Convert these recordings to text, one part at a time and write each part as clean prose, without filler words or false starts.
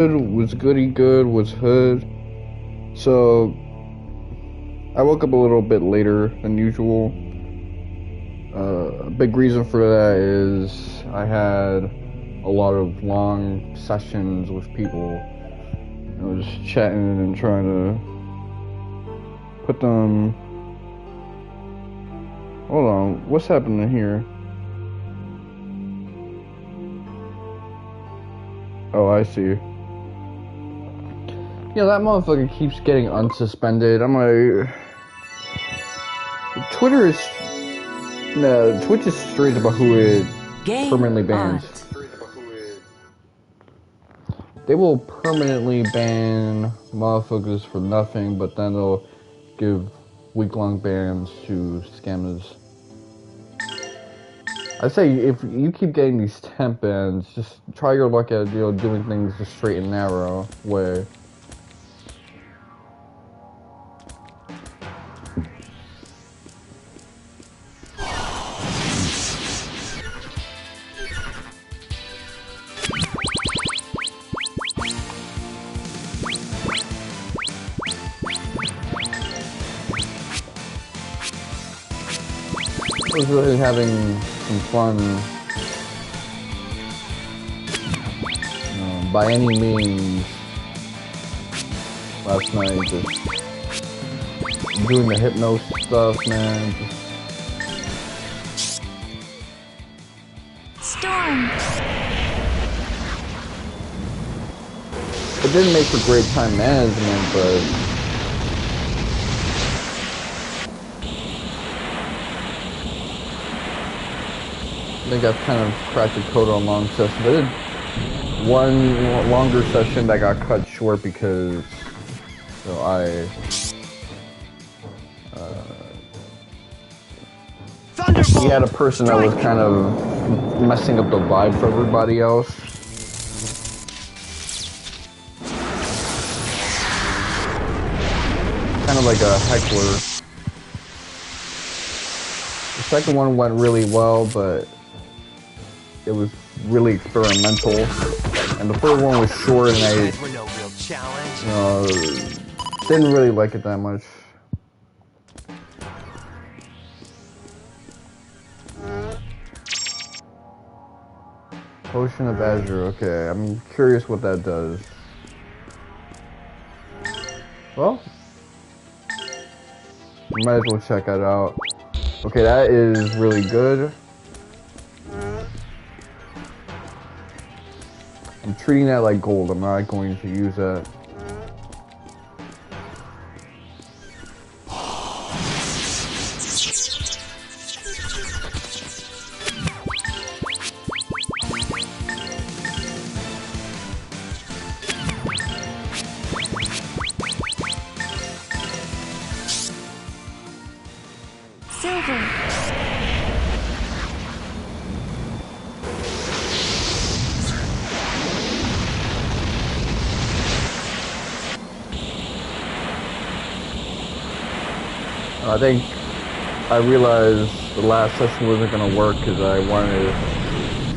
Was goody good, was hood. So I woke up a little bit later than usual. A big reason for that is I had a lot of long sessions with people. I was chatting and trying to put them. Hold on, what's happening here? Oh, I see. Yeah, that motherfucker keeps getting unsuspended. I'm like, Twitch is straight about who it permanently bans. They will permanently ban motherfuckers for nothing, but then they'll give week-long bans to scammers. I say if you keep getting these temp bans, just try your luck at doing things the straight and narrow way. I was really having some fun, by any means, last night, just doing the hypno stuff, man. Storm. It didn't make for great time management, but I think I've kind of cracked the code on long sessions. I did one longer session that got cut short because we had a person that was kind of messing up the vibe for everybody else. Kind of like a heckler. The second one went really well, but it was really experimental, and the third one was short, and I didn't really like it that much. Potion of Azure, okay, I'm curious what that does. Well, might as well check that out. Okay, that is really good. I'm treating that like gold. I'm not going to use that. Silver. I think I realized the last session wasn't gonna work because I wanted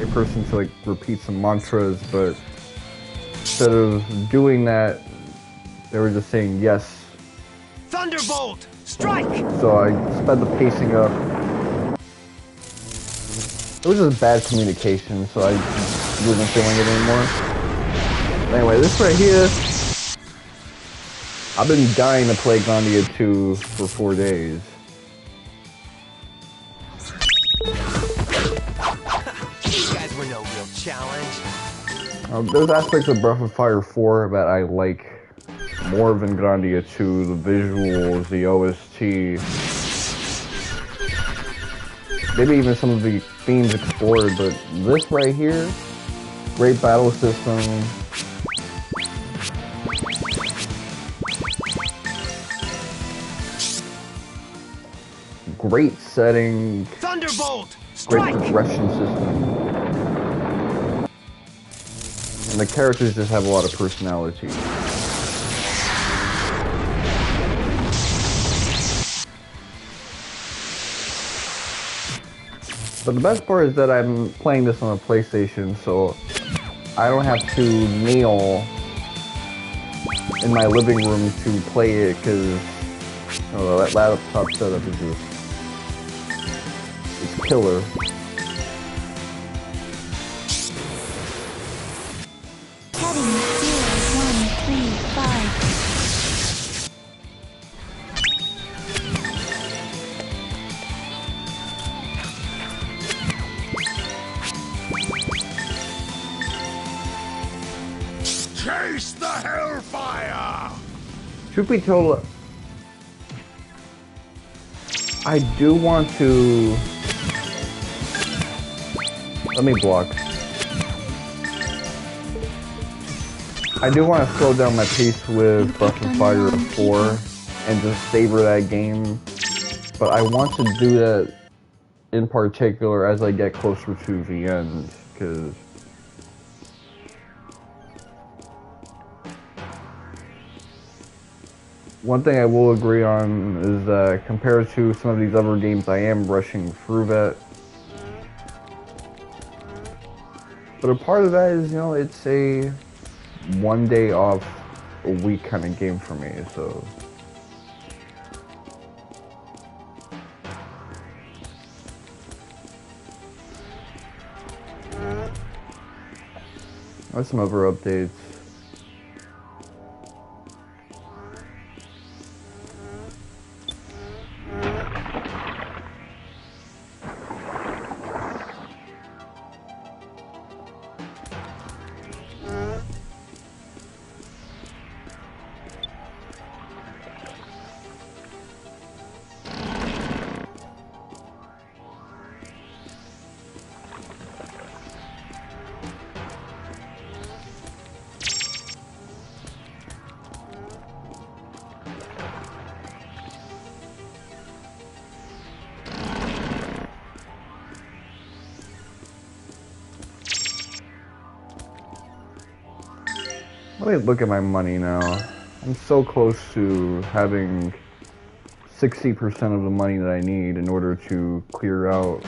a person to like repeat some mantras, but instead of doing that, they were just saying yes. Thunderbolt! Strike! So I sped the pacing up. It was just bad communication, so I wasn't feeling it anymore. Anyway, this right here, I've been dying to play Grandia 2 for 4 days. You guys were no real challenge. There's aspects of Breath of Fire 4 that I like more than Grandia 2, the visuals, the OST. Maybe even some of the themes explored, but this right here, great battle system. Great setting. Thunderbolt! Great Strike! progression system. And the characters just have a lot of personality. But the best part is that I'm playing this on a PlayStation, so I don't have to kneel in my living room to play it because that laptop setup is just it's killer. Heading 0135. Chase the hellfire! Truth be told, I do want to... Let me block. I do want to slow down my pace with Breath of Fire 4 and just savor that game. But I want to do that in particular as I get closer to the end, because... One thing I will agree on is that compared to some of these other games, I am rushing through that. But a part of that is, you know, it's a one day off a week kind of game for me, so. There's some other updates. Let me look at my money now. I'm so close to having 60% of the money that I need in order to clear out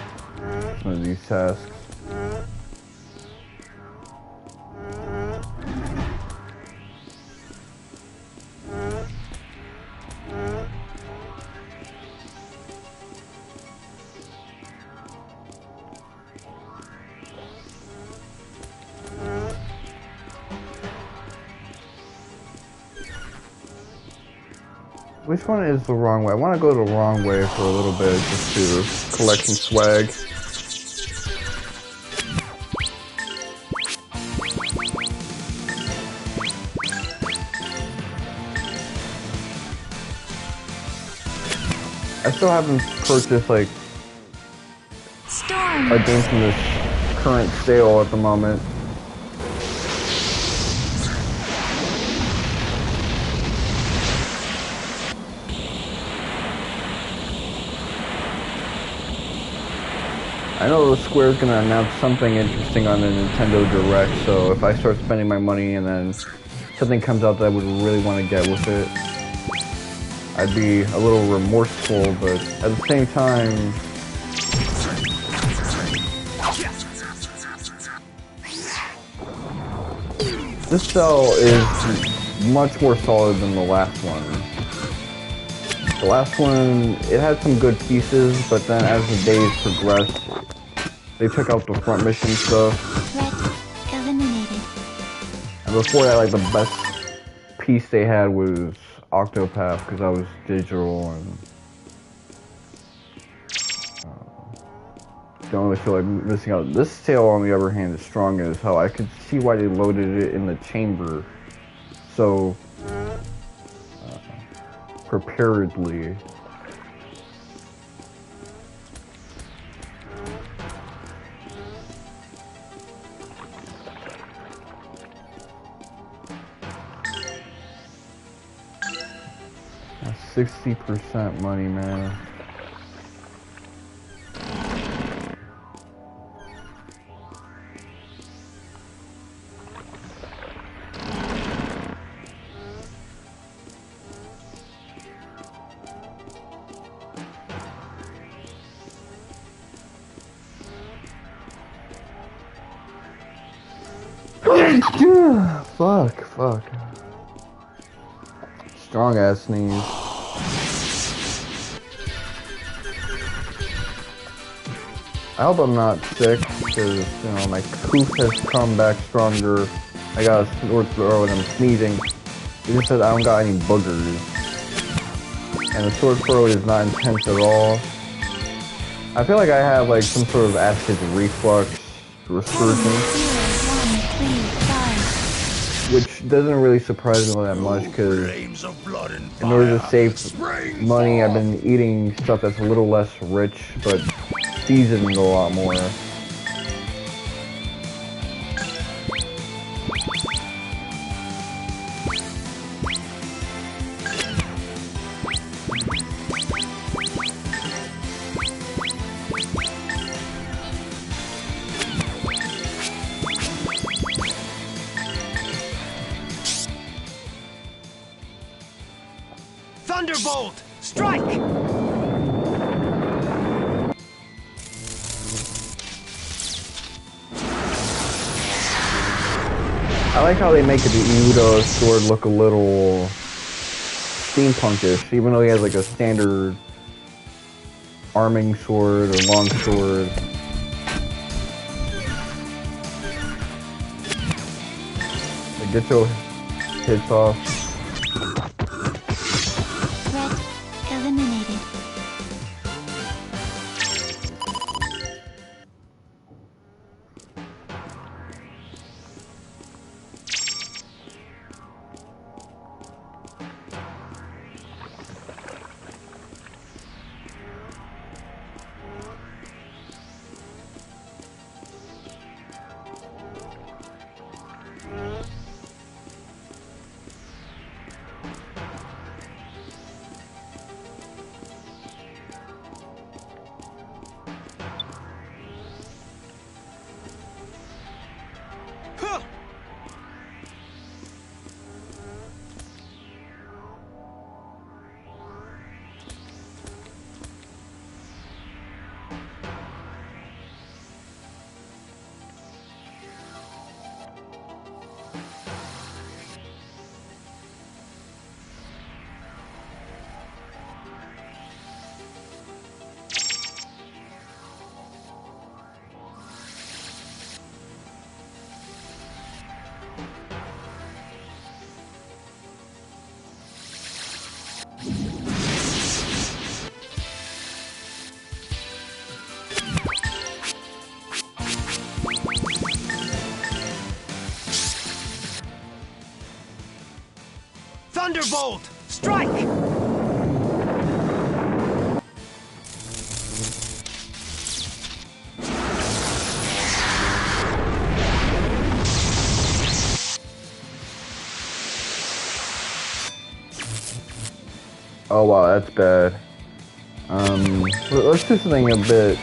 some of these tasks. Which one is the wrong way? I want to go the wrong way for a little bit just to collect some swag. I still haven't purchased like a game from this current sale at the moment. I know Square's gonna announce something interesting on the Nintendo Direct, so if I start spending my money and then something comes out that I would really want to get with it, I'd be a little remorseful, but at the same time, this cell is much more solid than the last one. The last one, it had some good pieces, but then as the days progressed, they took out the front mission stuff. Threat eliminated. And before that, like, the best piece they had was Octopath, because that was digital, and don't really feel like missing out. This tail, on the other hand, is strong as hell. I could see why they loaded it in the chamber so preparedly. That's 60% money, man. Fuck. strong ass sneeze. I hope I'm not sick, because, you know, my cough has come back stronger. I got a sore throat and I'm sneezing. It just says I don't got any boogers. And the sore throat is not intense at all. I feel like I have like some sort of acid reflux resurgence. Which doesn't really surprise me that much, because in order to save money, I've been eating stuff that's a little less rich, but seasoned a lot more. Thunderbolt! Strike! I like how they make the Uda sword look a little steampunkish, even though he has like a standard arming sword or long sword. Like, get your hits off. Eliminated. Thunderbolt! Strike! Oh wow, that's bad. Let's do something a bit.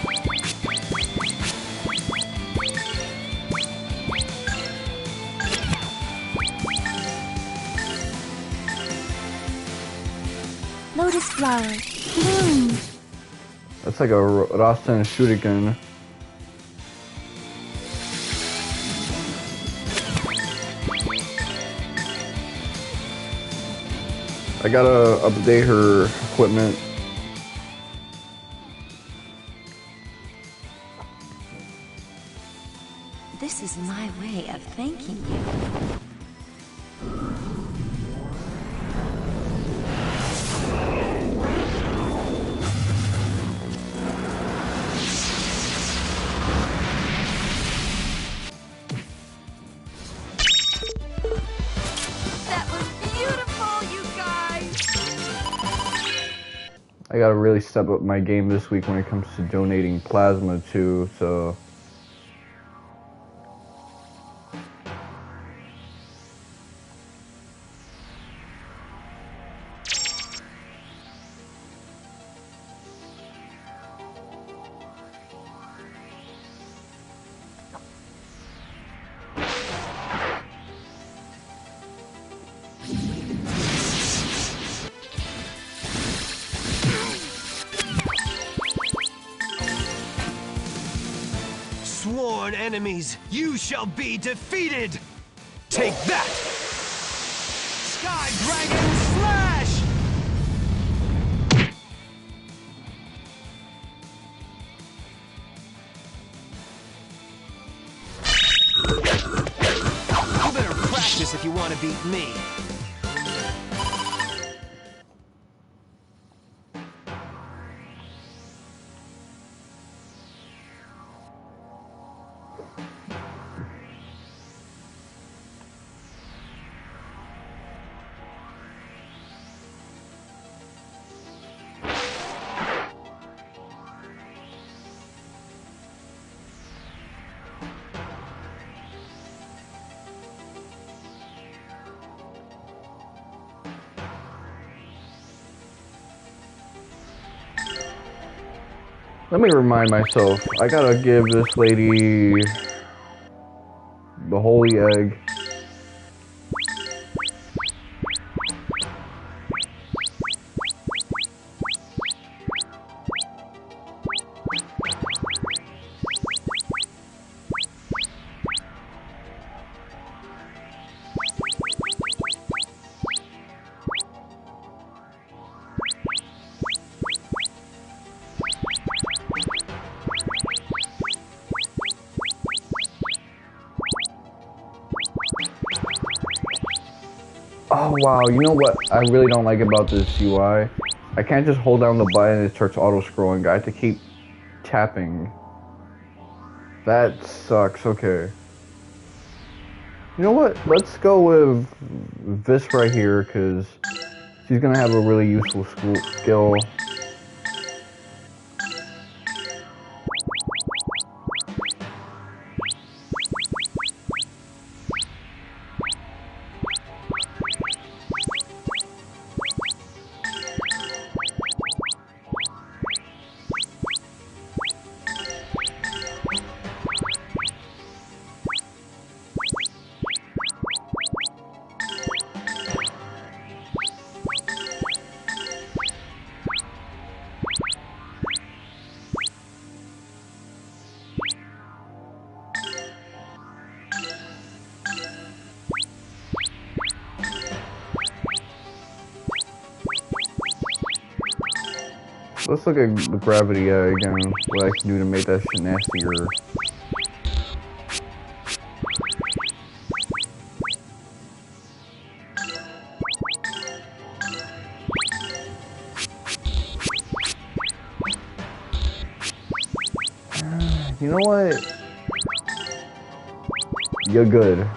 Lotus flower. Bloom. That's like a Rastan Shuriken. I gotta update her equipment. This is my way of thanking you. I gotta really step up my game this week when it comes to donating plasma too, so. Sworn enemies, you shall be defeated! Take that! Sky Dragon Slash! gonna beat me. Let me remind myself, I gotta give this lady the holy egg. Oh wow, you know what I really don't like about this UI? I can't just hold down the button and it starts auto-scrolling. I have to keep tapping. That sucks, okay. You know what? Let's go with this right here, because she's gonna have a really useful skill. Let's look at the gravity again, what I can do to make that shit nastier. You know what? You're good.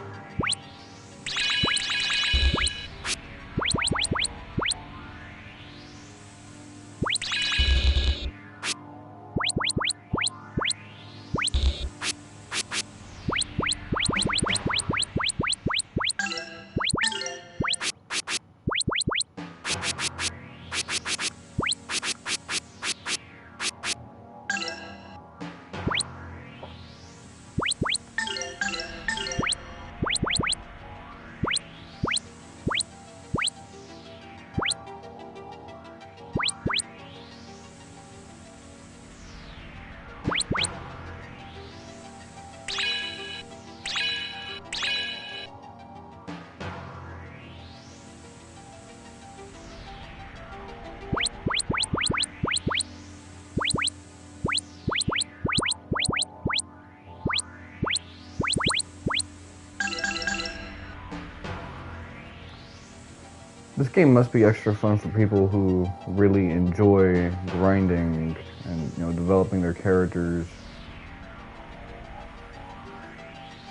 This game must be extra fun for people who really enjoy grinding and, you know, developing their characters.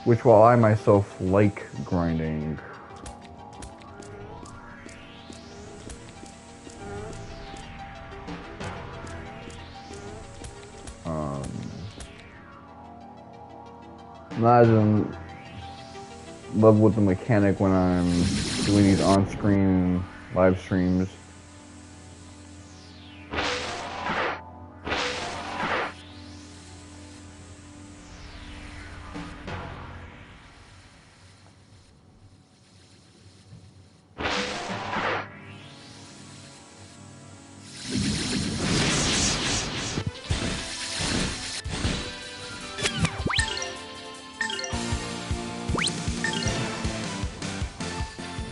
Which, while I myself like grinding, not as in love with the mechanic when I'm doing these on-screen live streams.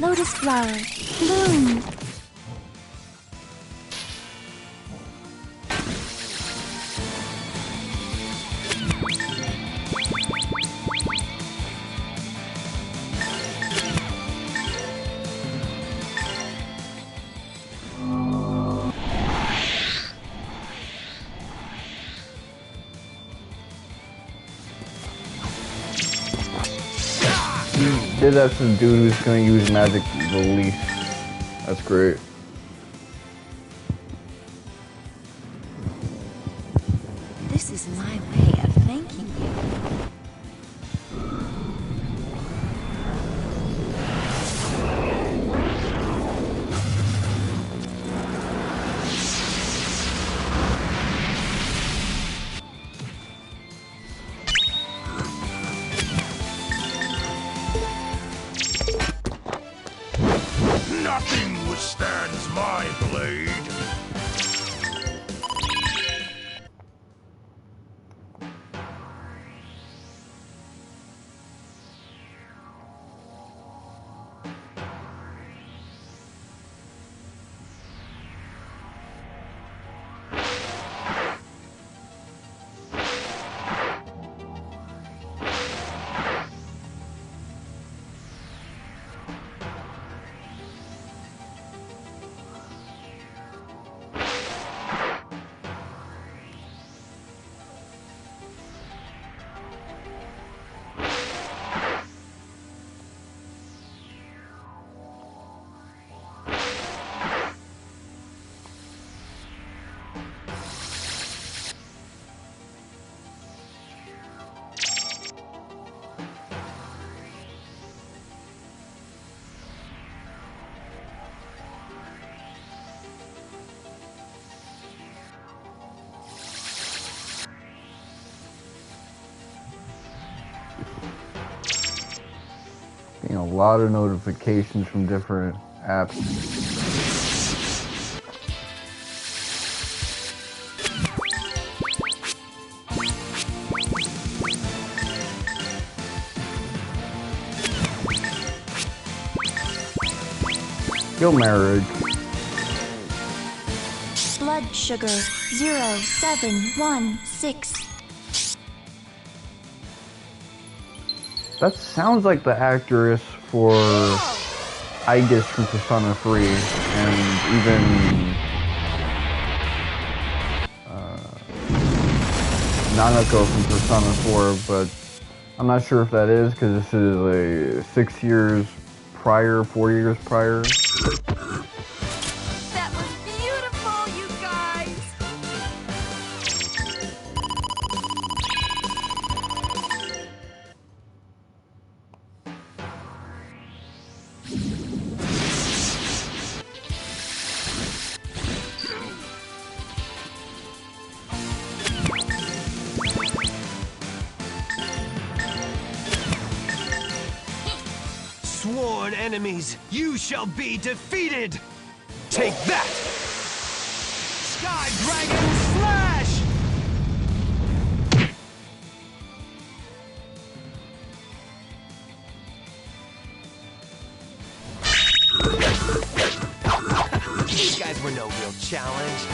Lotus flower, bloom. did that to the dude who's gonna use magic the least. That's great. This is my way of thanking you. Nothing withstands my blade. Getting a lot of notifications from different apps. Yo, Mareg. Blood sugar 0716. That sounds like the actress for Aegis from Persona 3, and even Nanako from Persona 4, but I'm not sure if that is, because this is a 6 years prior, 4 years prior. That was beautiful, you guys! Sworn enemies, you shall be defeated! Take that! Sky Dragon Slash! These guys were no real challenge.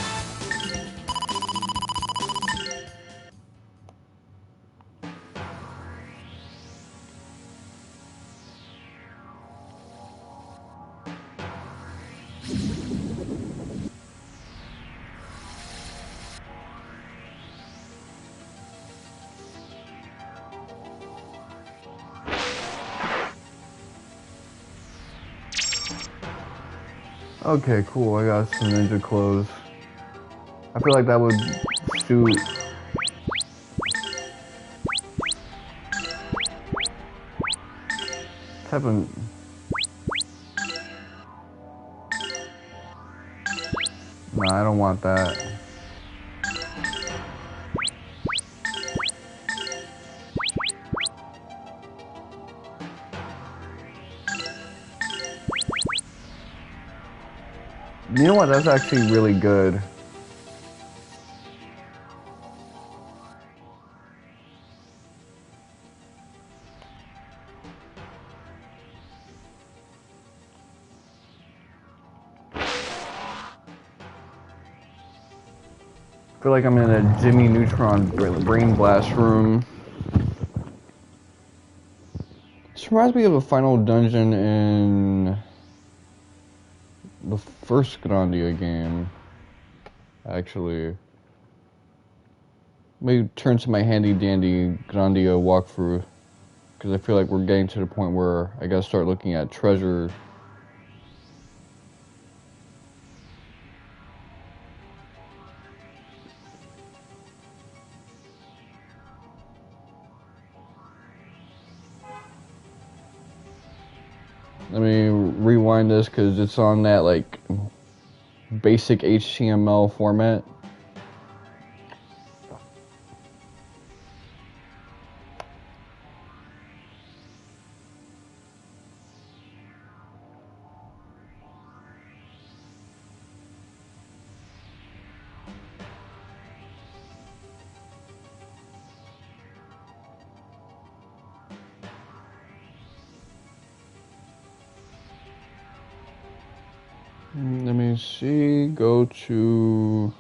Okay, cool, I got some ninja clothes. I feel like that would suit type of... No, I don't want that. You know what? That's actually really good. I feel like I'm in a Jimmy Neutron brain blast room. This reminds me of a final dungeon in the first Grandia game, actually. Maybe turn to my handy dandy Grandia walkthrough. because I feel like we're getting to the point where I gotta start looking at treasure. Let me rewind this because it's on that like basic HTML format. Let me see, go to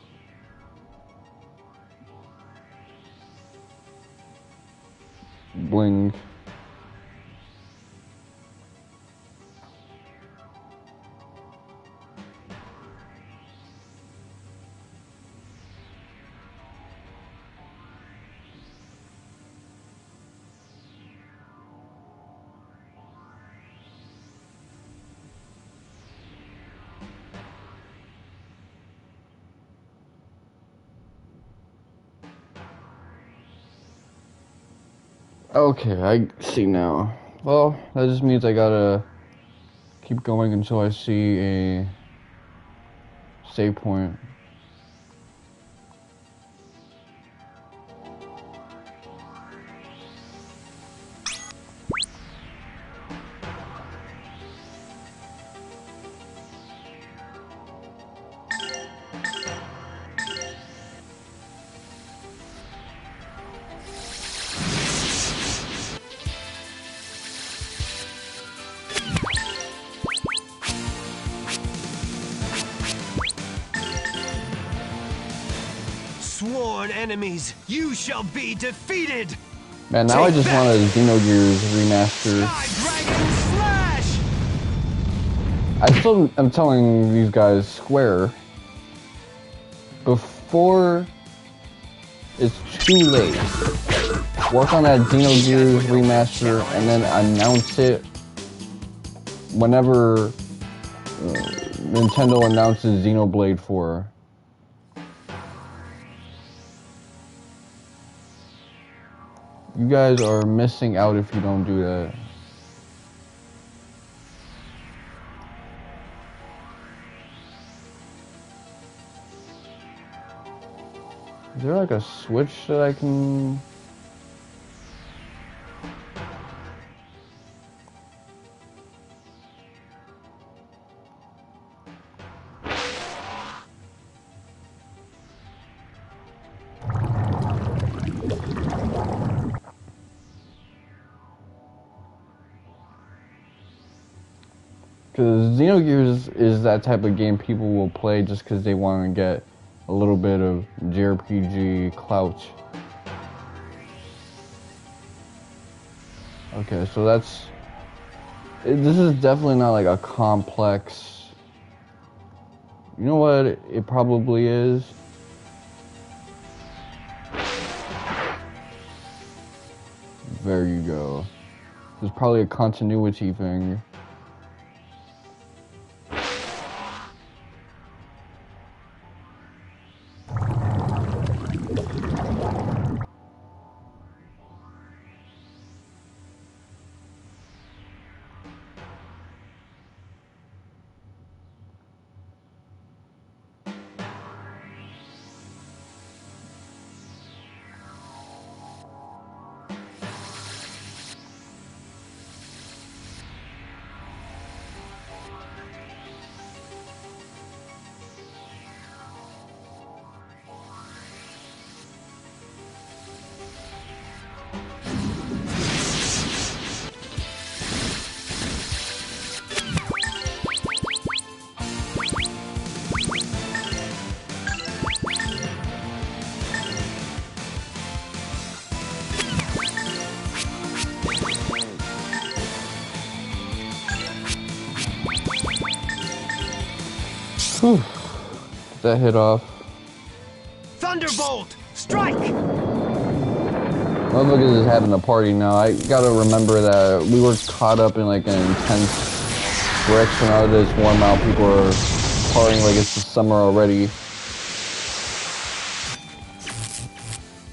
Bling. Okay, I see now. Well, that just means I gotta keep going until I see a save point. Sworn enemies, you shall be defeated! Man, now I just want a Xenogears remaster. Dragon Slash! I still am telling these guys, Square, before it's too late, work on that Xenogears remaster and then announce it whenever Nintendo announces Xenoblade 4. You guys are missing out if you don't do that. Is there like a switch that I can... Because Xenogears is that type of game people will play just because they want to get a little bit of JRPG clout. Okay, so that's... This is definitely not like a complex... You know what it probably is? There you go. There's probably a continuity thing. Whew. Get that hit off. Thunderbolt! Strike! Motherfuckers is having a party now. I gotta remember that we were caught up in like an intense direction. Out of this warm out, people are partying like it's the summer already.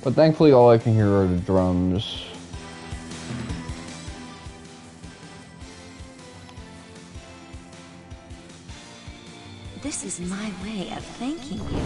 But thankfully, all I can hear are the drums. This is my way of thanking you.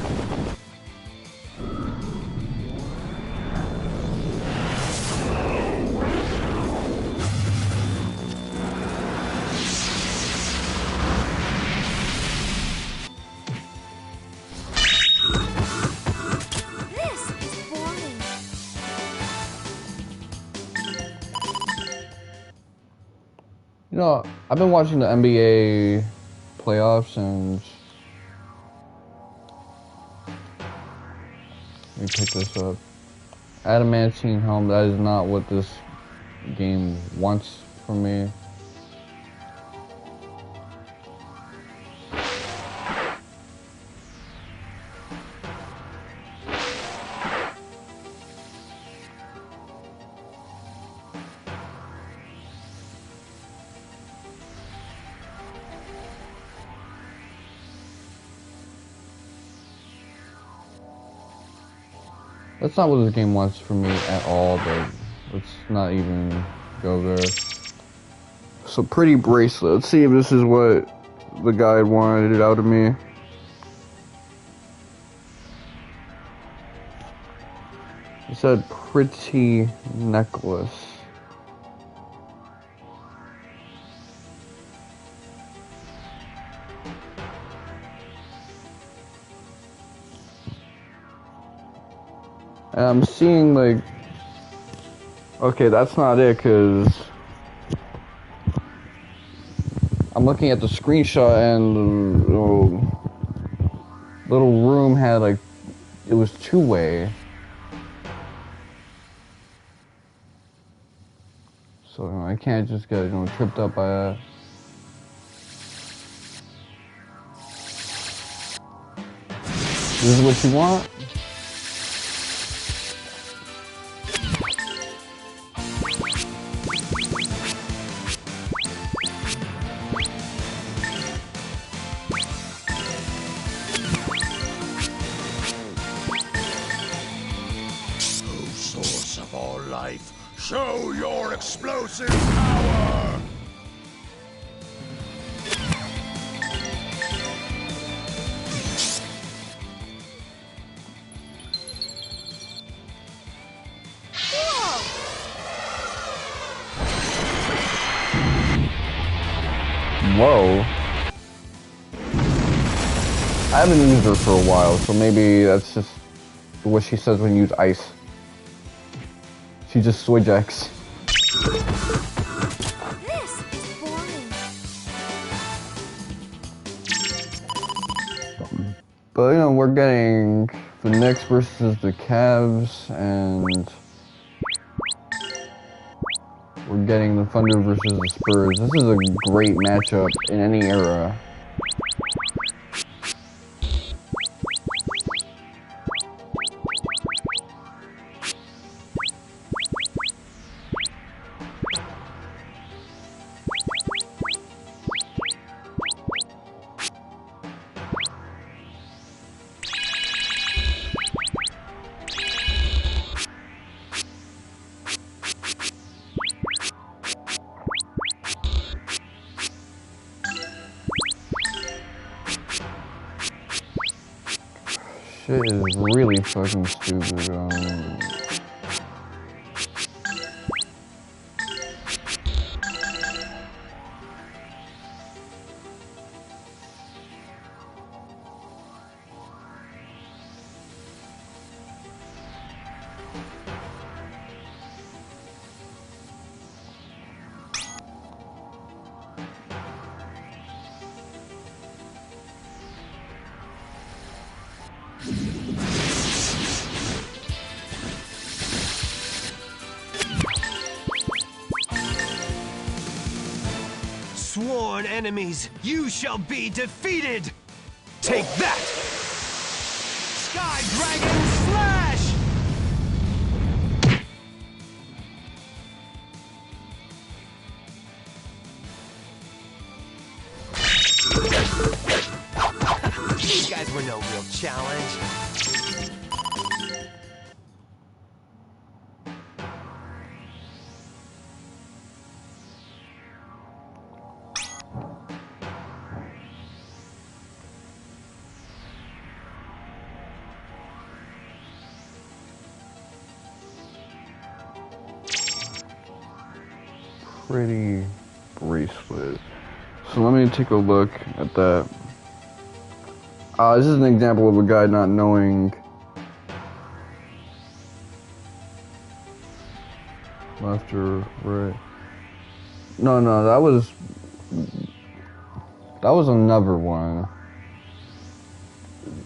You know, I've been watching the NBA playoffs and let me pick this up. Adamantine helm, that is not what this game wants from me. That's not what this game wants from me at all, but let's not even go there. So, pretty bracelet. Let's see if this is what the guide wanted it out of me. It said pretty necklace. And I'm seeing like, okay, that's not it, cause I'm looking at the screenshot and the little room had like, it was two-way. So I can't just get, tripped up by that. This is what you want? Show your explosive power! Whoa. I haven't used her for a while, so maybe that's just what she says when you use ice. She just switch-X. This is boring. But, we're getting the Knicks versus the Cavs, and we're getting the Thunder versus the Spurs. This is a great matchup in any era. Shit is really fucking stupid. Sworn enemies, you shall be defeated! Take that! Sky Dragon Slash! guys were no real challenge. Pretty bracelet. So let me take a look at that. This is an example of a guy not knowing left or right. No, that was another one.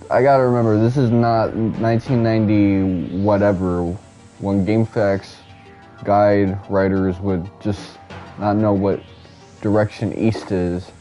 I gotta remember, this is not 1990 whatever, when GameFAQs guide writers would just not know what direction east is.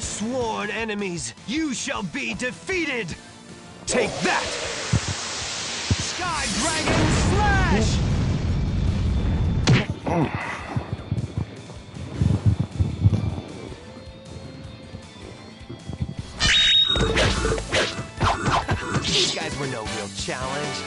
Sworn enemies, you shall be defeated! Take that! Sky Dragon Slash! These guys were no real challenge.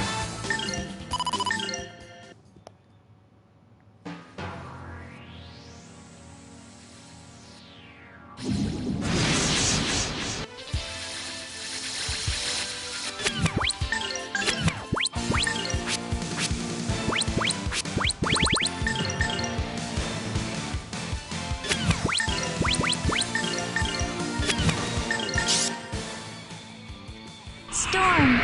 Storm!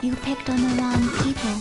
You picked on the wrong people.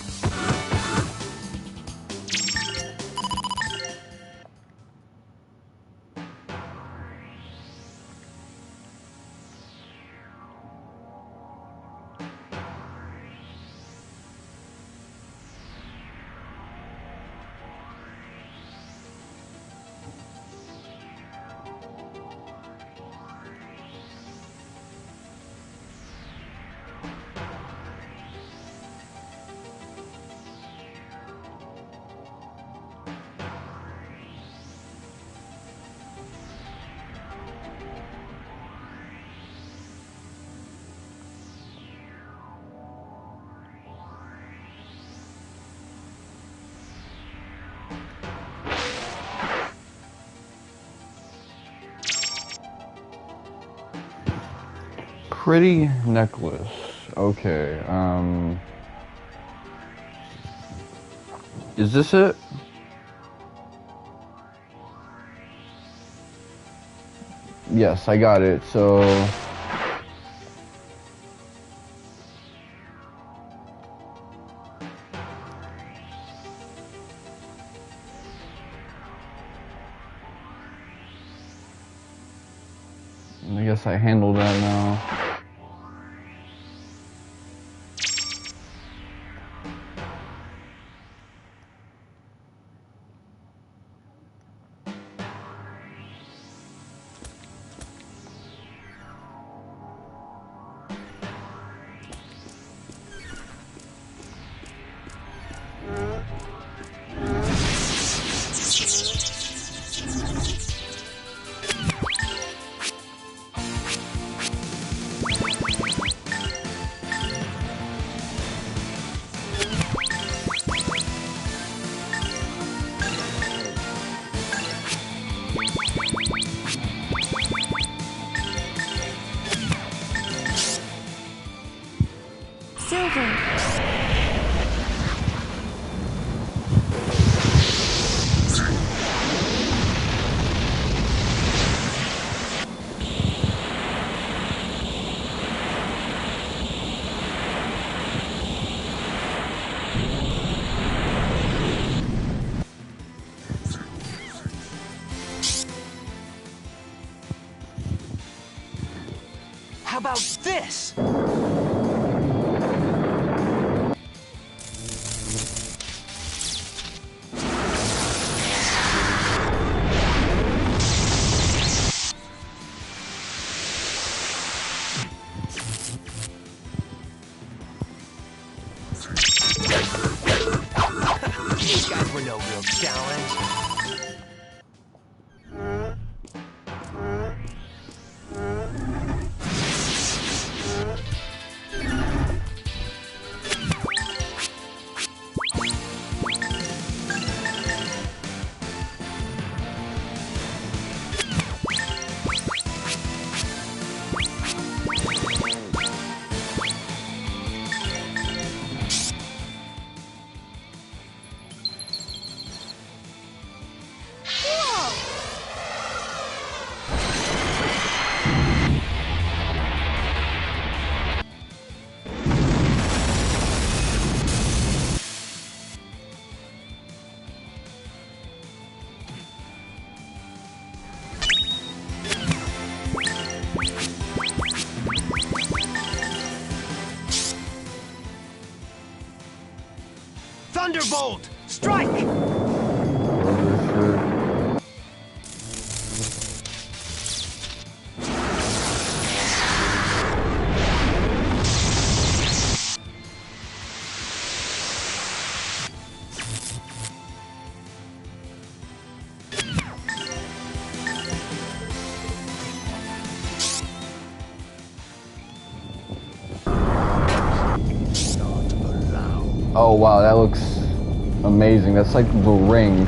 Pretty necklace. Okay, is this it? Yes, I got it, so... I guess I handled that now. about this? These guys were no real challenge. Thunderbolt! Strike! Oh wow, that looks amazing. That's like the ring.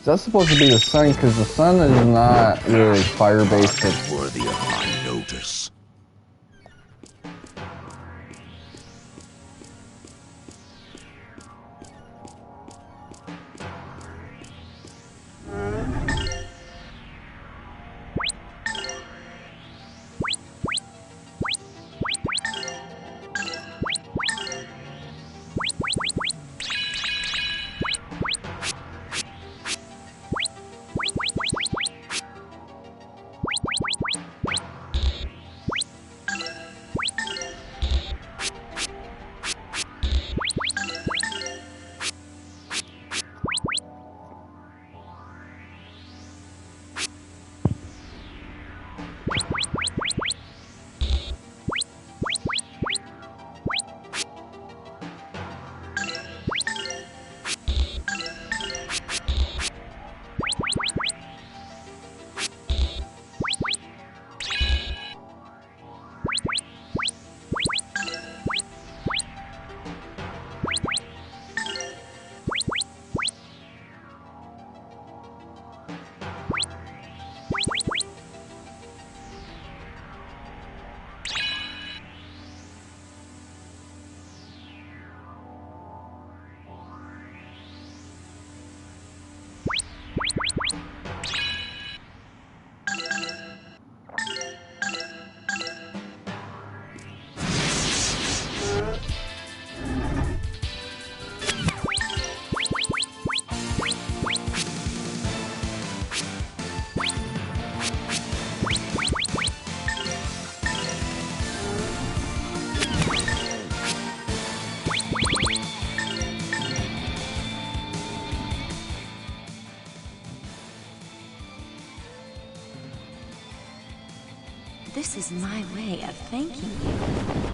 Is that supposed to be the sun? Because the sun is not really fire-based. It's Worthy of my notice. This is my way of thanking you.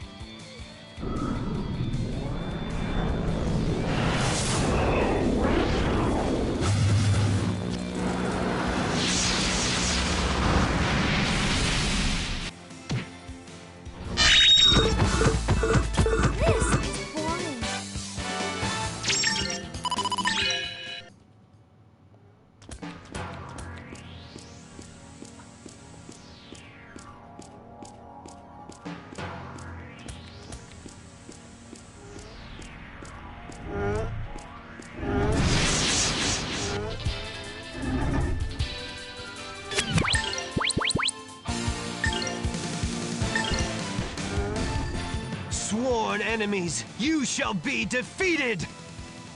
enemies, you shall be defeated!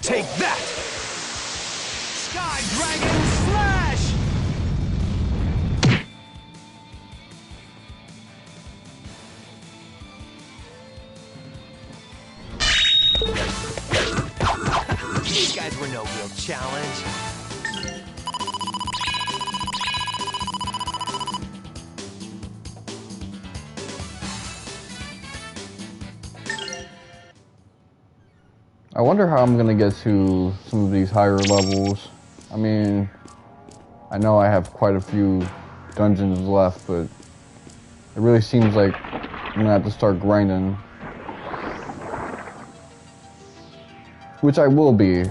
Take that! Sky Dragon Slash! These guys were no real challenge. I wonder how I'm gonna get to some of these higher levels. I mean, I know I have quite a few dungeons left, but it really seems like I'm gonna have to start grinding. Which I will be.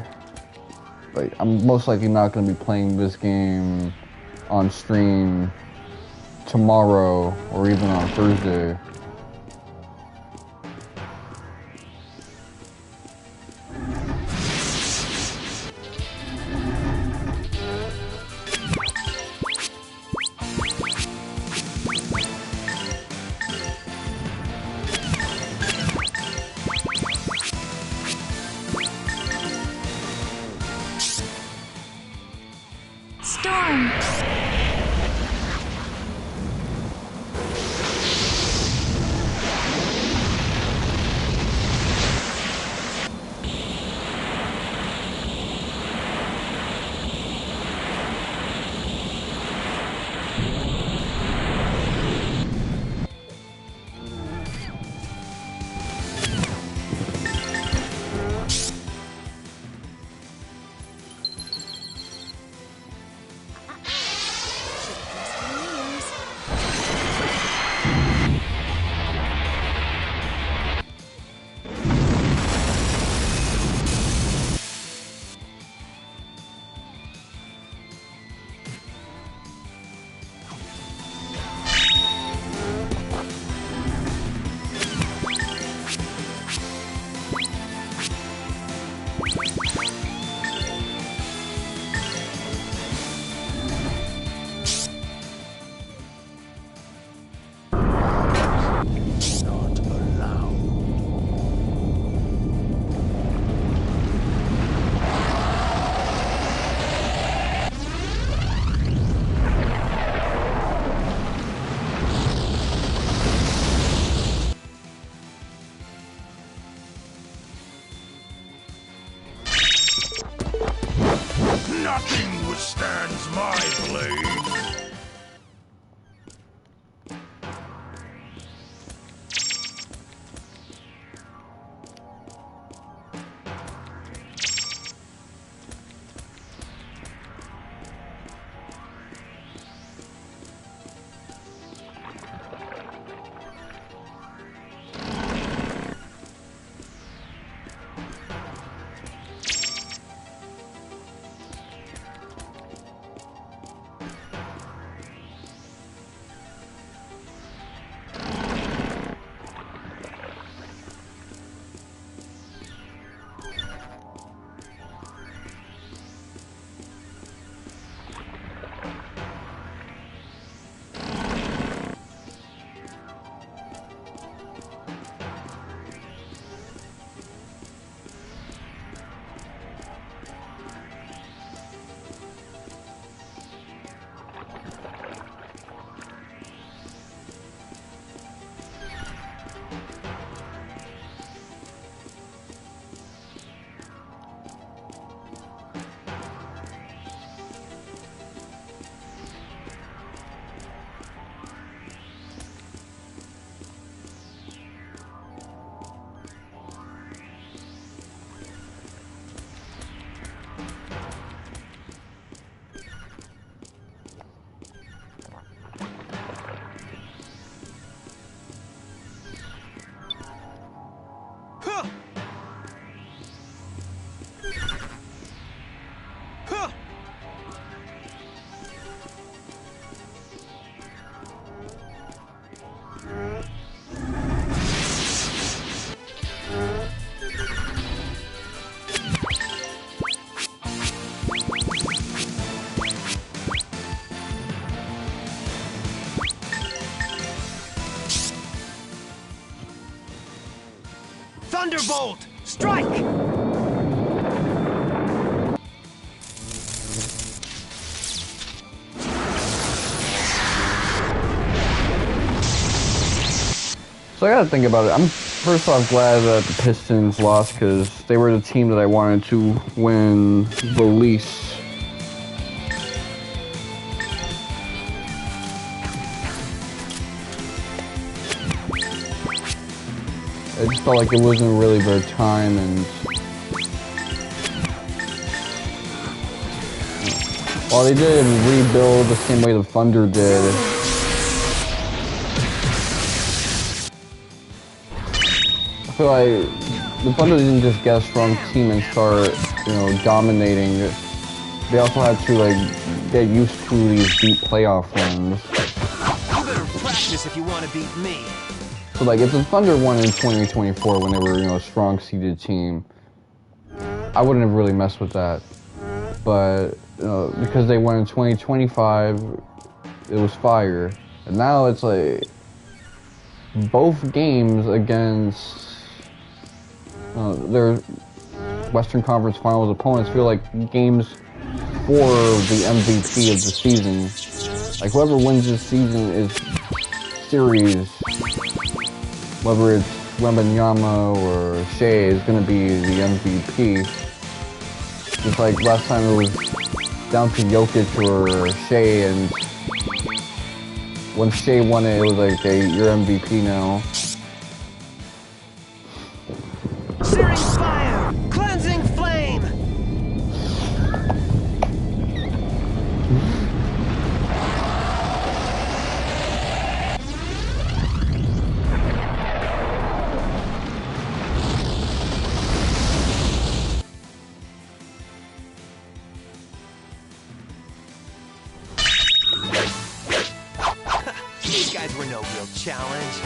Like, I'm most likely not gonna be playing this game on stream tomorrow or even on Thursday. Storm! Not allowed. Nothing withstands my blade. Thunderbolt! Strike! So I gotta think about it. I'm first off glad that the Pistons lost because they were the team that I wanted to win the least. I just felt like it wasn't really their time, and while they didn't rebuild the same way the Thunder did, I feel like the Thunder didn't just get a strong team and start, dominating. They also had to get used to these deep playoff runs. You better practice if you want to beat me. So if the Thunder won in 2024 when they were, a strong seeded team, I wouldn't have really messed with that. But, because they won in 2025, it was fire. And now it's both games against their Western Conference Finals opponents feel like games for the MVP of the season. Whoever wins this season is series, whether it's Wembanyama or Shea, is going to be the MVP. Just like last time it was down to Jokic or Shea, and when Shea won it, it was hey, you're MVP now. Searing fire! Cleansing flame! These guys were no real challenge.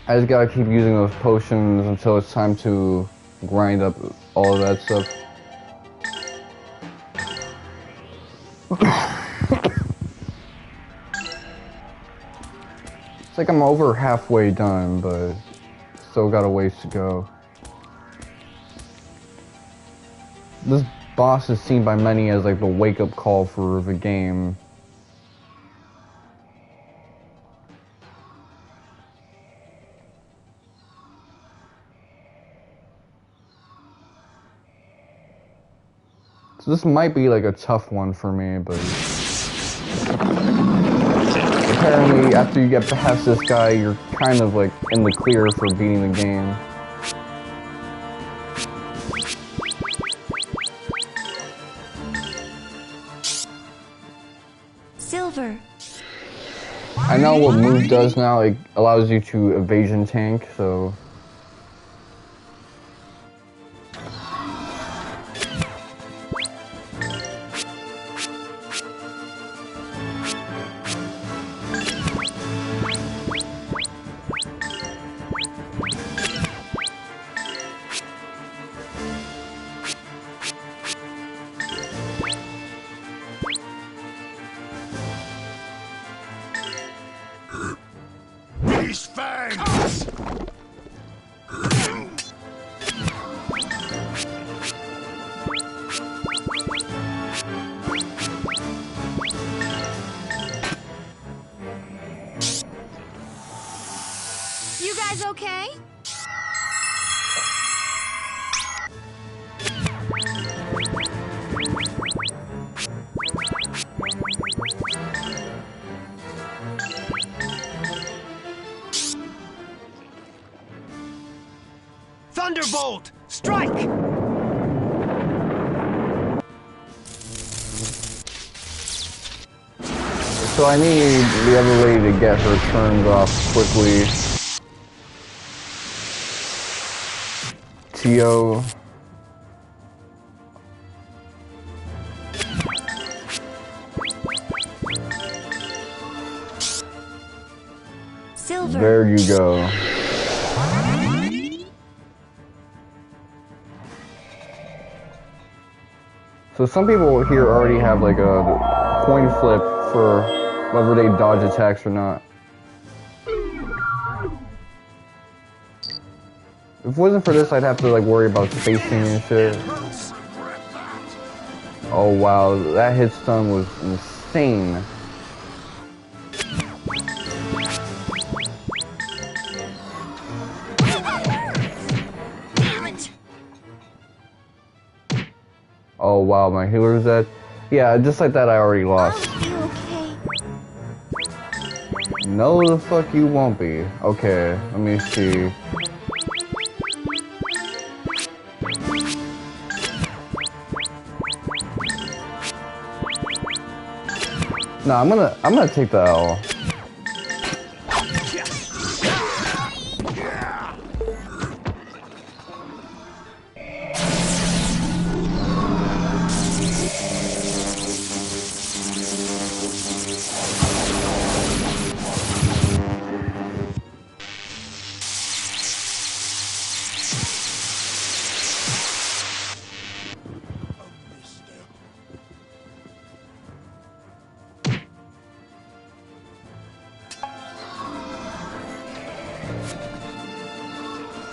I just gotta keep using those potions until it's time to grind up all of that stuff. It's I'm over halfway done, but still got a ways to go. This boss is seen by many as the wake-up call for the game. So this might be a tough one for me, but apparently after you get past this guy, you're kind of in the clear for beating the game. Silver. I know what move does now. It allows you to evasion tank, so These fangs! You guys okay? Thunderbolt! strike! So I need the other lady to get her turns off quickly. Tio. Silver. There you go. So some people here already have like a coin flip for whether they dodge attacks or not. If it wasn't for this, I'd have to like worry about spacing and shit. Oh wow, that hit stun was insane. Oh wow, my healer's dead. Yeah, just like that I already lost. I'll be okay. No, the fuck you won't be. Okay, let me see. No, I'm gonna take the L.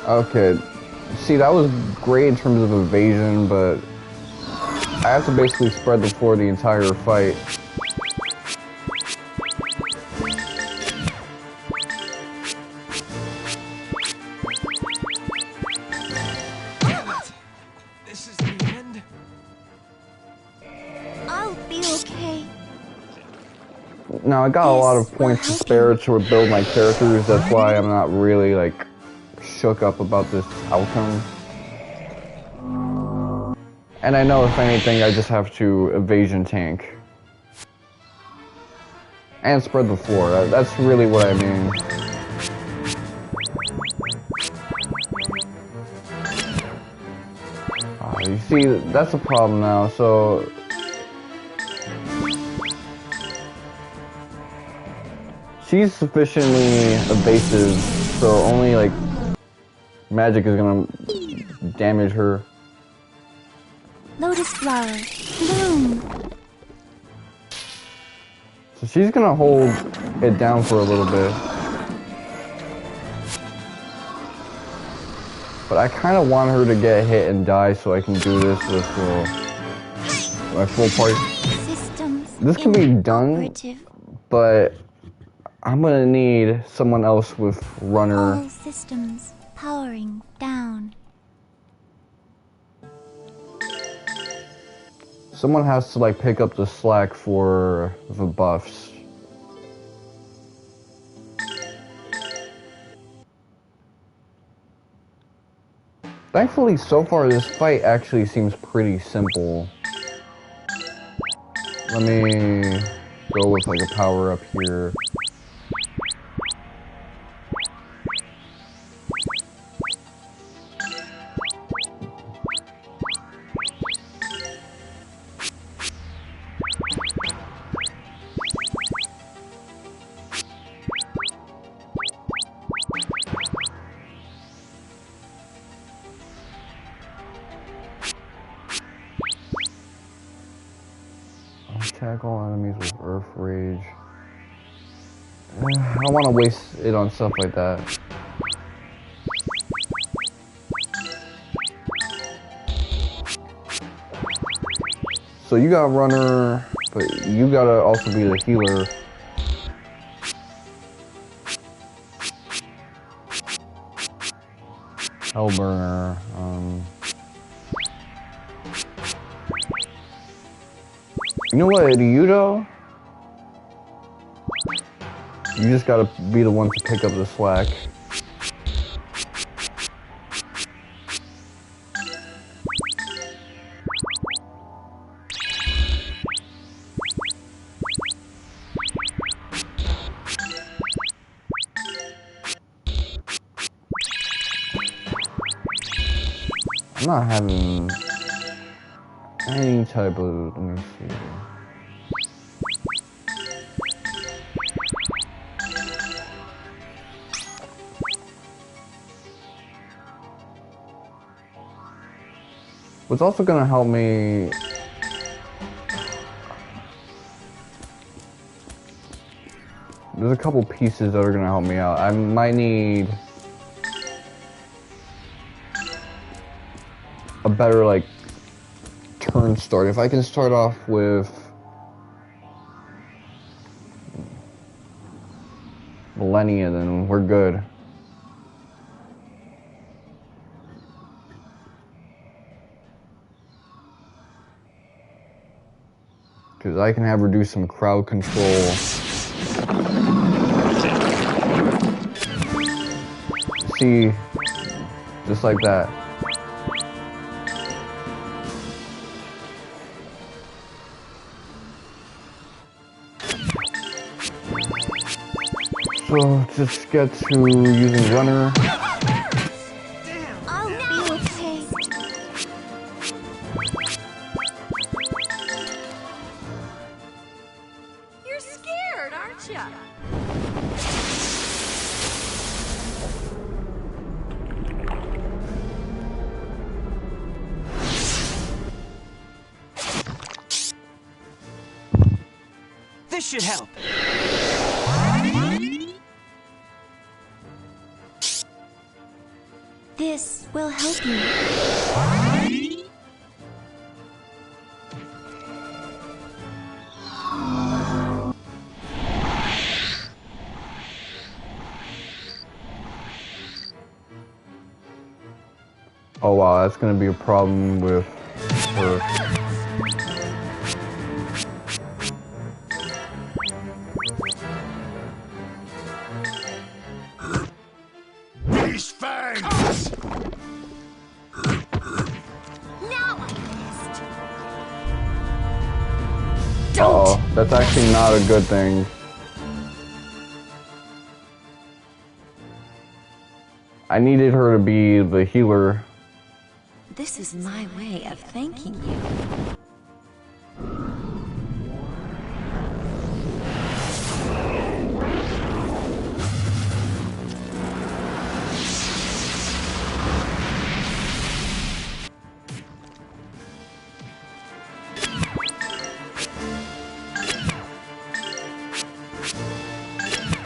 Okay, see that was great in terms of evasion, but I have to basically spread the floor the entire fight. This is the end. I'll be okay. Now I got a lot of points to spare to rebuild my characters, that's why I'm not really like shook up about this outcome. And I know if anything I just have to evasion tank. And spread the floor, that's really what I mean. You see, that's a problem now, so... She's sufficiently evasive, so only like magic is gonna damage her. Lotus flower. Bloom. So she's gonna hold it down for a little bit. But I kind of want her to get hit and die so I can do this with my full party. Systems. This can be done, inoperative. but I'm gonna need someone else with runner. All systems powering down. Someone has to like pick up the slack for the buffs. Thankfully, so far this fight actually seems pretty simple. Let me go with like a power up here. Attack all enemies with Earth Rage. I don't want to waste it on stuff like that. So you got runner, but you gotta also be the healer. Hellburner. You know what, Ryudo? You just gotta be the one to pick up the slack. I'm not having any type of, let me see. What's also gonna help me, there's a couple pieces that are gonna help me out. I might need a better like turn start. If I can start off with Millenia, then we're good. Because I can have her do some crowd control. See, just like that. So just get to using runner. I'll be okay. You're scared, aren't you? This should help. This will help you. Oh wow, that's gonna be a problem with her. These fangs! Now I missed. Oh, that's actually not a good thing. I needed her to be the healer. This is my way of thanking you.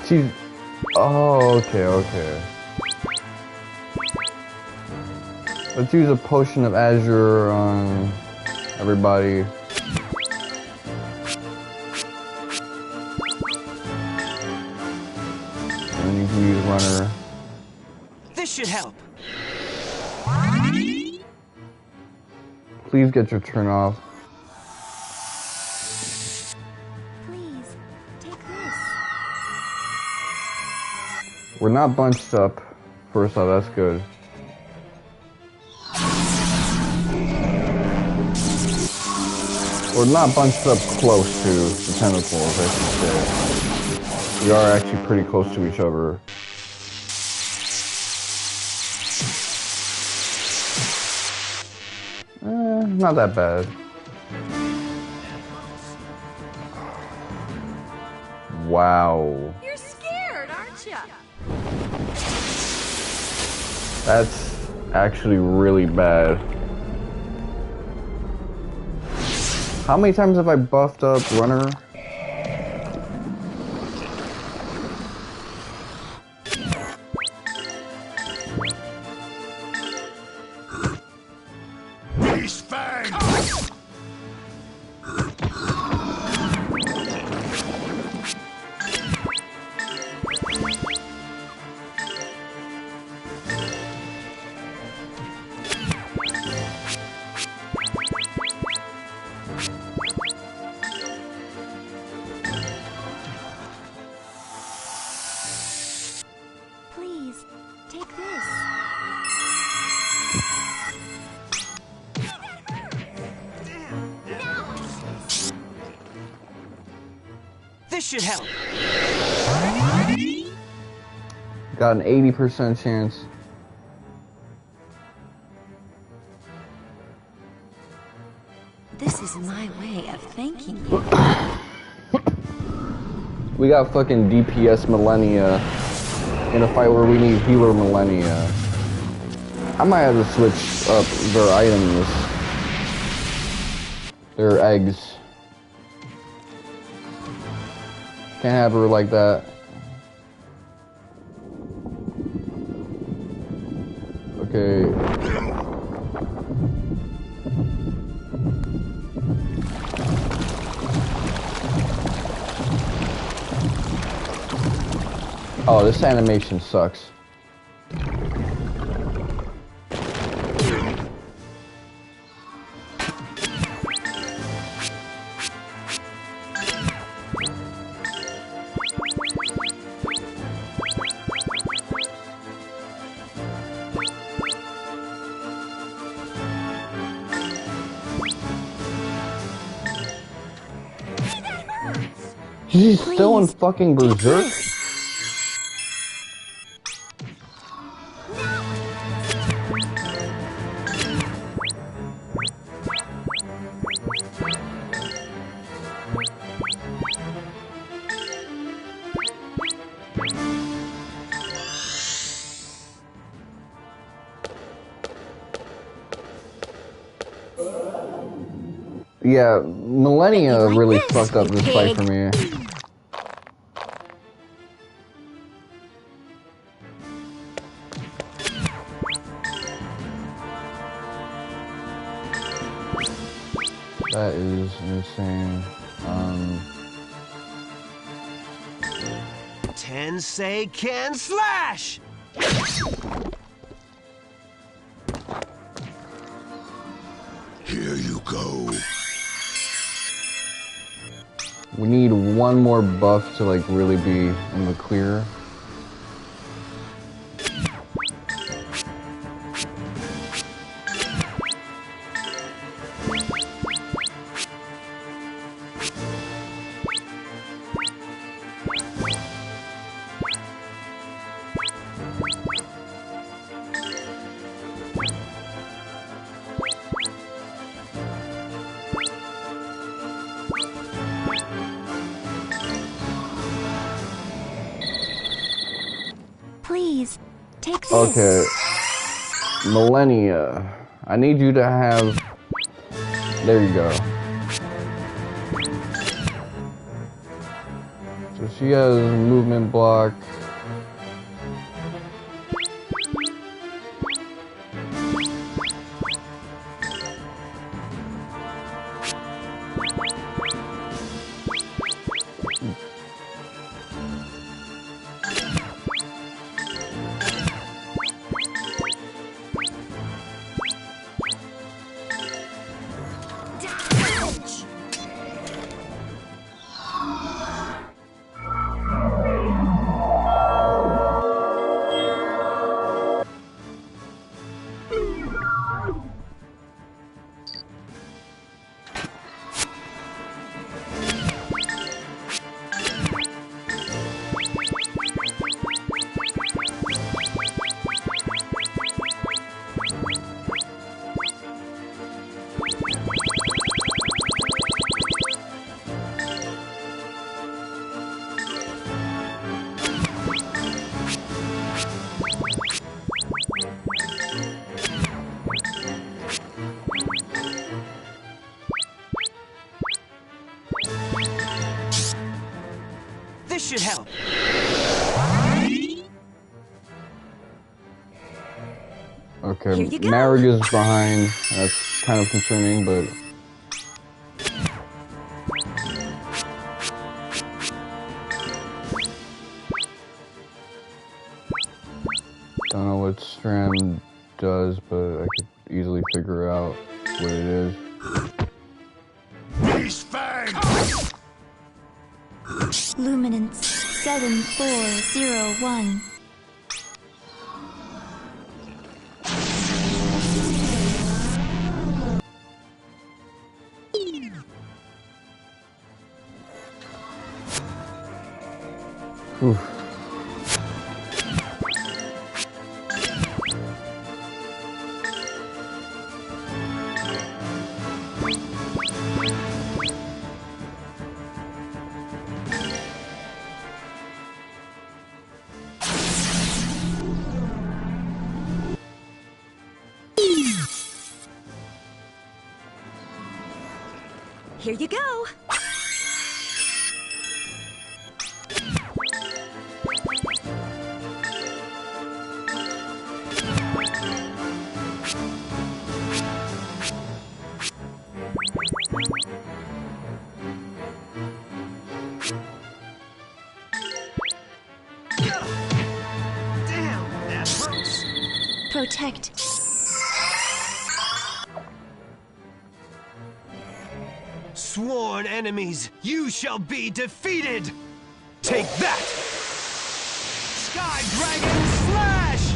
She's... Oh, okay. Let's use a potion of azure on everybody. And then you can use runner. This should help. Please get your turn off. Please, take this. We're not bunched up. First off, that's good. We're not bunched up close to the tentacles, I should say. We are actually pretty close to each other. Not that bad. Wow. You're scared, aren't you? That's actually really bad. How many times have I buffed up runner? These fangs! Please, take this. This should help. Got an 80% chance. thanking you. We got fucking DPS Millenia in a fight where we need healer Millenia. I might have to switch up their items. Their eggs. Can't have her like that. Okay. Oh, this animation sucks. He's still in fucking berserk? Yeah, Millenia really fucked up this fight for me. That is insane. Tensei can slash! Here you go. We need one more buff to like really be in the clear. Please, take this. Okay. Millenia. I need you to have... There you go. So she has movement block. This should help. Okay, Here you go. Mareg is behind. That's kind of concerning, but... Don't know what Stram does, but I could easily figure out what it is. Beast Fang! Luminance 7401. Oof. Here you go. Damn, that hurts. Protect. Sworn enemies, you shall be defeated! Take that! Sky Dragon Slash!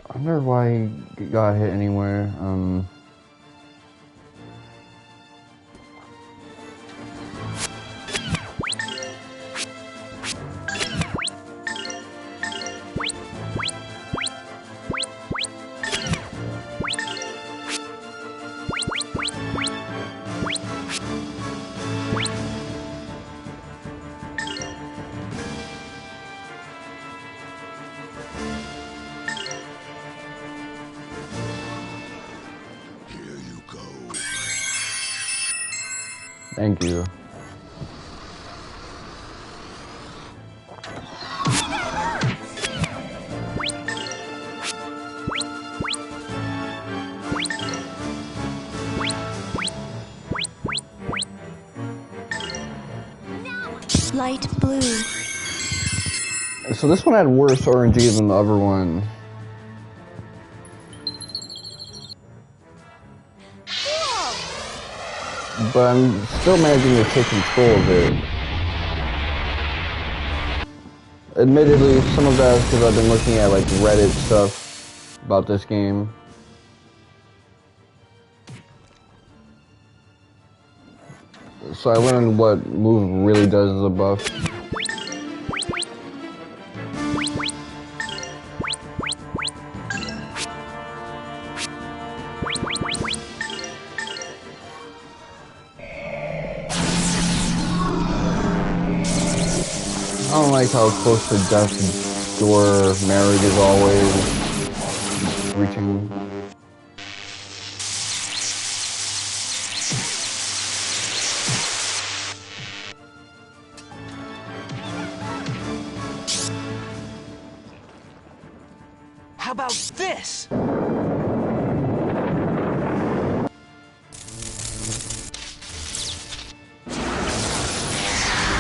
I wonder why he got hit anywhere. Thank you. Light blue. So this one had worse RNG than the other one. But I'm still managing to take control of it. Admittedly, some of that is because I've been looking at like Reddit stuff about this game. So I learned what move really does as a buff. I don't like how close to death door Mareg is always reaching. How about this?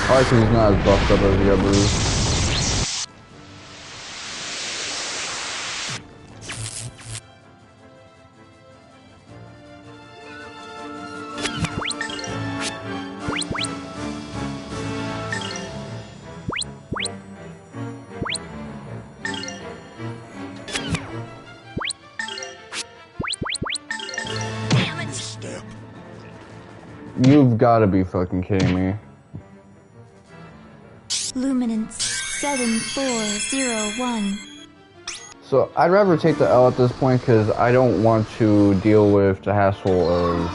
I think he's not as buffed up as the others. You've got to be fucking kidding me. Luminance 7401. So I'd rather take the L at this point because I don't want to deal with the hassle of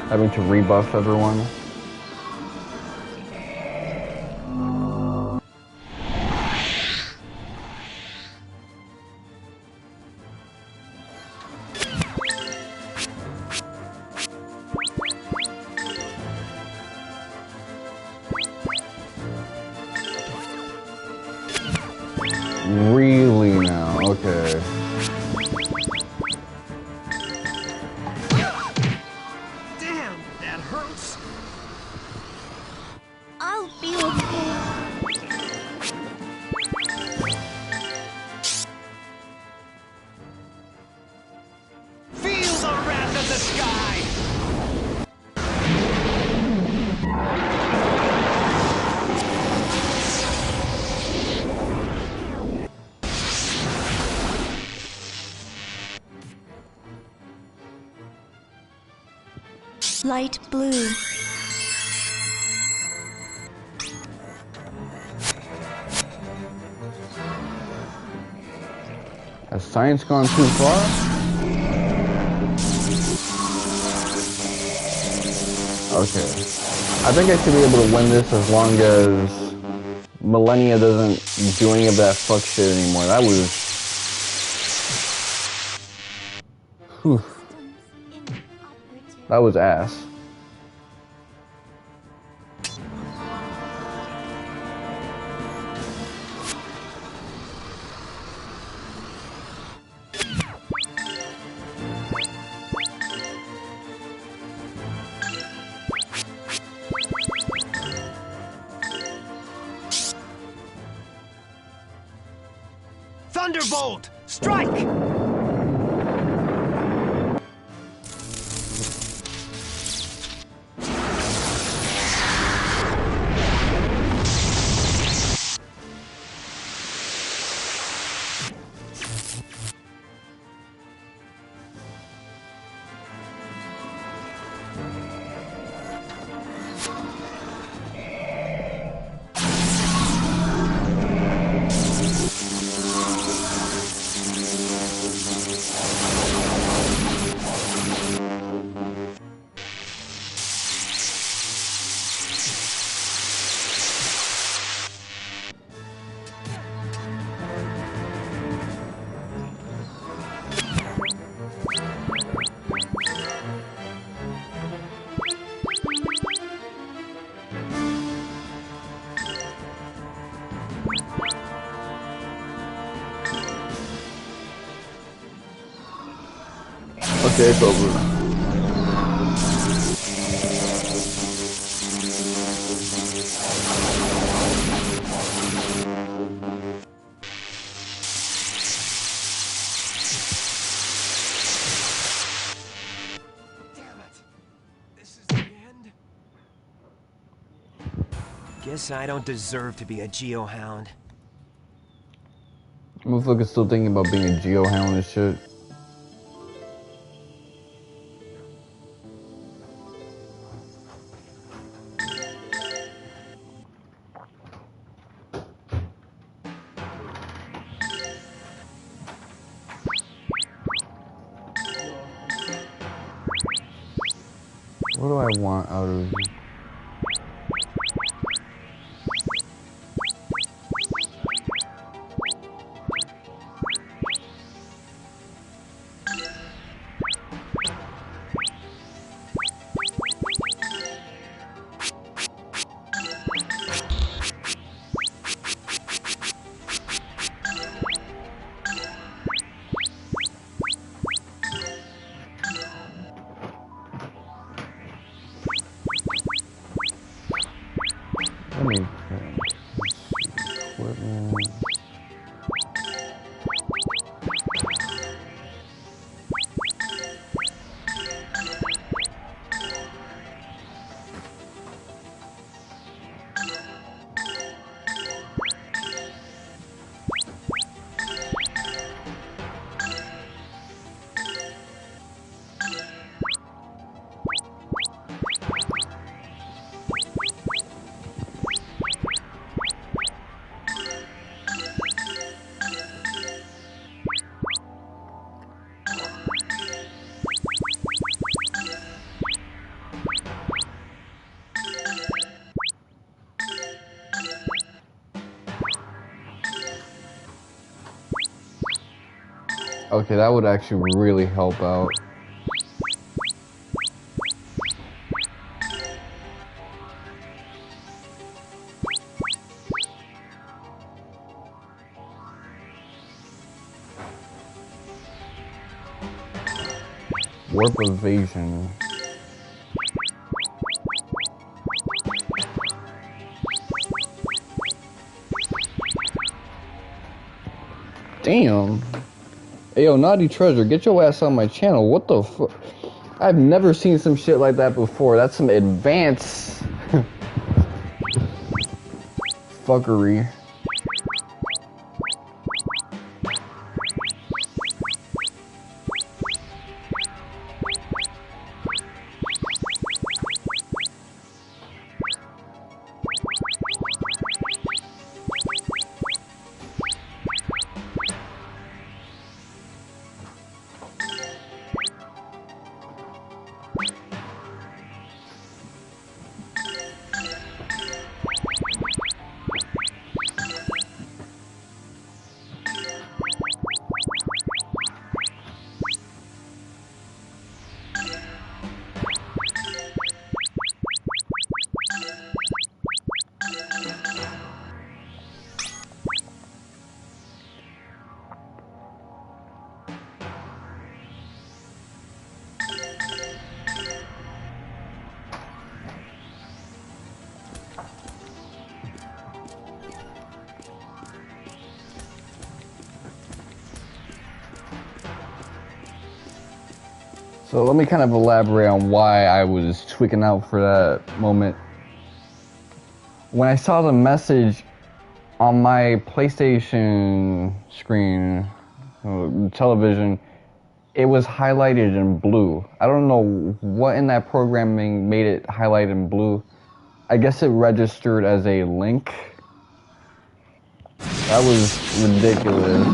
having to rebuff everyone. Really now, okay. Damn, that hurts. I'll be okay. Feel the wrath of the sky! Light blue. Has science gone too far? Okay. I think I should be able to win this as long as Millenia doesn't do any of that fuck shit anymore. That was... Whew. That was ass. Thunderbolt! Strike! Okay, it's over. Damn it! This is the end? Guess I don't deserve to be a geohound. Motherfucker's still thinking about being a geohound and shit. What do I want out of you? Okay, that would actually really help out. Warp evasion. Damn. Hey, yo, Naughty Treasure, get your ass on my channel. What the fuck? I've never seen some shit like that before. That's some advanced fuckery. So let me kind of elaborate on why I was tweaking out for that moment. When I saw the message on my PlayStation screen, television, it was highlighted in blue. I don't know what in that programming made it highlight in blue. I guess it registered as a link. That was ridiculous.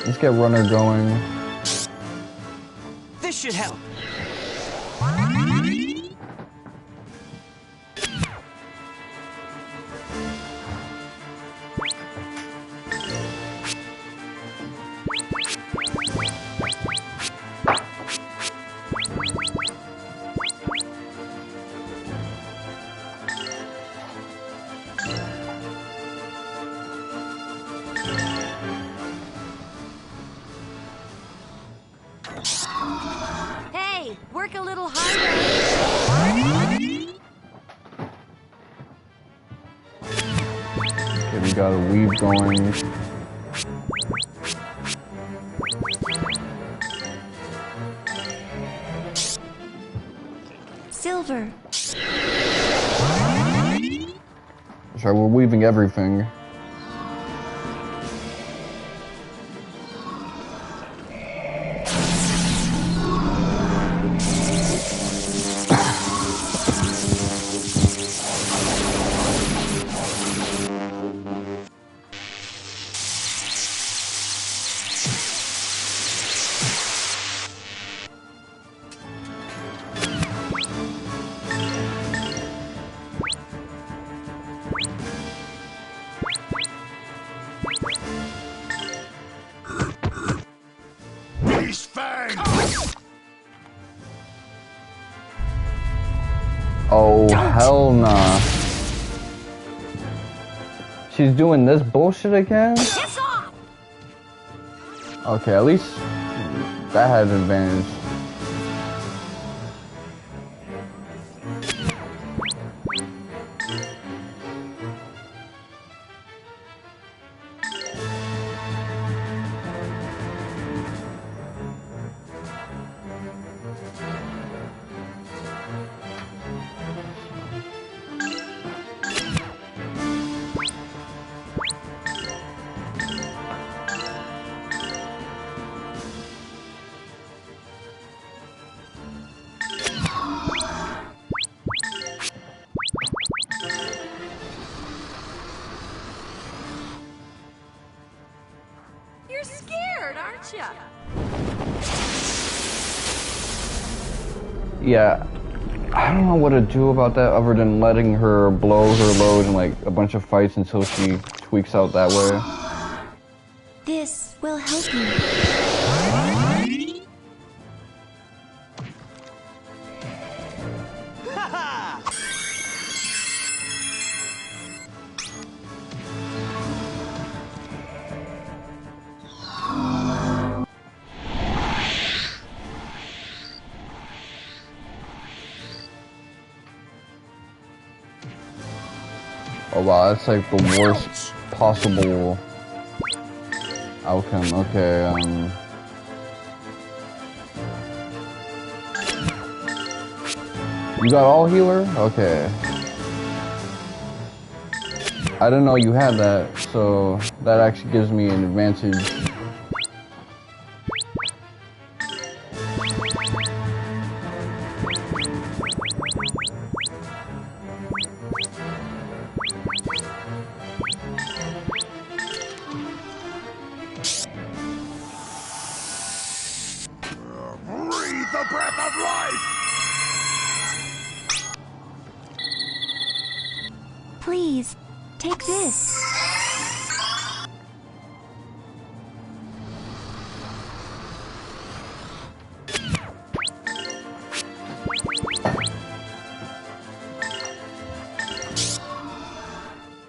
Let's get runner going. This should help. Hey, work a little harder. Okay, we got a weave going. Silver. Sorry, we're weaving everything. Oh, hell nah. She's doing this bullshit again? Okay, at least that had an advantage. You're scared, aren't you? Yeah, I don't know what to do about that other than letting her blow her load in like a bunch of fights until she tweaks out that way. This will help you. Oh wow, that's like the worst possible outcome. Okay, you got all healer? Okay. I didn't know you had that, so that actually gives me an advantage. Breathe the breath of life! Please, take this.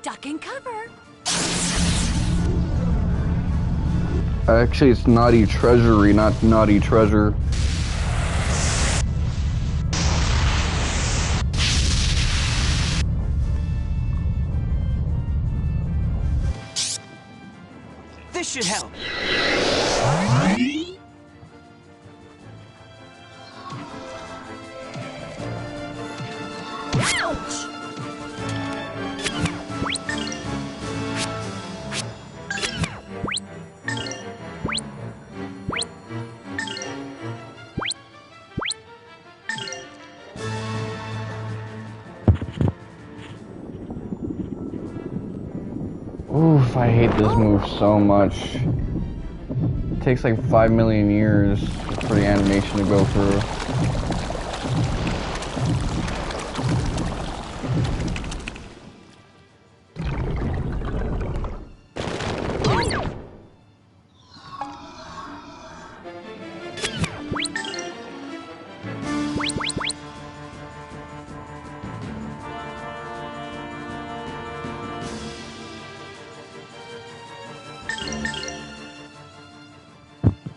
Duck and cover. Actually, it's naughty treasury, not naughty treasure. This should help. Ouch! Oof, I hate this move so much. It takes like 5 million years for the animation to go through.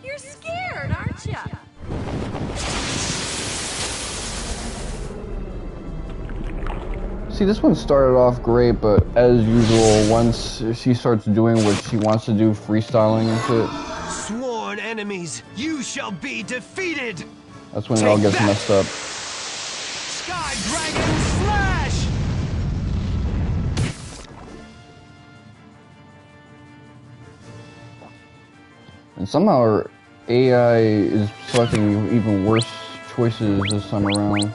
You're scared, aren't you? See, this one started off great, but as usual, once she starts doing what she wants to do, freestyling and shit, Sworn enemies, you shall be defeated! that's when it all gets messed up. Sky Dragon Slash! And somehow our AI is selecting even worse choices this time around.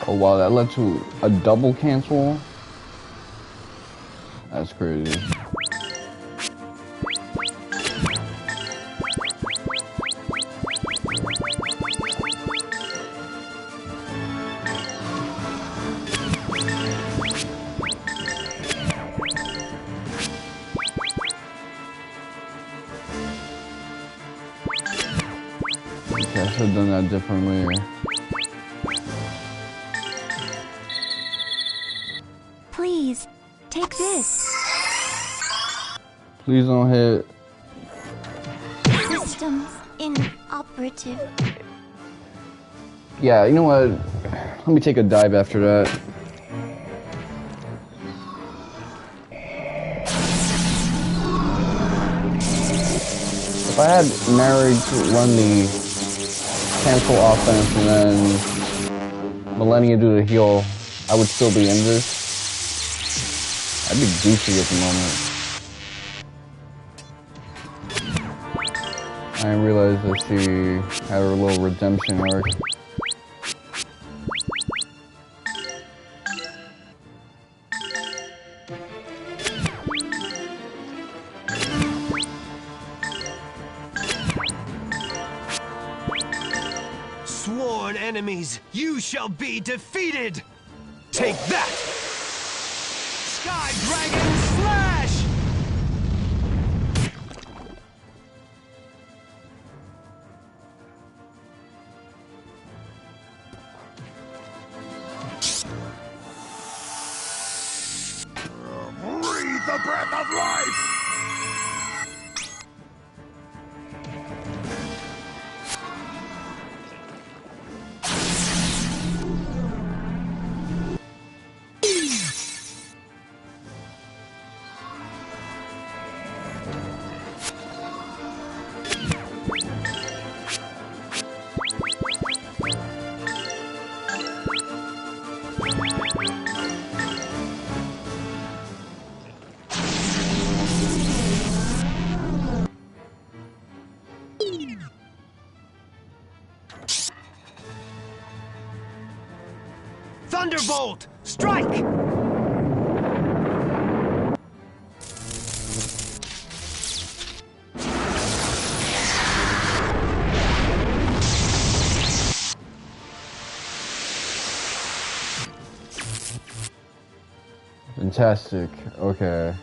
Oh wow, that led to a double cancel? That's crazy. Okay, I should have done that differently. Please, take this. Please don't hit. Systems inoperative. Yeah, you know what? Let me take a dive after that. If I had Mareg run the cancel offense and then Millenia do the heal, I would still be in this. I'd be goofy at the moment. I didn't realize that she had her little redemption arc. Sworn enemies, you shall be defeated! Take that! Sky Dragon Slash! Breathe the breath of life! Thunderbolt! Strike! Fantastic. Okay.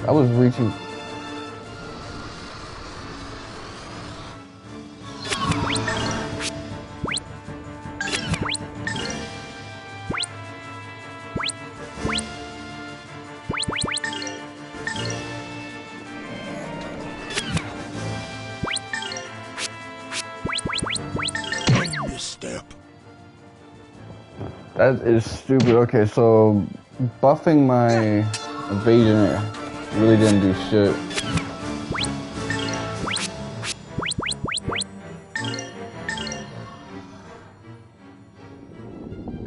I was reaching. Misstep. That is stupid. Okay, so buffing my evasion really didn't do shit.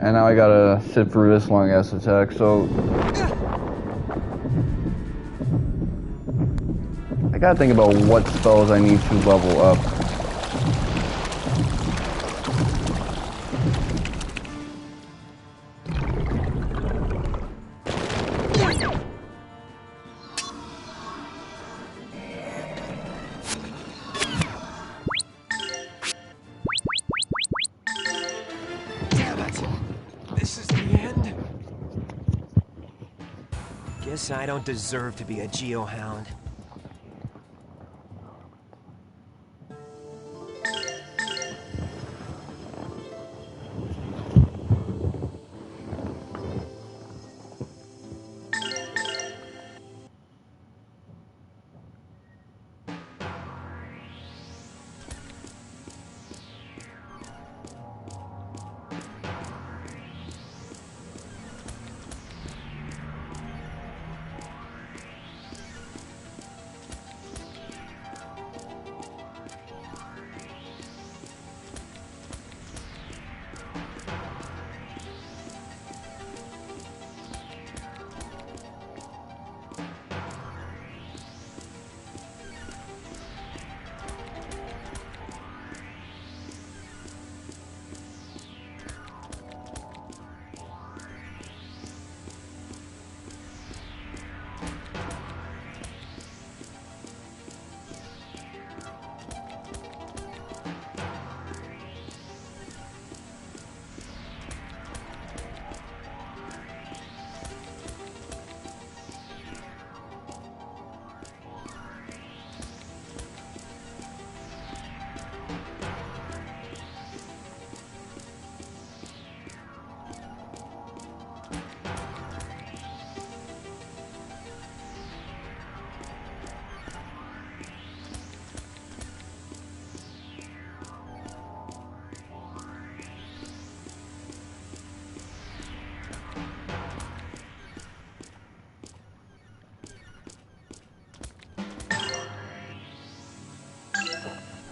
And now I gotta sit through this long ass attack, so I gotta think about what spells I need to level up. I don't deserve to be a geohound.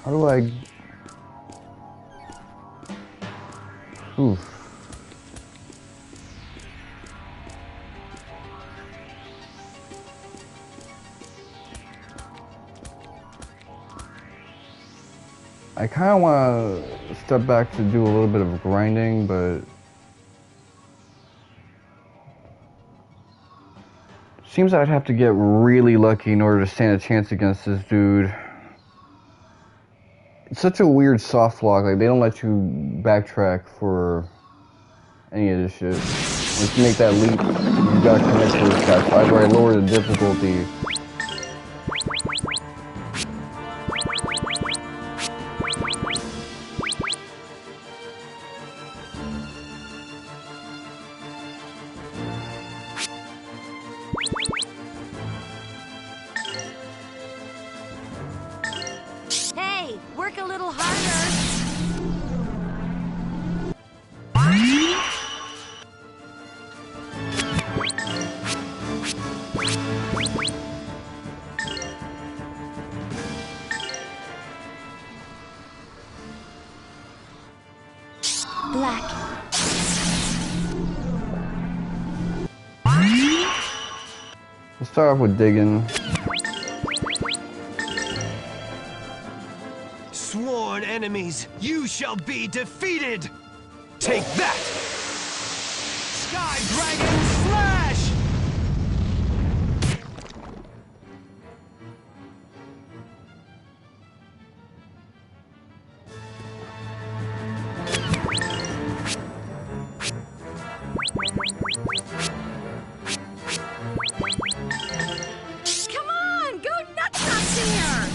How do I... Oof. I kind of want to step back to do a little bit of grinding, but... Seems I'd have to get really lucky in order to stand a chance against this dude. It's such a weird soft lock, like they don't let you backtrack for any of this shit. Once you make that leap, you gotta commit to this guy. So either I lower the difficulty. Hey, work a little harder. Black. Start off with digging. Sworn enemies, you shall be defeated! Take that! Sky Dragon Slash! Come on, go nuts out here!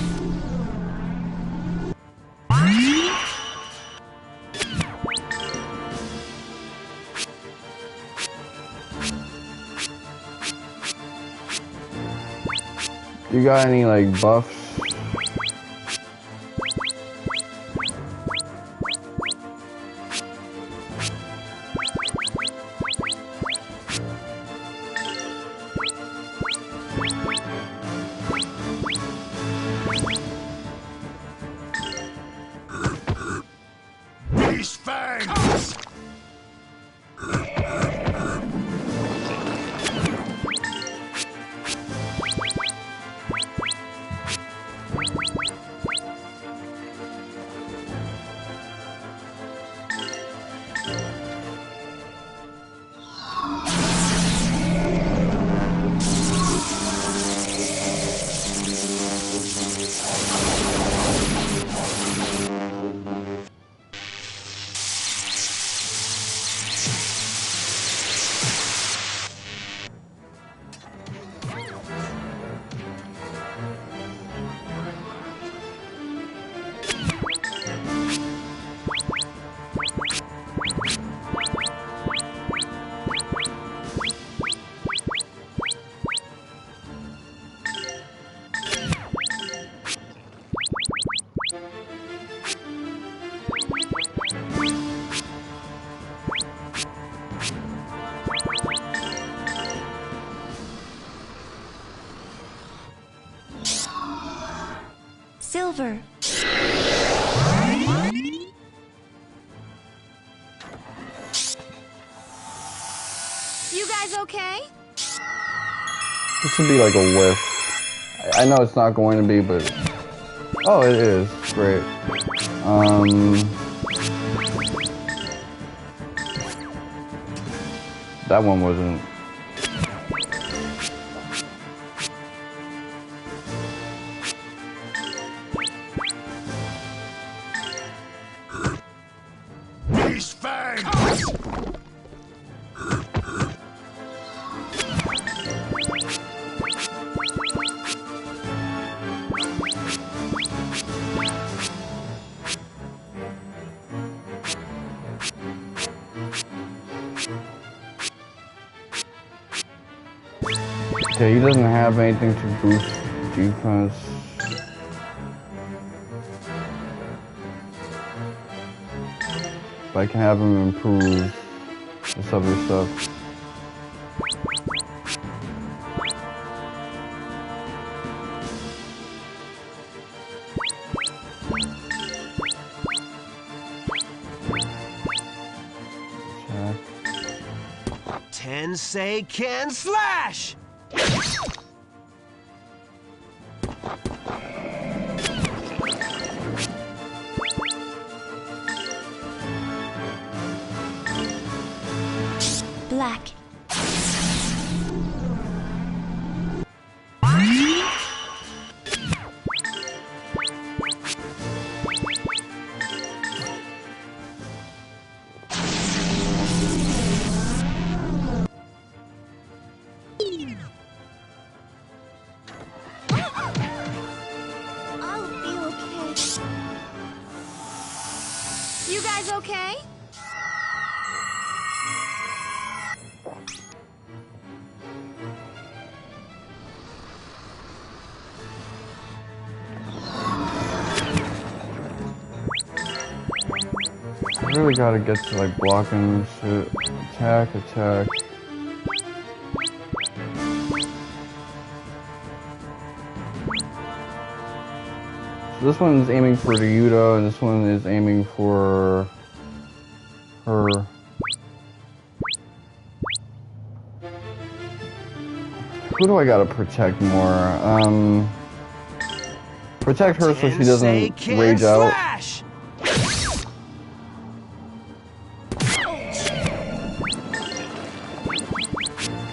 You got any like buffs? These fangs! Silver. You guys okay? This would be like a whiff. I know it's not going to be, but oh, it is great. That one wasn't. These fangs! Okay, he doesn't have anything to boost defense. But I can have him improve this other stuff. Tensei can slash! Black. I'll be okay. You guys okay? I really gotta get to like blocking shit. Attack, attack. So this one's aiming for the Yuta, and this one is aiming for her. Who do I gotta protect more? Protect her so she doesn't rage out. Slash!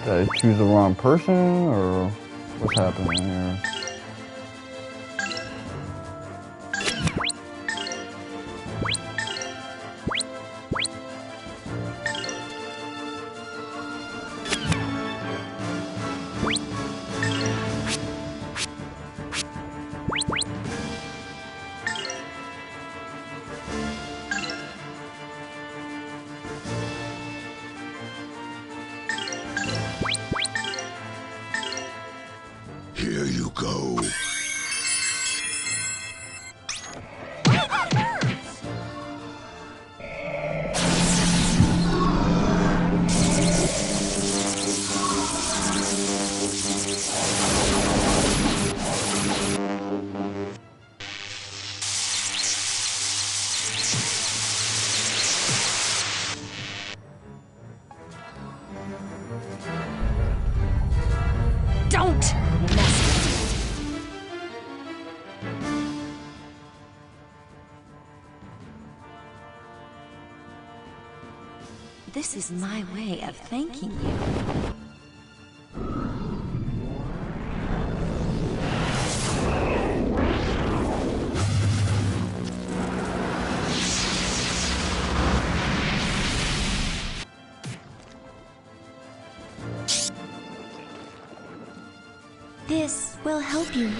Did I choose the wrong person, or what's happening here? Here you go. Don't mess with it. This is my way of thanking you. This will help you.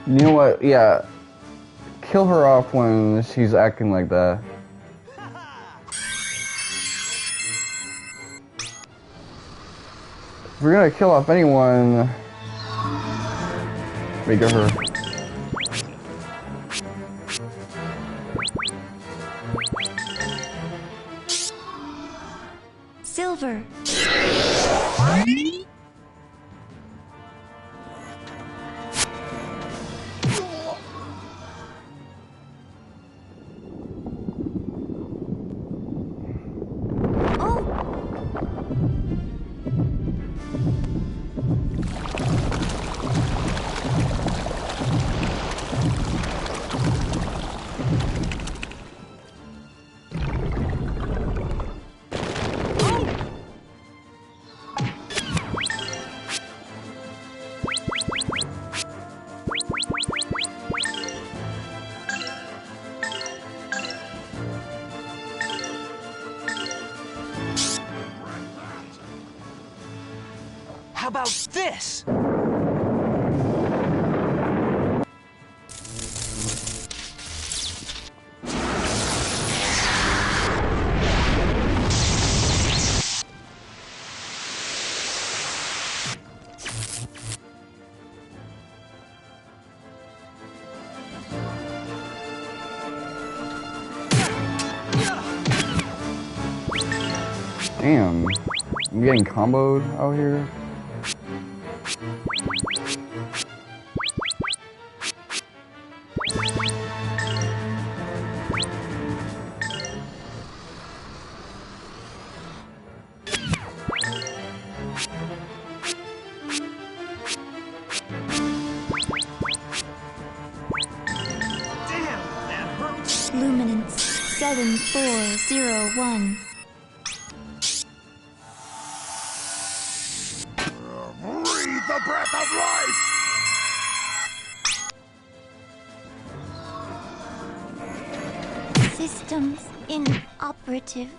You know what? Yeah. Kill her off when she's acting like that. If we're gonna kill off anyone, make it her. Silver. How about this? Damn. I'm getting comboed out here. Luminance 7401. Breathe the breath of life! Systems inoperative.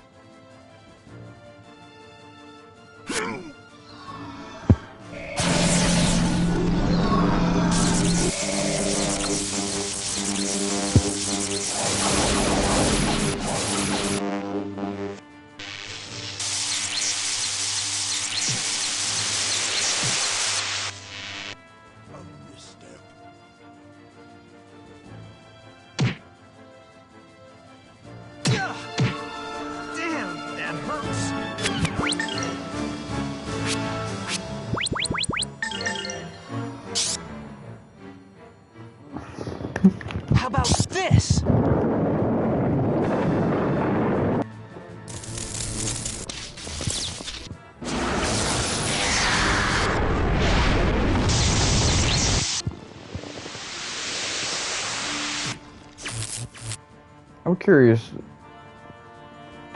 I'm curious.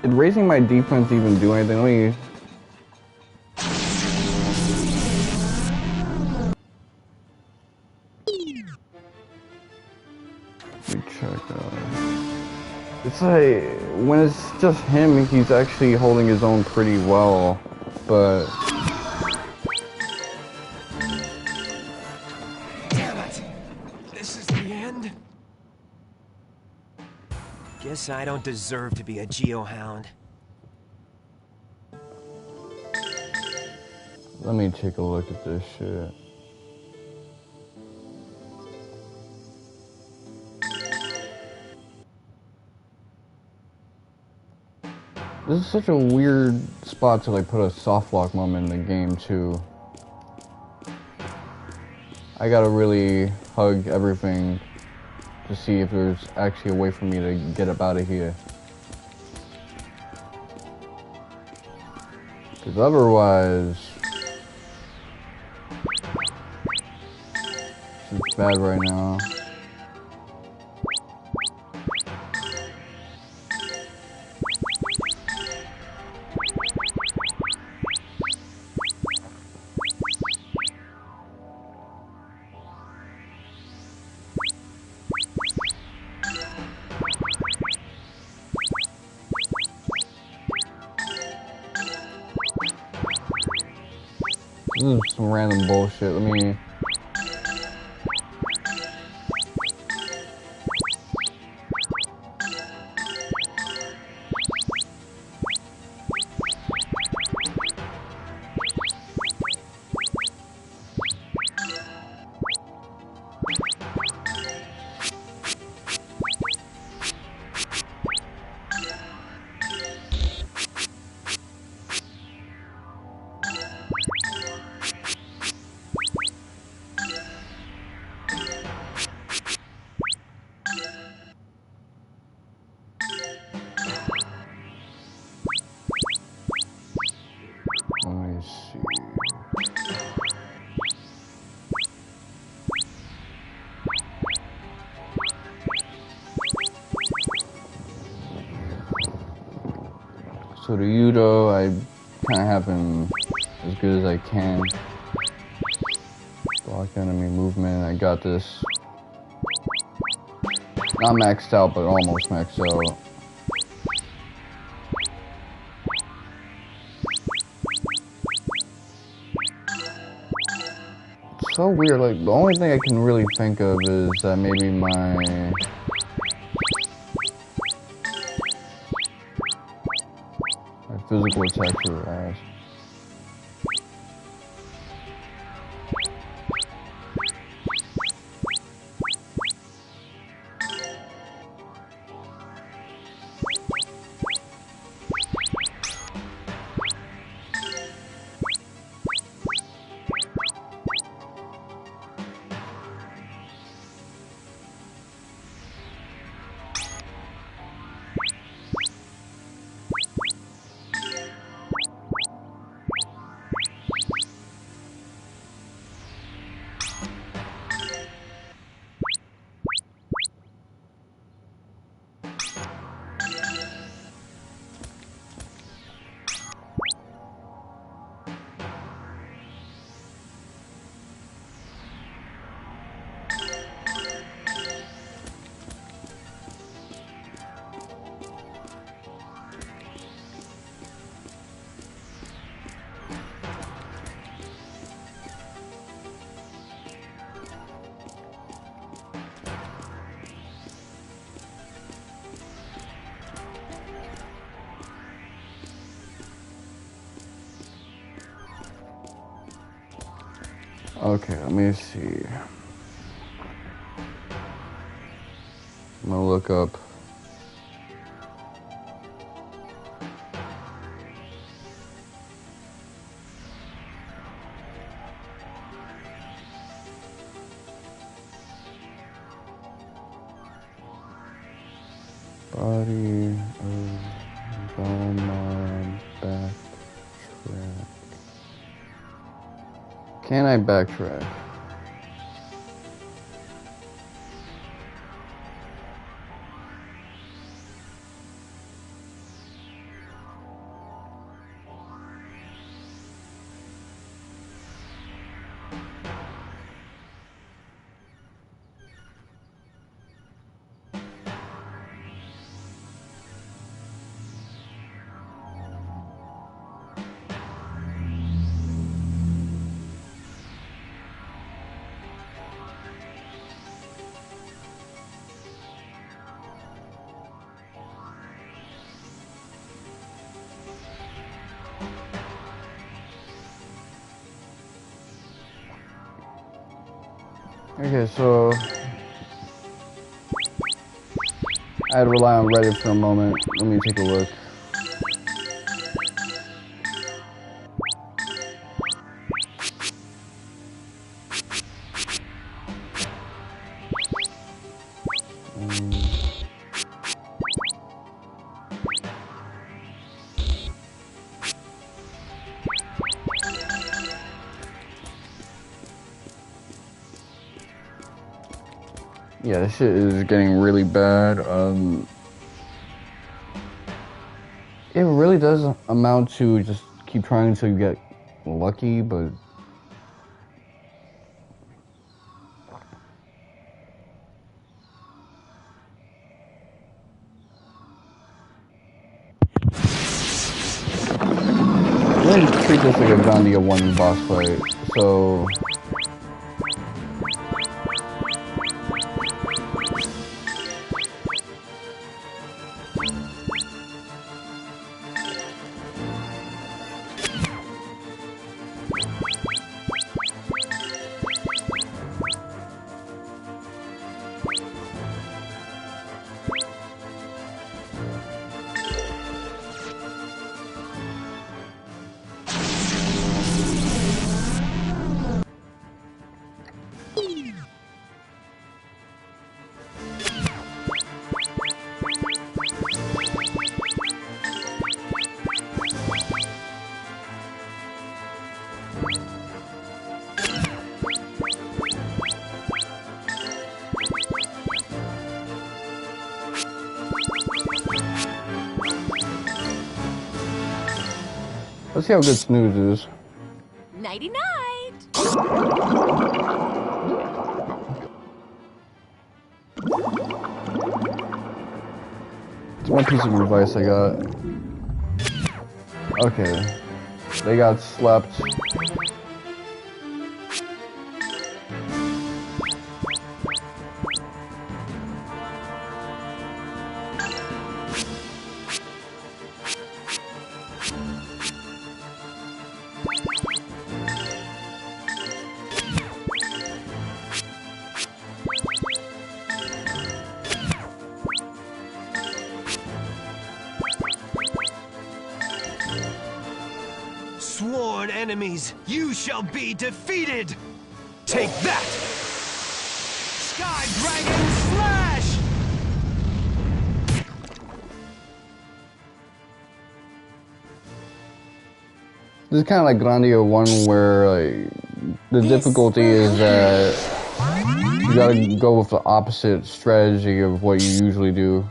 Did raising my defense even do anything? Let me check. It's like when it's just him, he's actually holding his own pretty well, but. Damn it! This is the end? Guess I don't deserve to be a geohound. Let me take a look at this shit. This is such a weird spot to like put a soft lock moment in the game too. I gotta really hug everything to see if there's actually a way for me to get up out of here. Because otherwise, it's bad right now. This is some random bullshit. Let me. So to you though, I kind of have him as good as I can. Block enemy movement, I got this. Not maxed out, but almost maxed out. It's so weird, like the only thing I can really think of is that maybe my physical attacks are ass. Okay, let me see. I'm gonna look up. Body of Valmar backtrack. Can I backtrack? Okay, so I had to rely on Reddit for a moment. Let me take a look. Yeah, this shit is getting really bad. It really does amount to just keep trying until you get lucky, but I'm gonna treat this like a Grandia 1 boss fight. So let's see how good Snooze is. Nighty night. It's one piece of advice I got. Okay, they got slept. Sworn enemies, you shall be defeated! Take that! Sky Dragon Slash! This is kind of like Grandia 1 where like the difficulty is that you gotta go with the opposite strategy of what you usually do.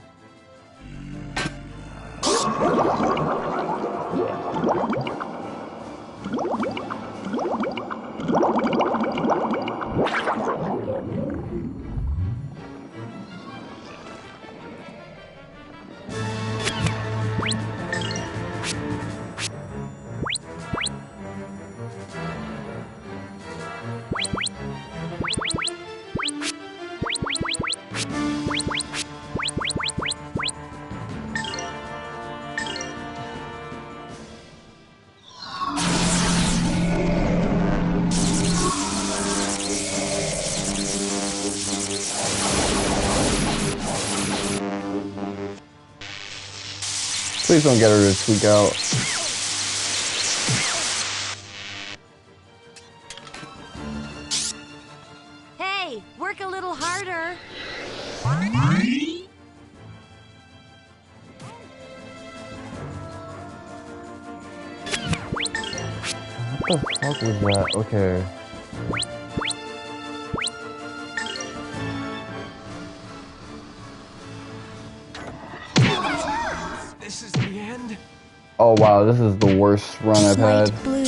Please don't get her to tweak out. Hey, work a little harder. What the fuck was that? Okay. This is the end? Oh wow, this is the worst run I've had. Light blue.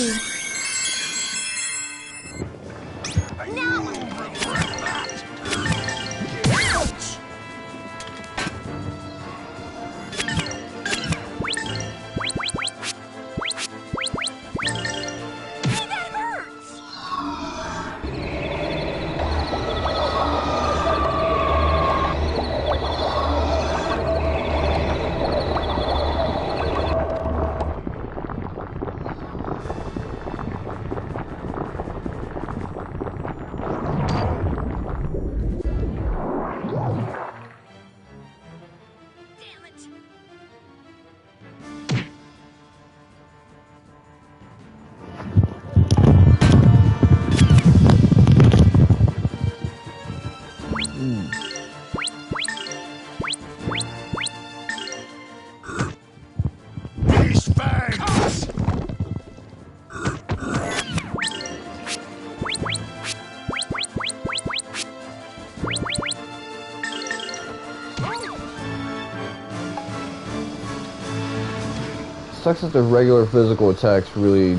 sucks that the regular physical attacks really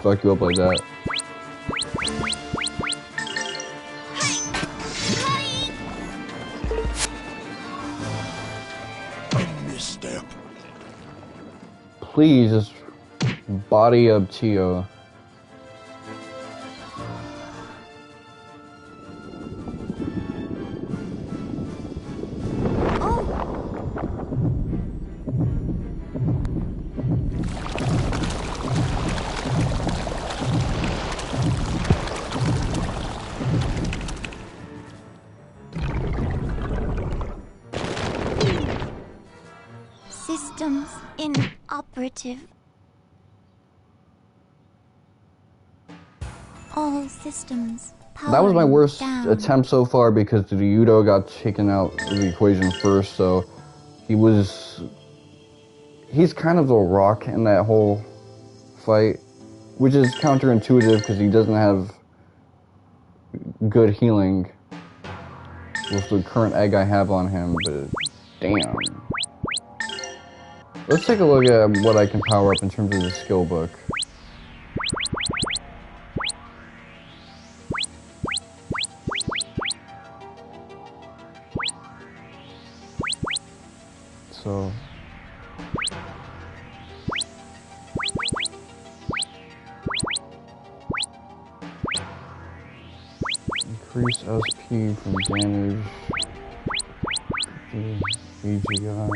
fuck you up like that. A misstep. Please just body up Tio. Systems inoperative. All systems That was my powering worst down. attempt so far because the Ryudo got taken out of the equation first, so he's kind of the rock in that whole fight, which is counterintuitive because he doesn't have good healing with the current egg I have on him, but damn. Let's take a look at what I can power up in terms of the skill book. So increase SP from damage, VGI.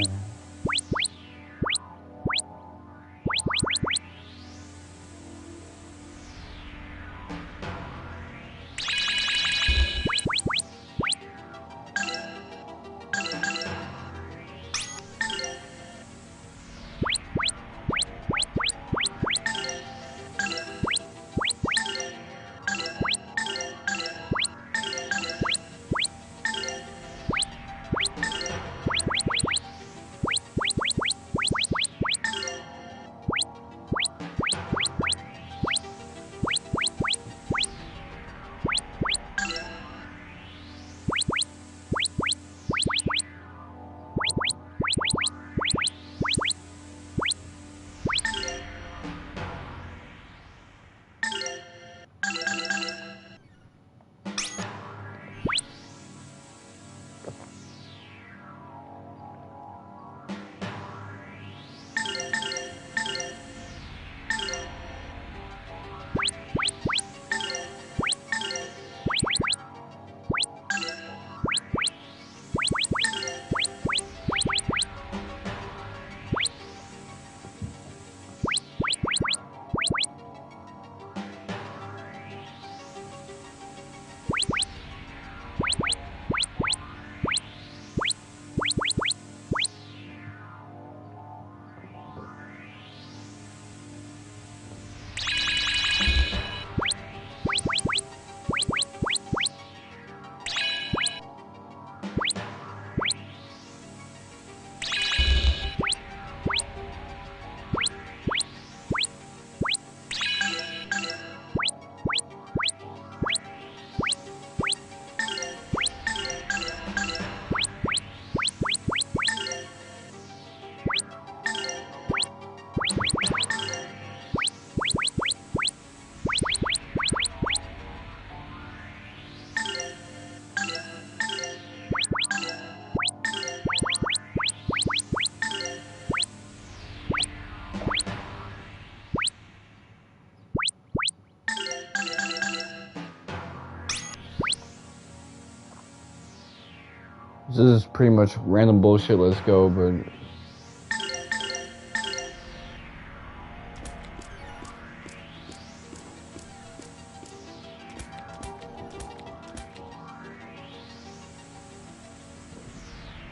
This is pretty much random bullshit, let's go, but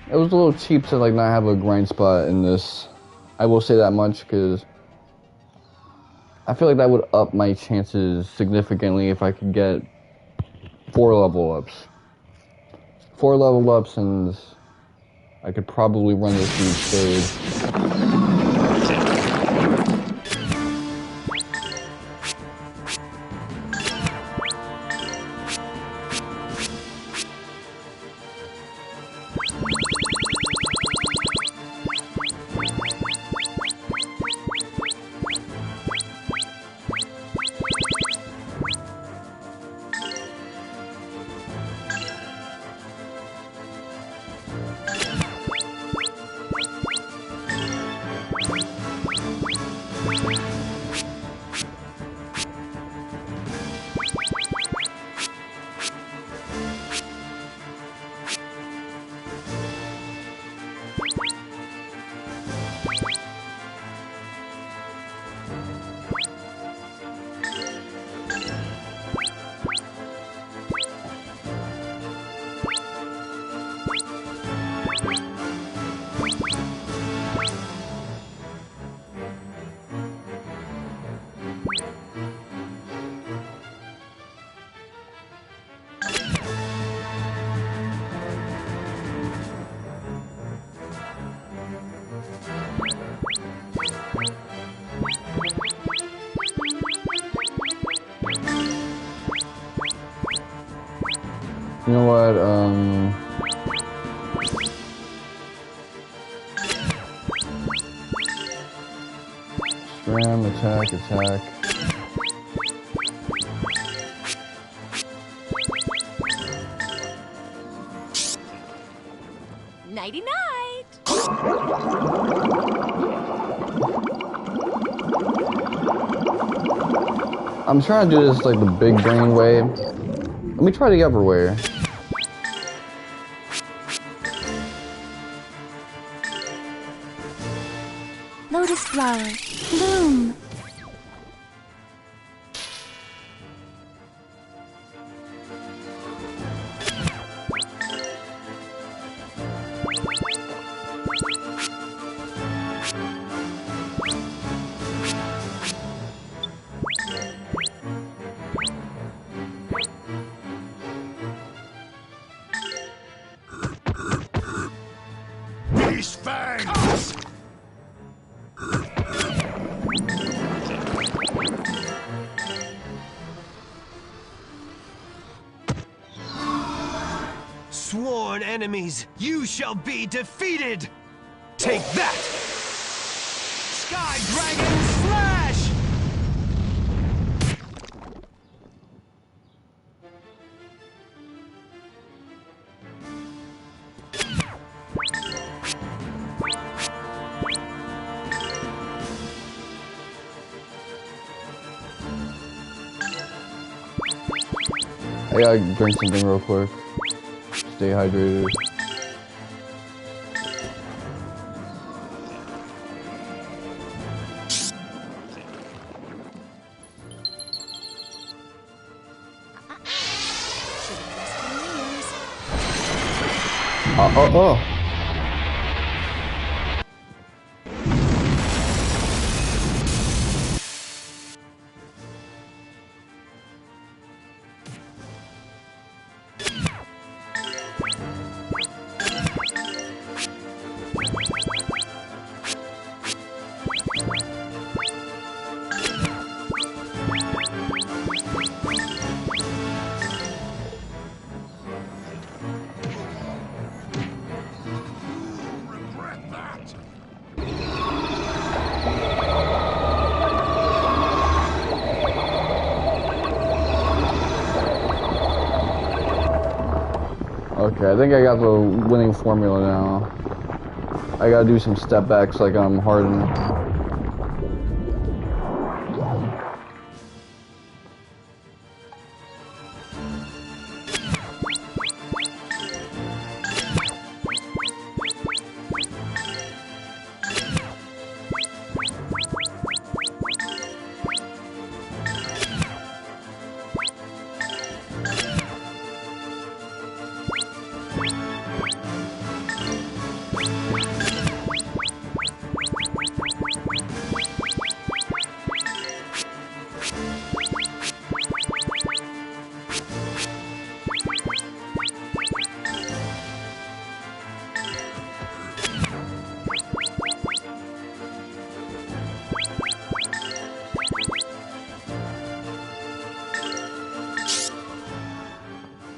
it was a little cheap to like not have a grind spot in this. I will say that much because I feel like that would up my chances significantly if I could get 4 level ups. 4 level ups and I could probably run this in stage. You know what, Scram, attack, attack. Nighty night. I'm trying to do this like the big brain way. Let me try the upper way. Lotus flower, bloom. Beast fangs! Sworn enemies, you shall be defeated! Take that! Sky Dragon Slash! I gotta drink something real quick. Stay hydrated. Oh. Regret that! Okay, I think I got the winning formula now. I gotta do some step backs like I'm Harden.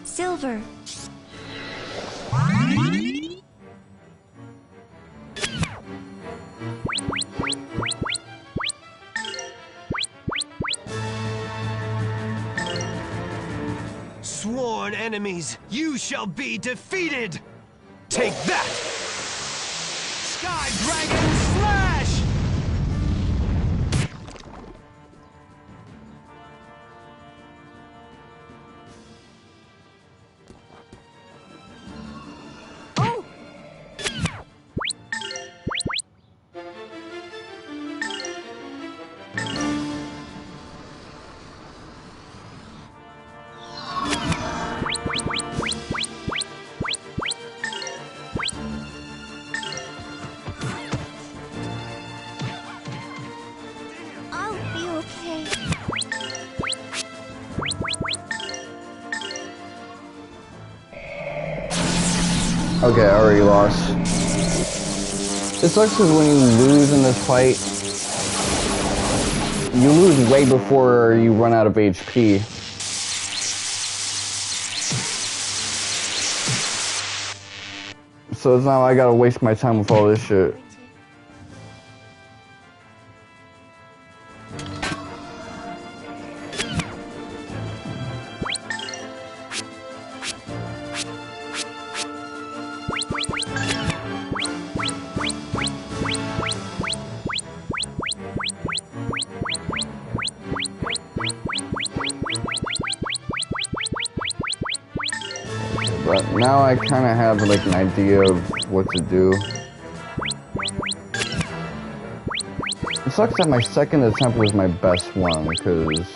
Silver. Sworn enemies, you shall be defeated! Take that! Sky Dragon Slash! I'll be okay. Okay, I already lost. It sucks because when you lose in this fight, you lose way before you run out of HP. So it's not like I gotta waste my time with all this shit. But now I kind of have like an idea of what to do. It sucks that my second attempt was my best one because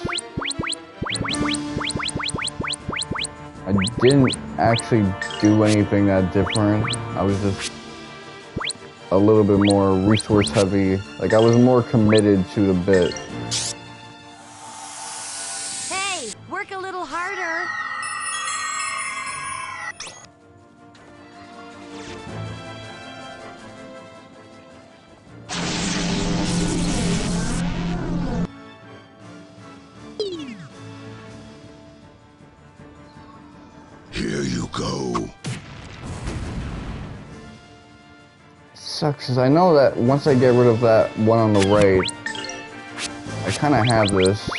I didn't actually do anything that different. I was just a little bit more resource heavy. Like I was more committed to the bit. Hey, work a little harder. Here you go. Sucks because I know that once I get rid of that one on the right, I kind of have this.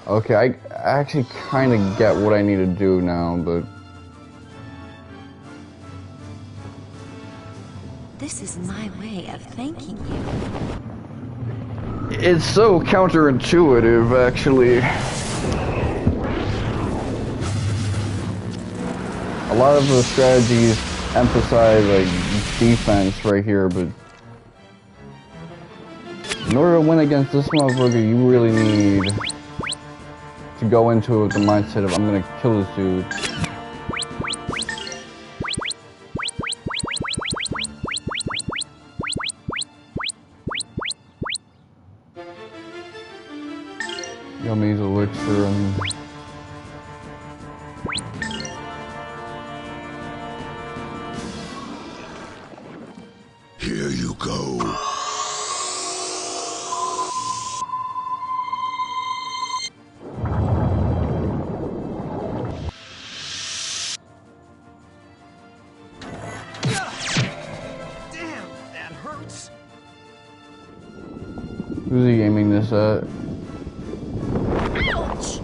Okay, I actually kind of get what I need to do now, but This is my way of thanking you. it's so counterintuitive, actually. A lot of the strategies emphasize like defense right here, but in order to win against this motherfucker, you really need to go into it with the mindset of I'm gonna kill this dude. Yummy's elixir and Here you go. Damn, that hurts. who's he aiming this at? Ouch!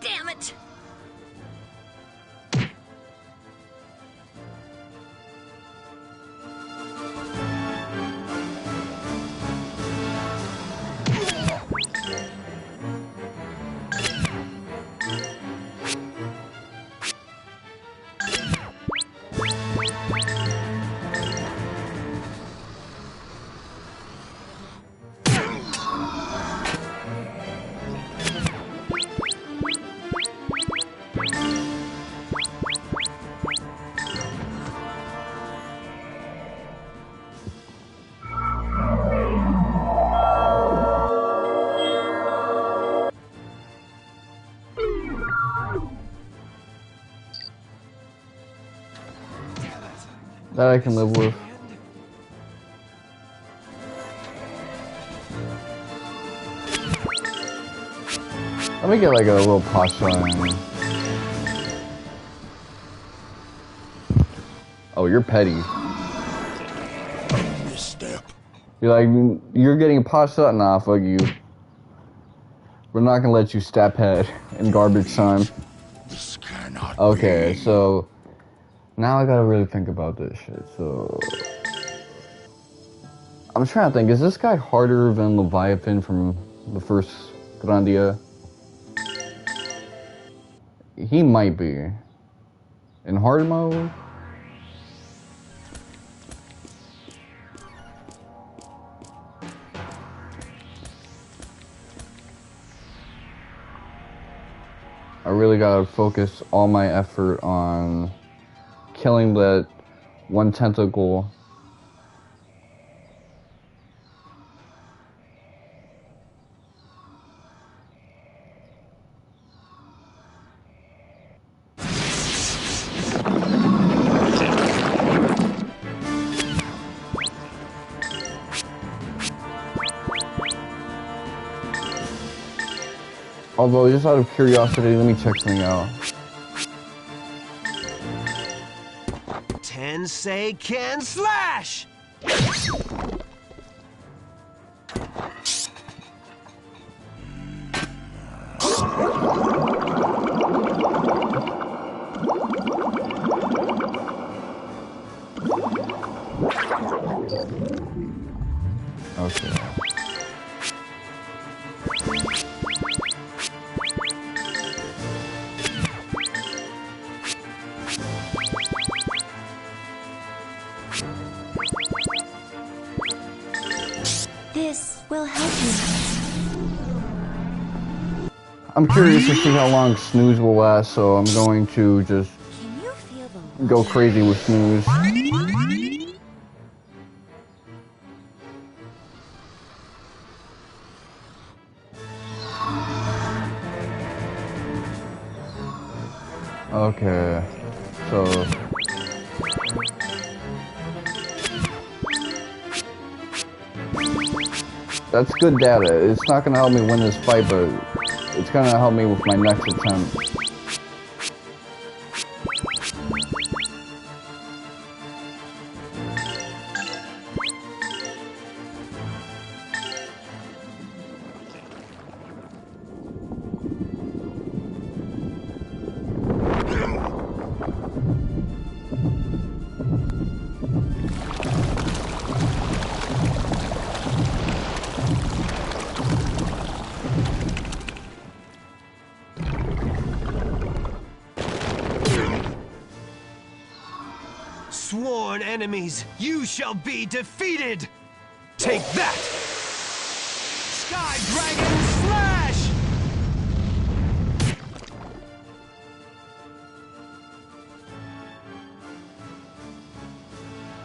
Damn it! That I can live with. Let me get like a little pasta on. Oh, you're petty. Misstep. You're like, you're getting pasta? Nah, fuck you. We're not gonna let you step head in garbage time. This cannot Okay, be. so Now I gotta really think about this shit, so... I'm trying to think, is this guy harder than Leviathan from the first Grandia? He might be. In hard mode? I really gotta focus all my effort on killing that one tentacle. Although, just out of curiosity, let me check something out. Tensei can slash! Okay. This will help you. I'm curious to see how long snooze will last, so I'm going to just Can you feel the go crazy with snooze. Okay, so that's good data. It's not gonna help me win this fight, but it's gonna help me with my next attempt. Sworn enemies, you shall be defeated! Take that! Sky Dragon Slash!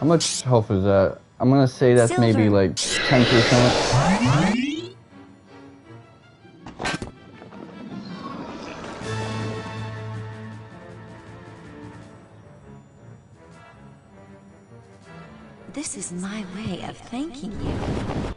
How much health is that? I'm gonna say that's maybe Silver. like 10%. This is my way of thanking you.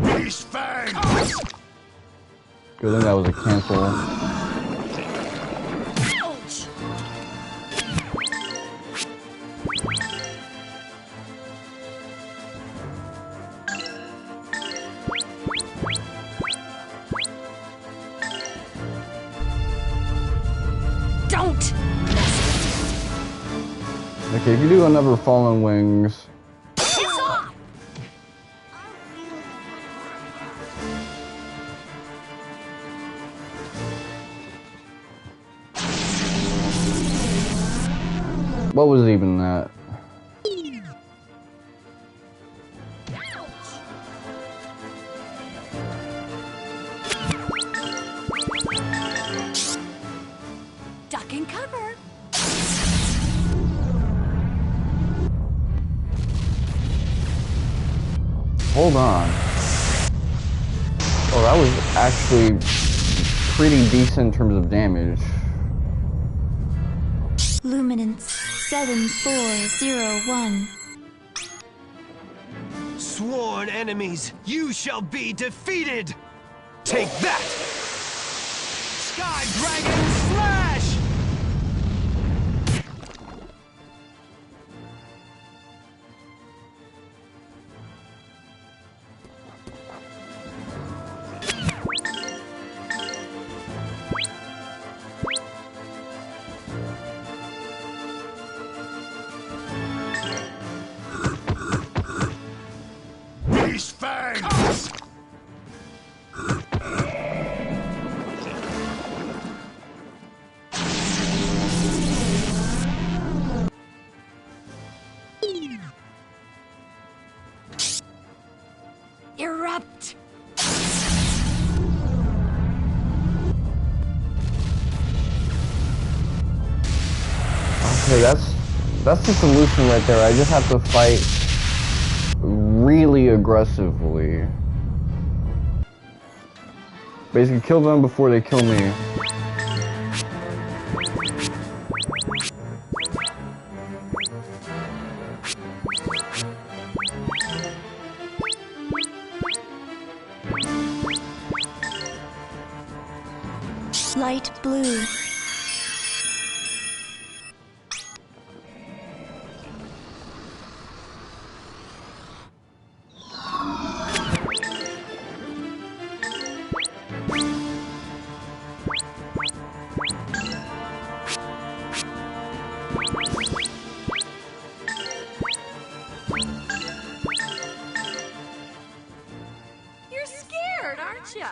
These fangs! Good thing that was a cancel. Ouch! Don't mess Okay, if you do another Fallen Wings, with it. It's off! what was even that? Duck and cover. Hold on. Oh, that was actually pretty decent in terms of damage. Luminance 7401. sworn enemies, you shall be defeated! Take that! Sky Dragon Slash! Beast fangs! Erupt! Okay, that's the solution right there. I just have to fight really aggressively. Basically, kill them before they kill me. Light blue. You're scared, aren't you?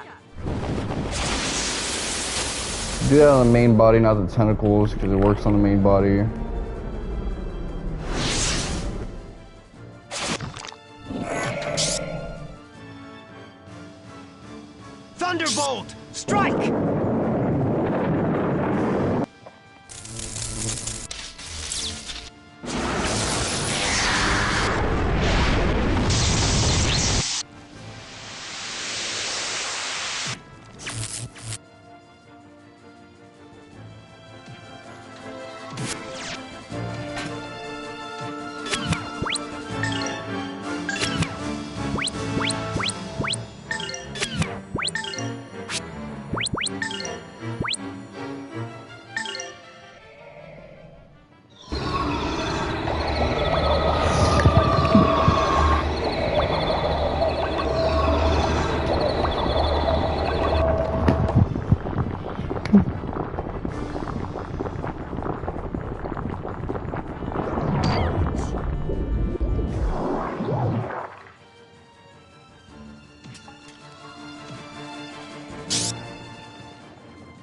Do that on the main body, not the tentacles, because it works on the main body. Thunderbolt! Strike!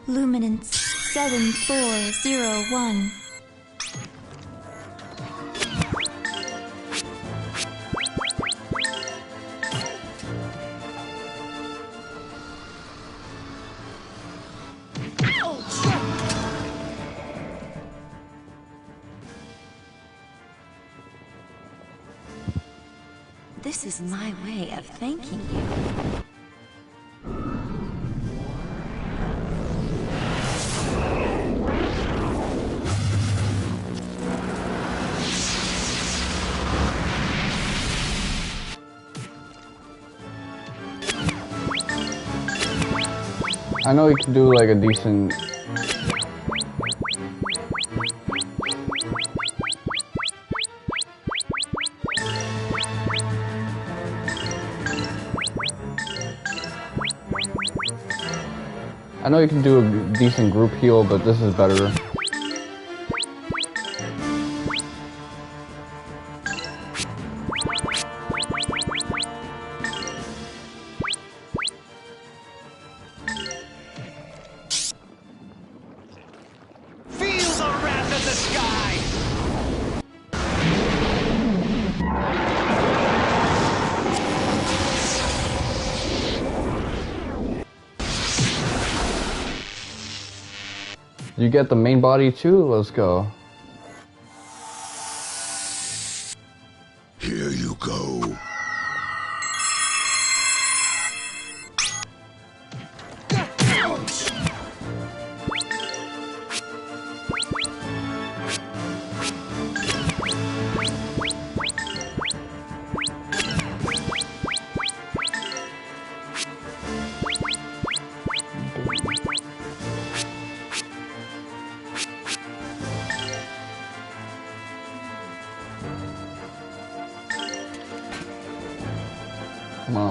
Luminance 7401. This is my way of thanking you. I know you can do like a decent... I know you can do a decent group heal, but this is better. Feel the wrath of the sky! You get the main body too? Let's go. Here you go.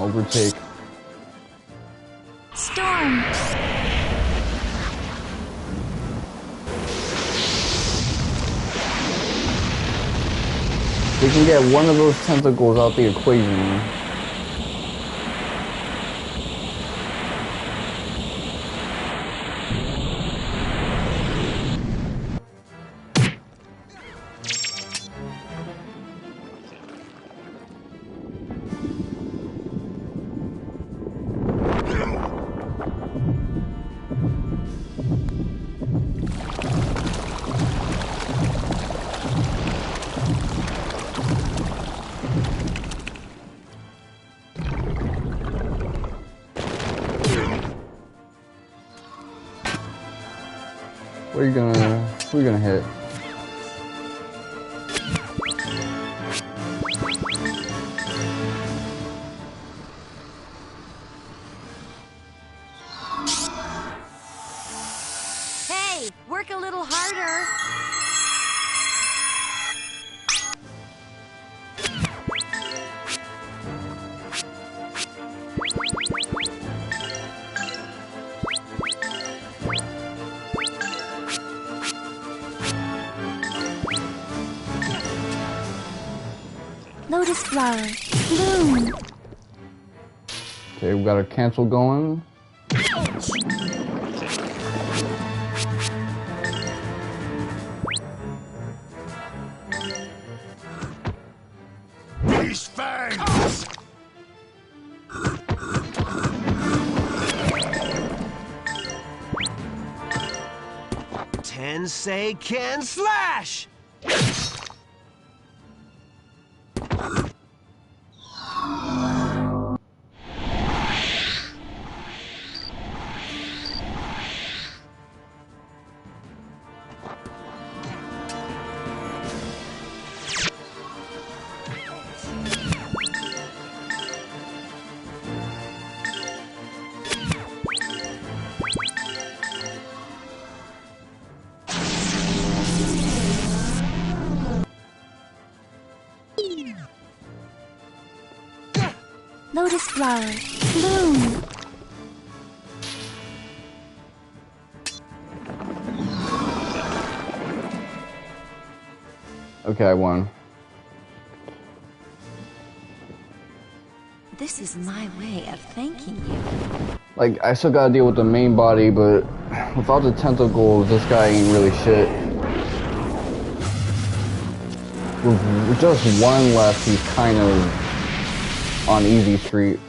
overtake. Storm. We can get one of those tentacles out the equation. Who are you gonna hit? Hey, work a little harder. Lotus flower. Bloom. Okay, we got a cancel going. Beast fangs! 10 say can slash! Lotus flower. Bloom. Okay, I won. This is my way of thanking you. Like, I still gotta deal with the main body, but without the tentacles, this guy ain't really shit. With just one left, he's kind of on easy street.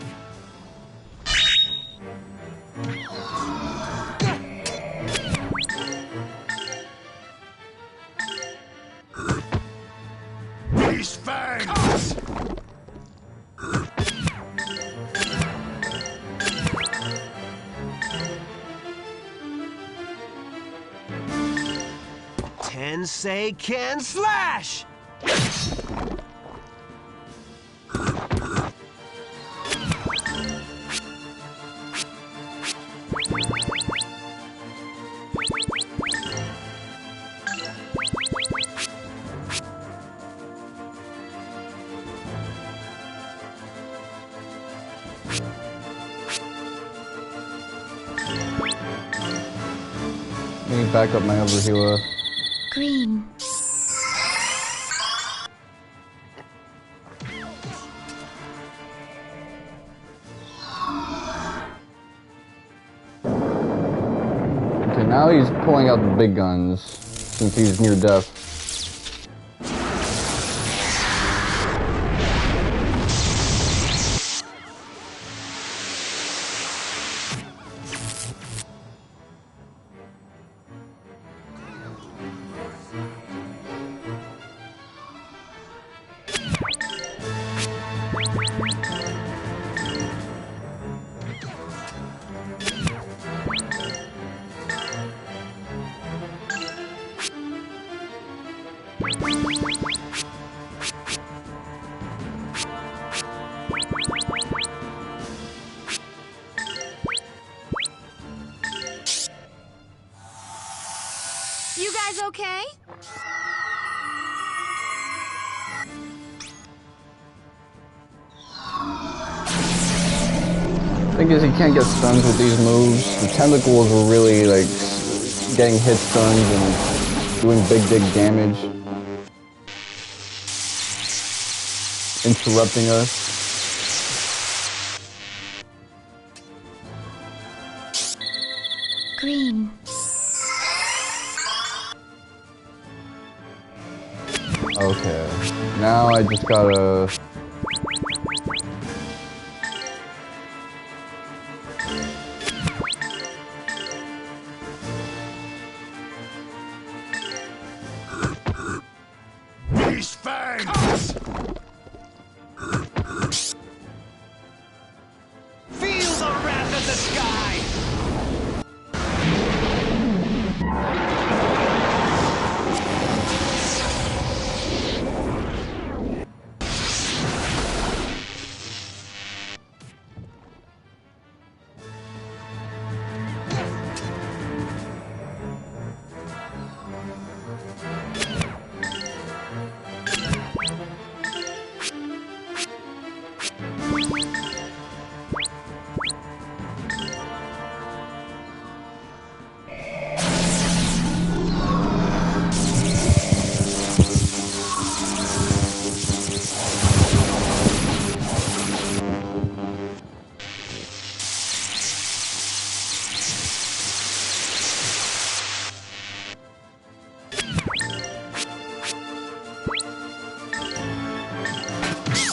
Beast fangs! Ten say can slash! Let me back up my other healer. Green. Okay, now he's pulling out the big guns since he's near death. You guys okay? Thing is, he can't get stuns with these moves. The tentacles were really like getting hit stuns and doing big damage, interrupting us. Green. Okay, now I just gotta... These fangs! Feel the wrath of the sky!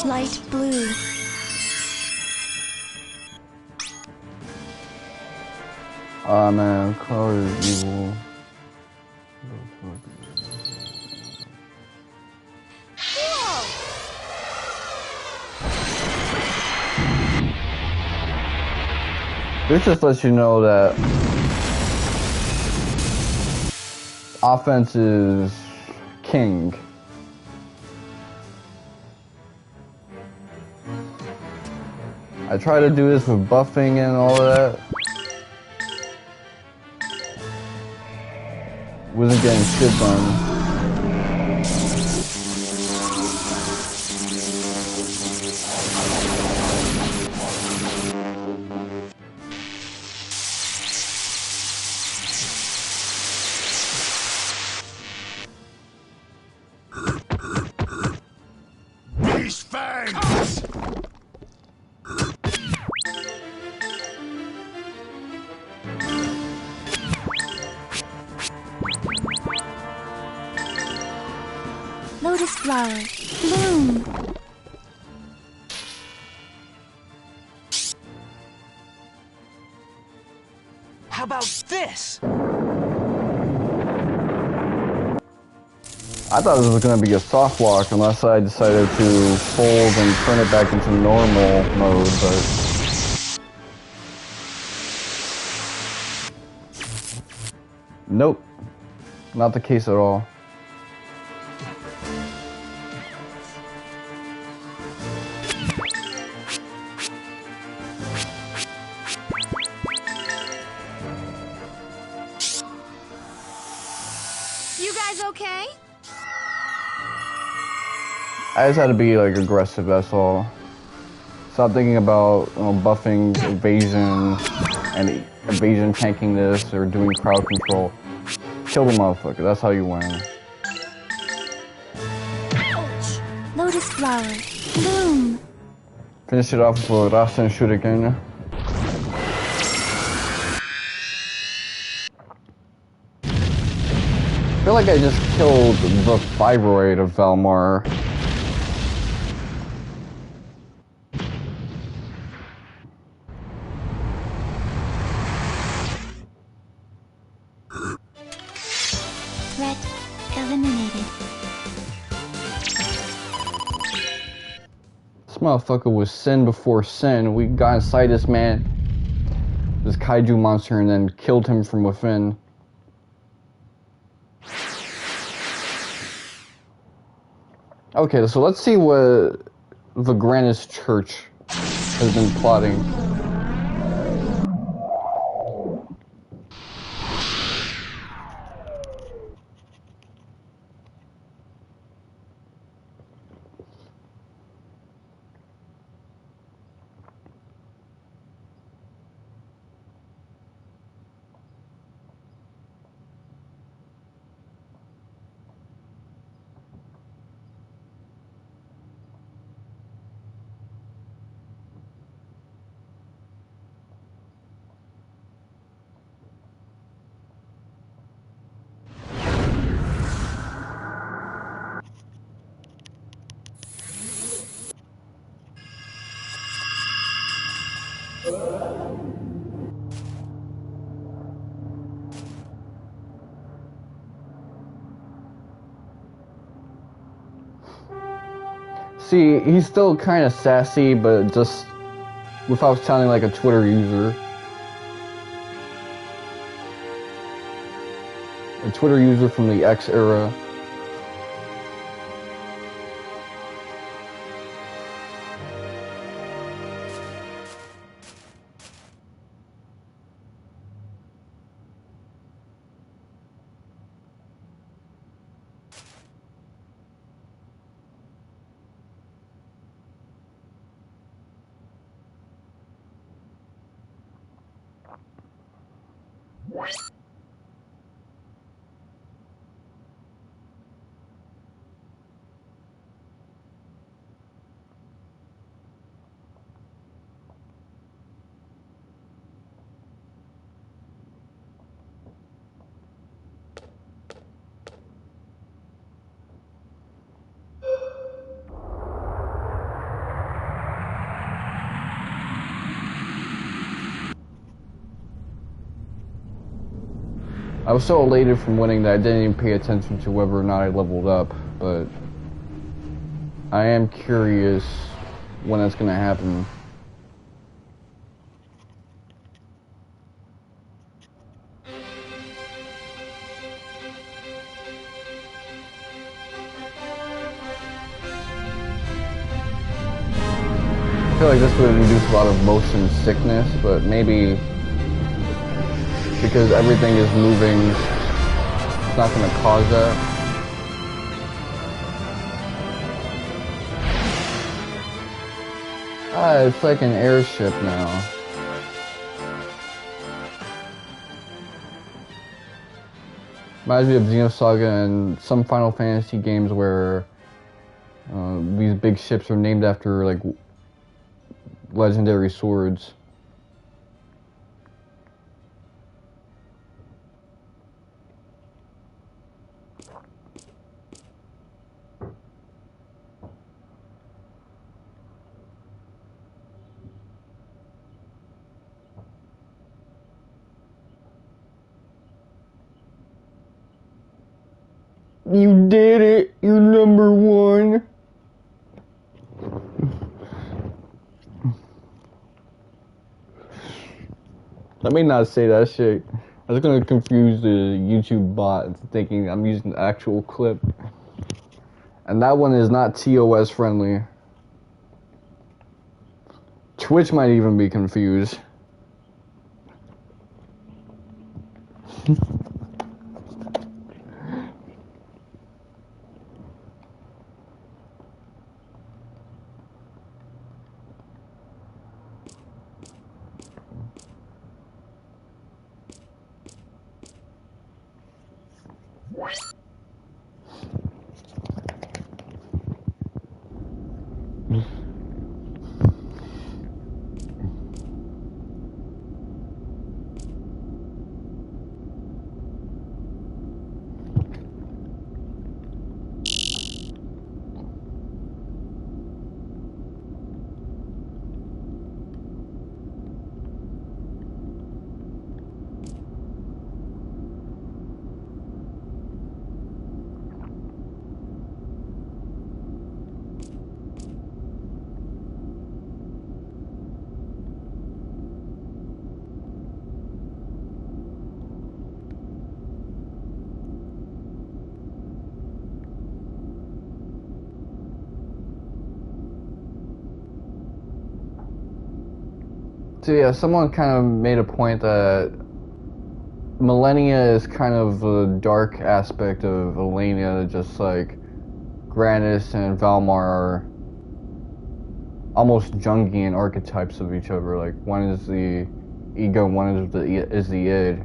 Light blue. Ah man, color is evil. This just lets you know that offense is king. I try to do this with buffing and all of that. Wasn't getting shit done. These fangs! Lotus flower. Bloom. How about this? I thought this was going to be a soft lock unless I decided to fold and turn it back into normal mode, but... Nope. Not the case at all. You guys okay? I just had to be like aggressive, that's all. Stop thinking about buffing evasion and evasion tanking this or doing crowd control. Kill the motherfucker, that's how you win. Ouch. Lotus flower. Bloom. Finish it off with a Rasen Shuriken. I feel like I just killed the fibroid of Valmar. Threat eliminated. This motherfucker was sin before sin. We got inside this man, this kaiju monster, and then killed him from within. Okay, so let's see what the Granas Church has been plotting. See, he's still kind of sassy, but just without sounding like a Twitter user. A Twitter user from the X era. I was so elated from winning that I didn't even pay attention to whether or not I leveled up, but I am curious when that's gonna happen. I feel like this would induce a lot of motion sickness, but maybe because everything is moving, it's not going to cause that. Ah, it's like an airship now. Reminds me of Xenosaga and some Final Fantasy games where these big ships are named after like legendary swords. You did it! You're number one! Let me not say that shit. That's gonna confuse the YouTube bot into thinking I'm using the actual clip. And that one is not TOS friendly. Twitch might even be confused. So yeah, someone kind of made a point that Millenia is kind of the dark aspect of Elena, just like Granas and Valmar are almost Jungian archetypes of each other. Like one is the ego, one is the id.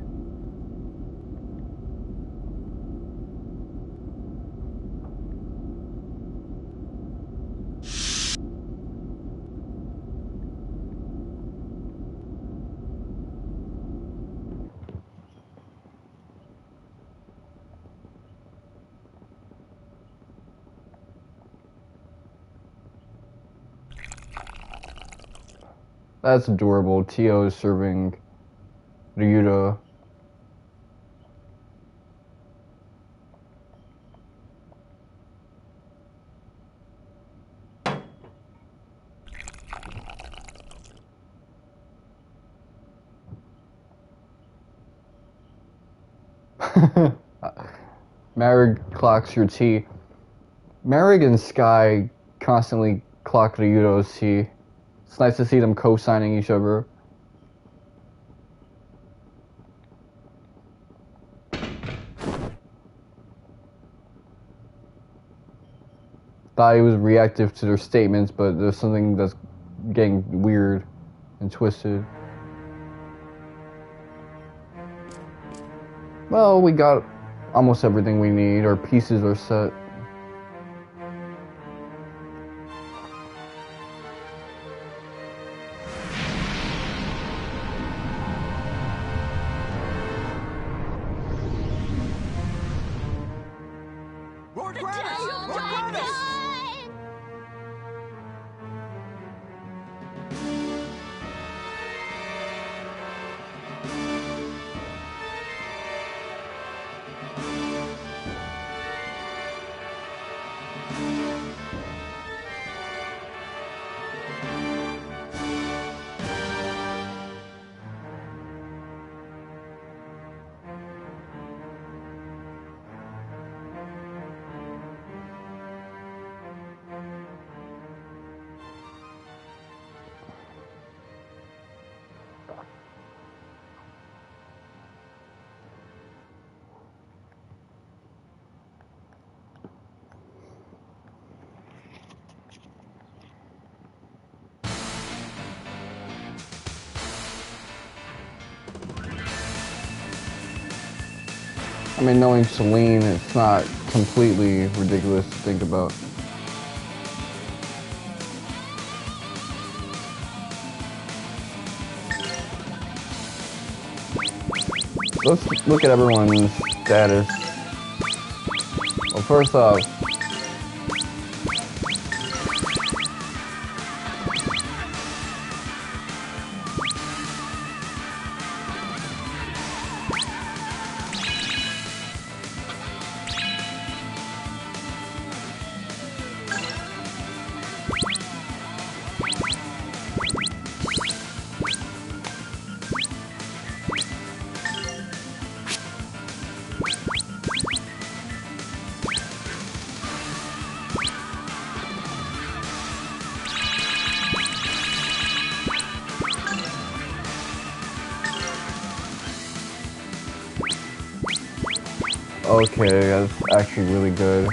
That's adorable. Tio is serving Ryuta. Mareg clocks your tea. Mareg and Sky constantly clock Ryuto's tea. It's nice to see them co-signing each other. Thought he was reactive to their statements, but there's something that's getting weird and twisted. Well, we got almost everything we need. Our pieces are set. I mean, knowing Celine, it's not completely ridiculous to think about. Let's look at everyone's status. Well, first off, okay, that's actually really good.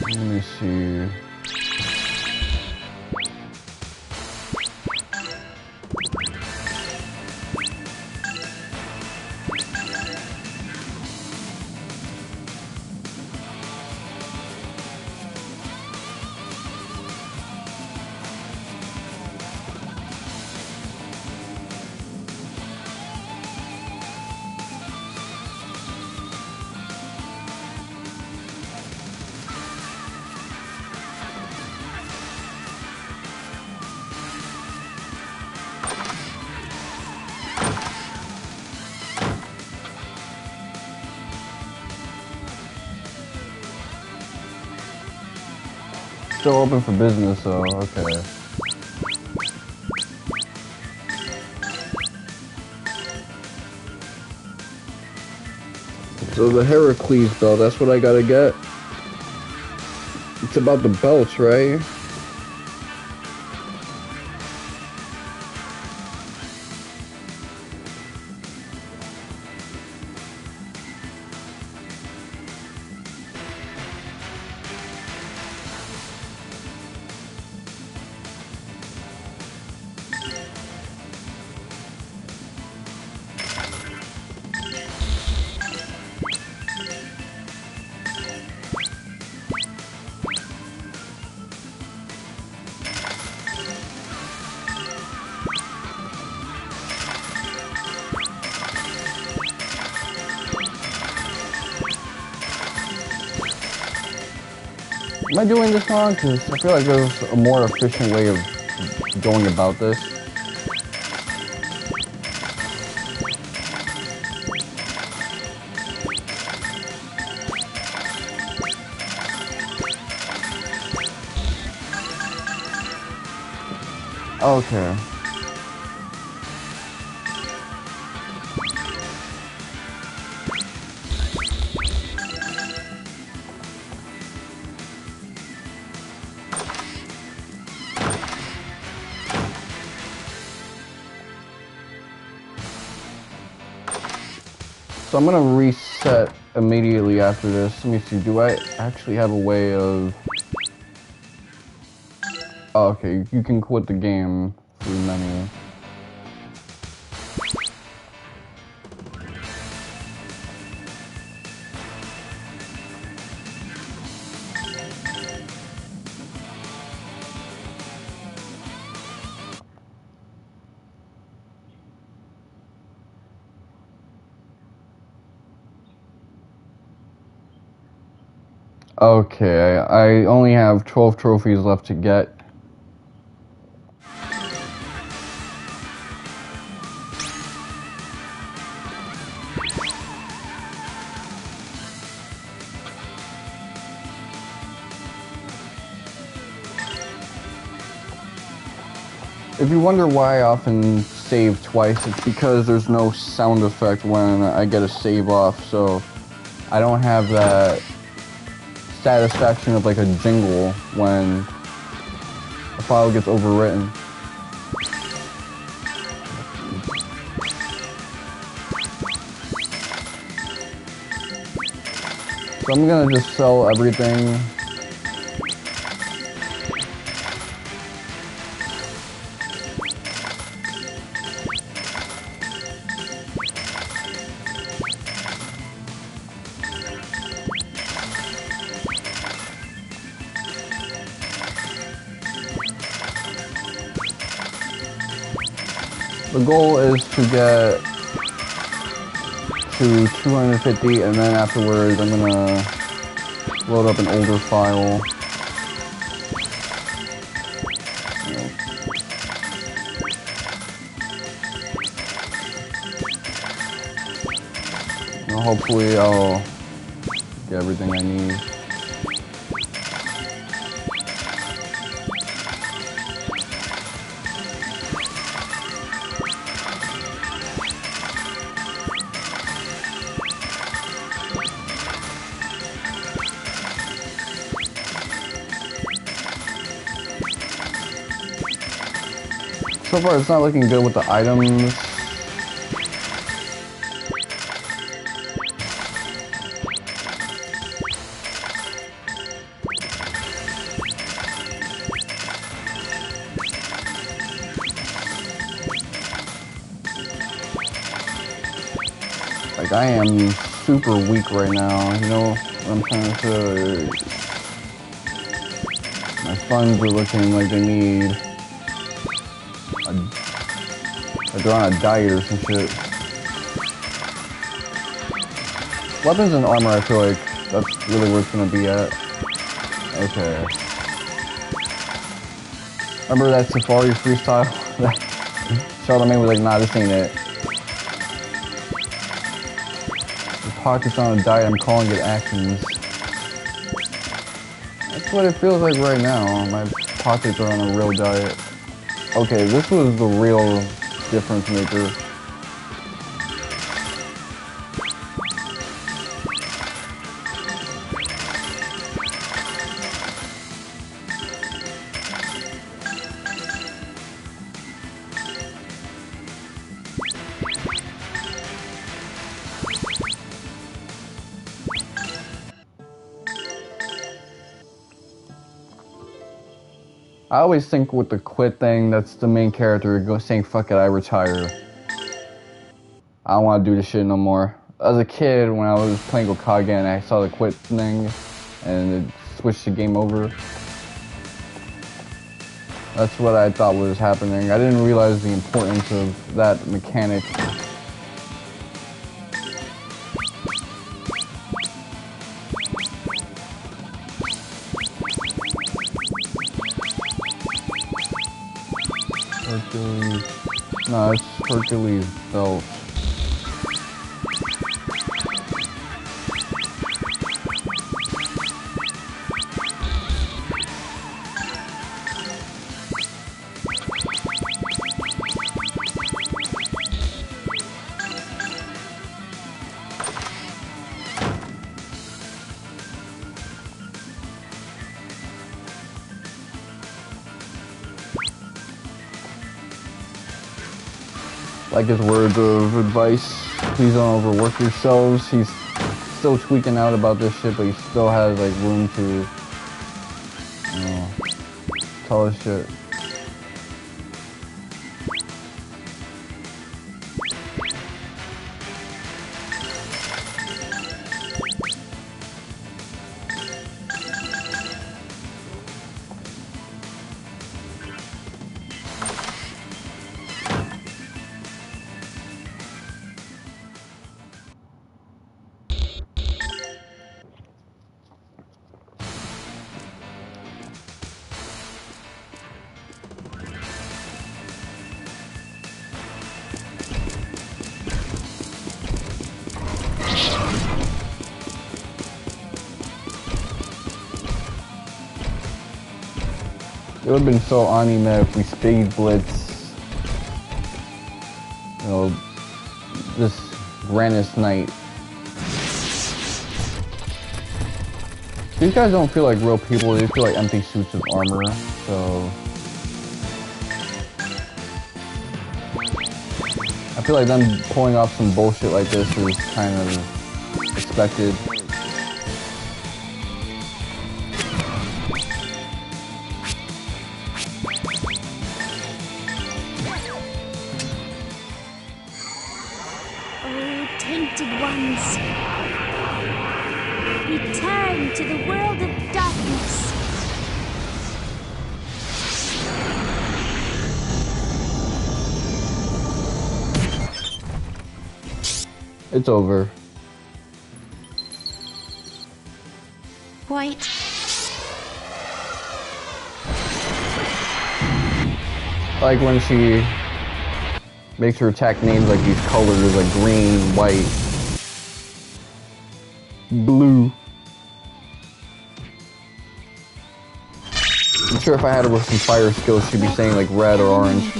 Let me see. still open for business, so okay. So the Heracles belt, that's what I gotta get. It's about the belts, right? Am I doing this wrong? Because I feel like there's a more efficient way of going about this. Okay. So I'm gonna reset immediately after this. Let me see, do I actually have a way of... Oh, okay, you can quit the game through menu. Okay, I only have 12 trophies left to get. If you wonder why I often save twice, it's because there's no sound effect when I get a save off, so I don't have that satisfaction of like a jingle when a file gets overwritten. So I'm gonna just sell everything. The goal is to get to 250, and then afterwards I'm gonna load up an older file. And hopefully I'll get everything I need. So far, it's not looking good with the items. Like, I am super weak right now, you know what I'm trying to say? My funds are looking like they need... Like they're on a diet or some shit. Weapons and armor, I feel like that's really where it's gonna be at. Okay. Remember that Safari freestyle? Charlemagne was like, nah, this ain't it. The pocket's on a diet, I'm calling it actions. That's what it feels like right now. My pockets are on a real diet. Okay, this was the real difference maker. I always think with the quit thing, that's the main character saying, fuck it, I retire. I don't want to do this shit no more. As a kid, when I was playing Okage and I saw the quit thing, and it switched to game over, that's what I thought was happening. I didn't realize the importance of that mechanic. Hercules. No, it's Hercules' belt. Like his words of advice, please don't overwork yourselves. He's still tweaking out about this shit, but he still has like room to tell us shit. It would have been so anime if we speed blitz, you know, this Granas night. These guys don't feel like real people, they feel like empty suits of armor, so I feel like them pulling off some bullshit like this is kind of expected. Tainted ones, return to the world of darkness. It's over. White. Like when she makes her attack names like these colors, like green, white, blue. I'm sure if I had her with some fire skills, she'd be saying like red or orange.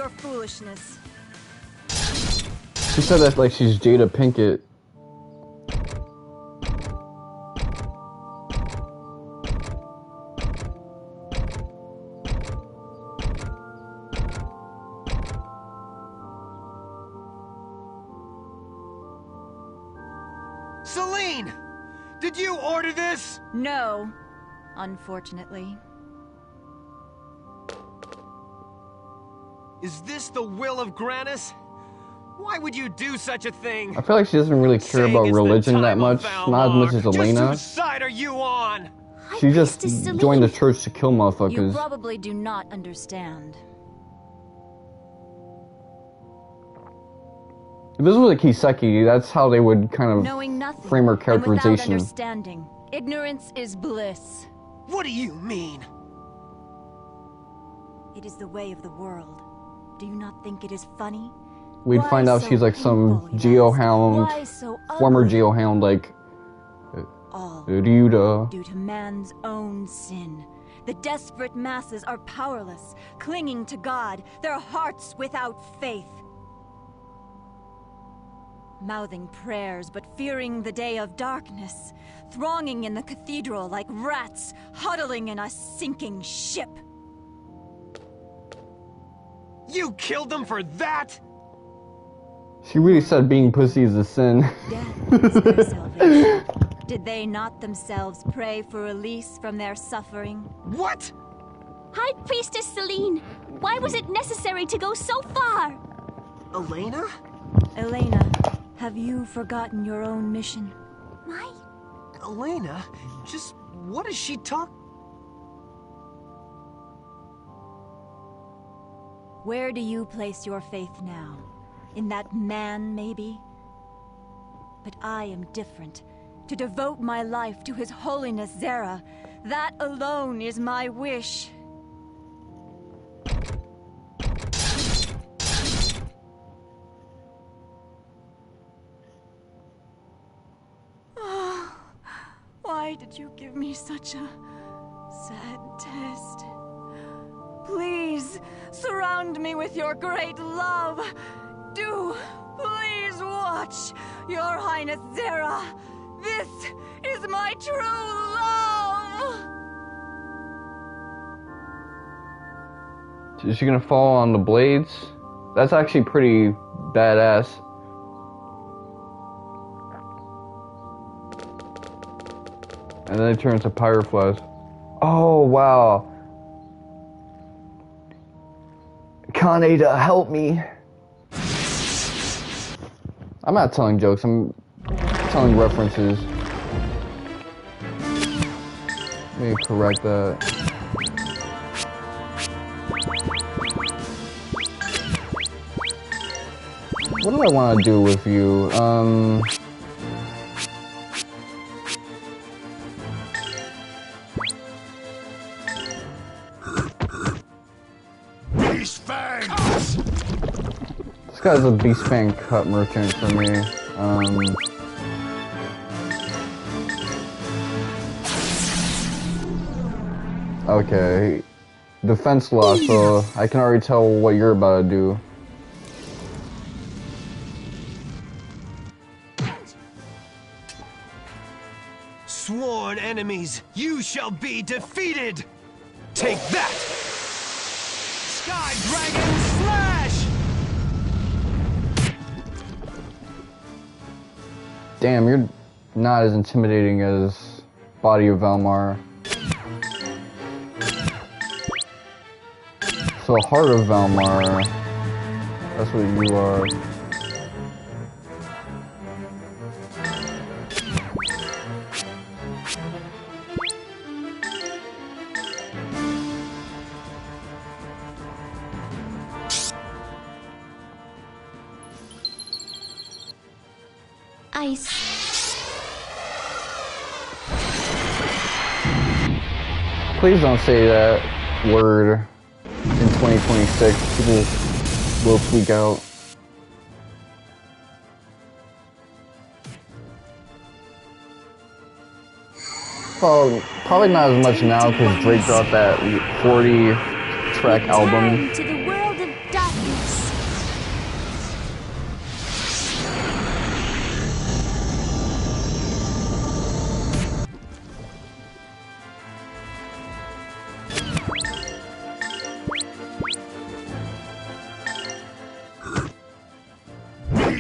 your foolishness. She said that like she's Jada Pinkett. Celine! Did you order this? No, unfortunately. Is this the will of Granas? Why would you do such a thing? I feel like she doesn't really care Saying about it's the religion that time of much. Not as much as Valmar. Elena. Just whose side are you on? She just Priestess Celine. joined the church to kill You motherfuckers. probably do not understand. If this was a Kiseki, that's how they would kind of Knowing nothing frame her and without characterization. understanding, ignorance is bliss. What do you mean? It is the way of the world. Do you not think it is funny? We'd Why find out so she's like some painful, you ask? Why geohound, so former ugly? geohound, like All Ryuda. due to man's own sin. The desperate masses are powerless, clinging to God, their hearts without faith. Mouthing prayers, but fearing the day of darkness. Thronging in the cathedral like rats, huddling in a sinking ship. You killed them for that? She really said being pussy is a sin. Death is their salvation. Did they not themselves pray for release from their suffering? What? High Priestess Celine, why was it necessary to go so far? Elena? Elena, have you forgotten your own mission? Why? Elena? Just what is she talking? Where do you place your faith now? In that man, maybe? But I am different. To devote my life to His Holiness Zera, that alone is my wish. Why did you give me such a sad test? Please, surround me with your great love. Do please watch Your Highness Zera. This is my true love. Is she gonna fall on the blades? That's actually pretty badass. And then it turns to pyroflash. Oh, wow. Kaneda, help me. I'm not telling jokes, I'm telling references. Let me correct that. What do I want to do with you? Beast fangs! This guy's a beast fang cut merchant for me. Okay. Defense law, so I can already tell what you're about to do. Sworn enemies, you shall be defeated! Take that! Sky Dragon Slash! Damn, you're not as intimidating as Body of Valmar. So Heart of Valmar, that's what you are. Ice. Please don't say that word in 2026. People will freak out. Well, probably not as much now because Drake dropped that 40-track album. Return to the world of darkness.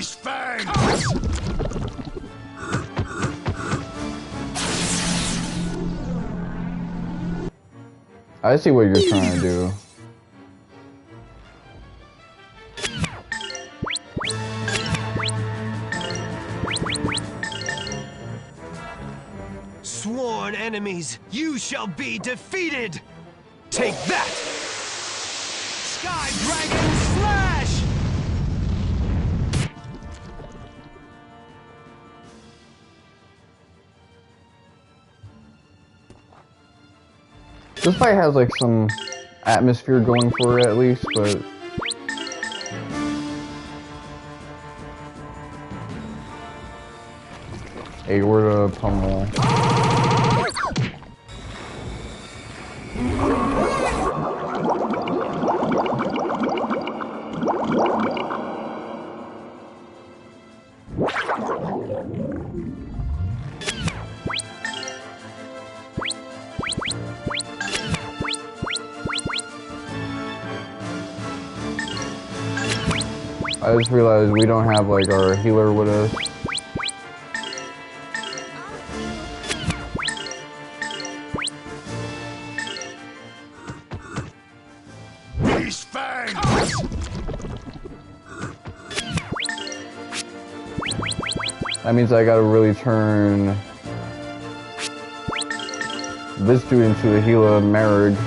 Beast fangs! I see what you're trying to do. Sworn enemies, you shall be defeated! Take that! Sky Dragon Slash! This fight has like some atmosphere going for it at least, but aorta pummel. I just realized we don't have like our healer with us. Beast fangs! That means I gotta really turn this dude into a healer, Mareg.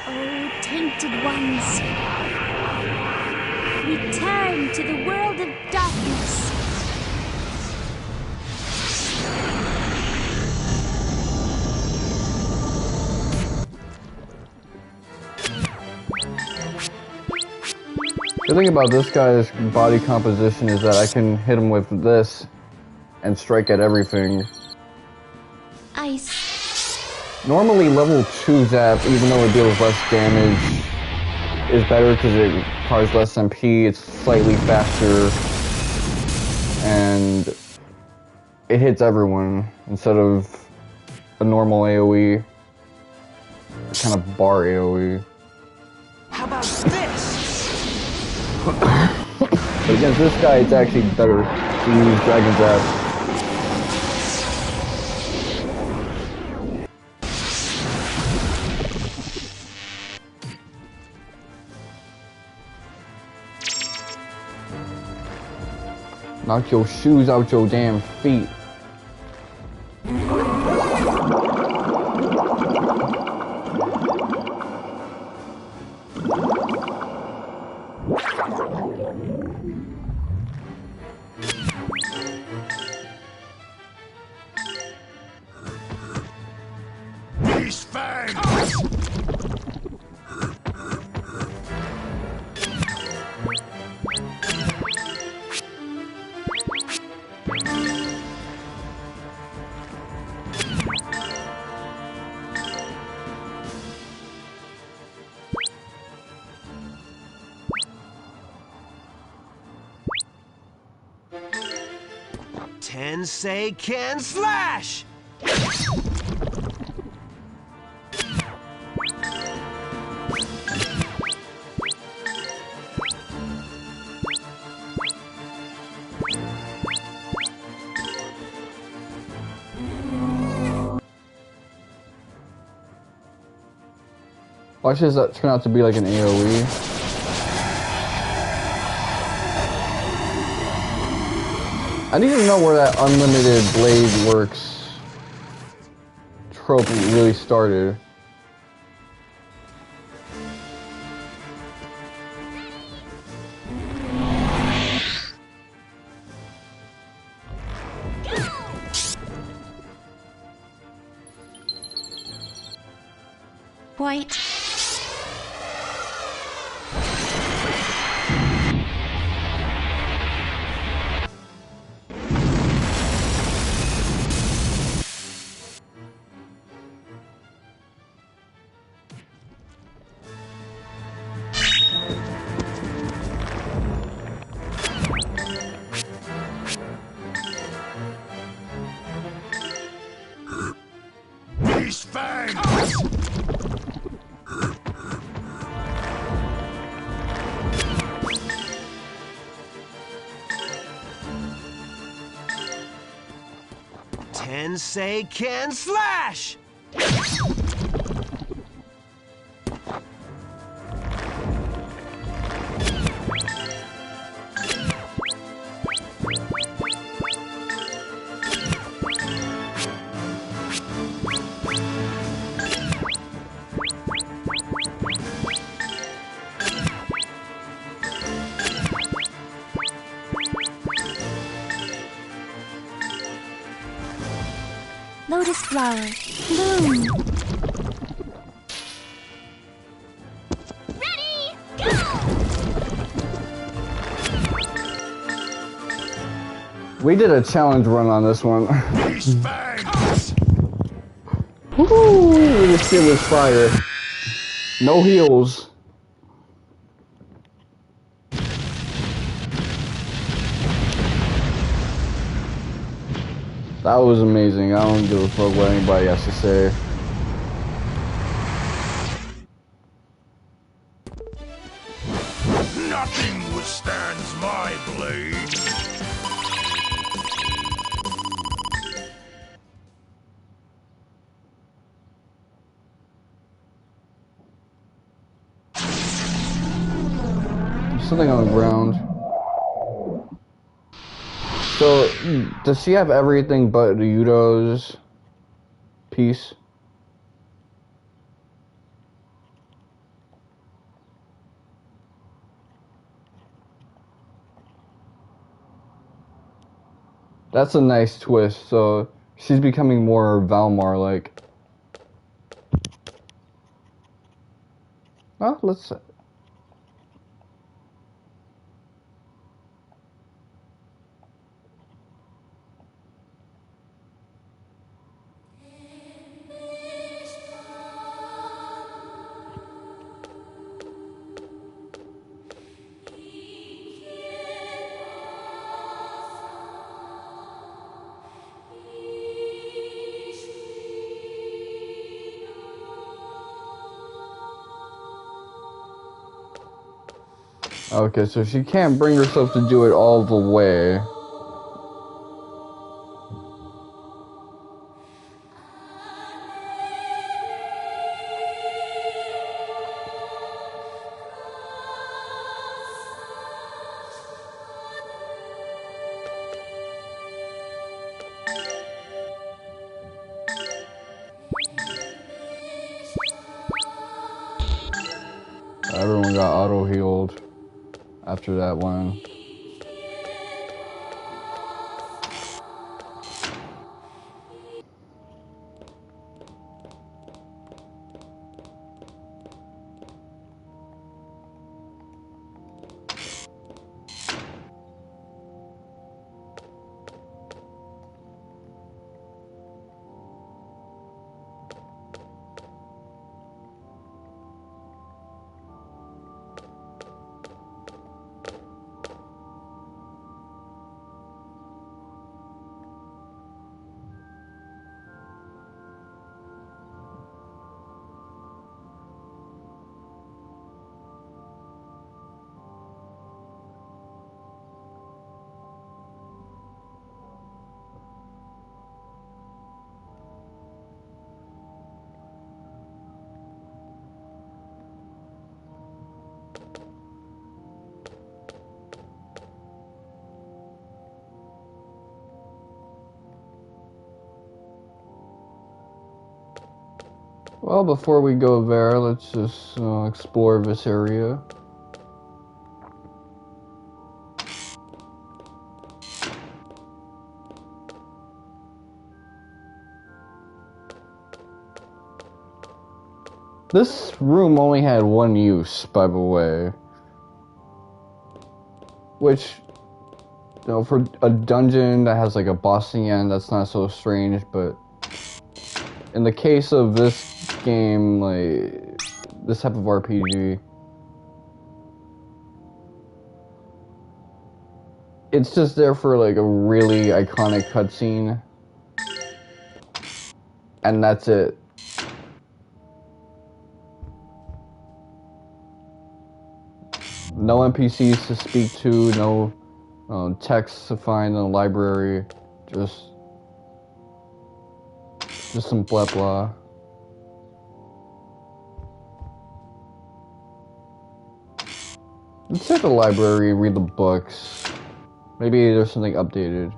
Oh, tainted ones. Return to the world of darkness. The thing about this guy's body composition is that I can hit him with this and strike at everything. Ice. Normally level 2 zap, even though it deals less damage, is better because it requires less MP, it's slightly faster, and it hits everyone instead of a normal AoE, a kind of bar AoE. How about this? But against this guy, it's actually better to use Dragon Zap. Knock your shoes out your damn feet. Beast fangs! Tensei can slash! Watch this turn out to be like an AoE. I need to know where that unlimited blade works trope really started. White. Beast fangs! Tensei can slash! Lotus flower, bloom. Ready, go! We did a challenge run on this one. These fangs! Woo! This shit was fire. No heals. That was amazing. I don't give a fuck what anybody has to say. Nothing withstands my blade. There's something on the ground. So, does she have everything but Ryudo's piece? That's a nice twist. So, she's becoming more Valmar-like. Oh, let's... Okay, so she can't bring herself to do it all the way. Everyone got auto-healed after that one. Well, before we go there, let's just explore this area. This room only had one use, by the way. Which, you know, for a dungeon that has like a boss in the end, that's not so strange, but in the case of this game, like, this type of RPG, it's just there for like a really iconic cutscene, and that's it. No NPCs to speak to, no texts to find in the library, just Just some blah blah. Let's hit the library, read the books. Maybe there's something updated.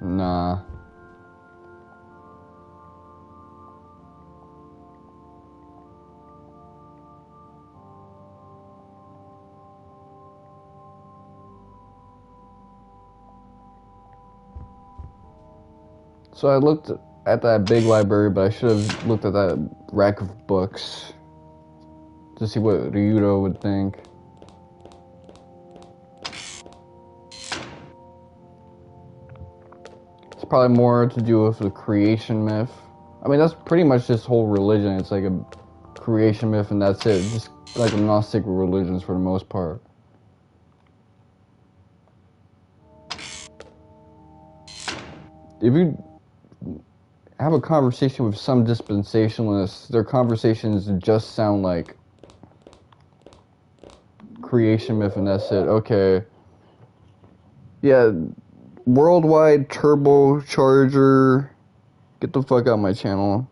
Nah. So I looked at that big library, but I should have looked at that rack of books to see what Ryudo would think. It's probably more to do with the creation myth. I mean, that's pretty much this whole religion. It's like a creation myth and that's it. Just like the Gnostic religions for the most part. If you have a conversation with some dispensationalists, their conversations just sound like creation myth and that's it. Okay. Yeah, worldwide turbocharger. Get the fuck out of my channel.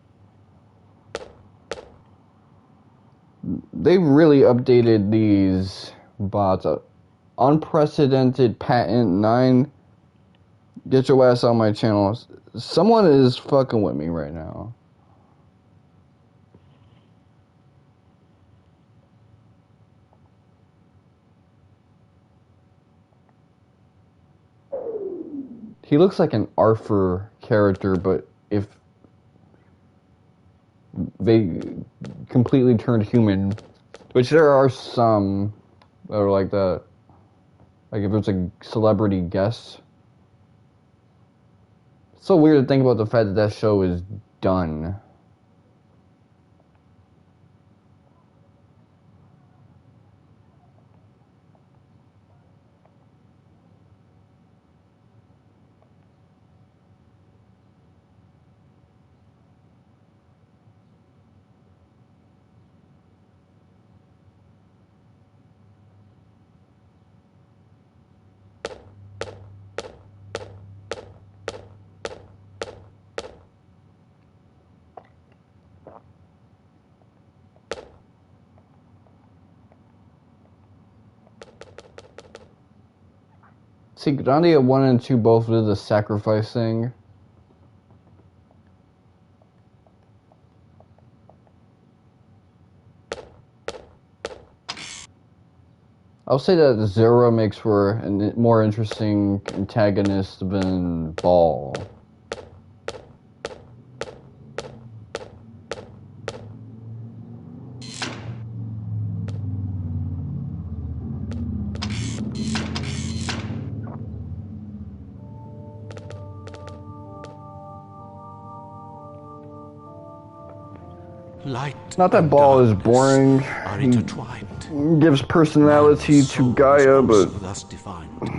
They really updated these bots. Unprecedented patent 9. Get your ass on my channel. Someone is fucking with me right now. He looks like an Arthur character, but if they completely turned human, which there are some that are like that. Like if it's a celebrity guest. It's so weird to think about the fact that that show is done. See, Grandia 1 and 2 both did the sacrifice thing. I'll say that Zera makes for a more interesting antagonist than Ball. Light Not that and Ball is darkness boring. are intertwined. Gives personality Man's to soul Gaia, is but also thus defined.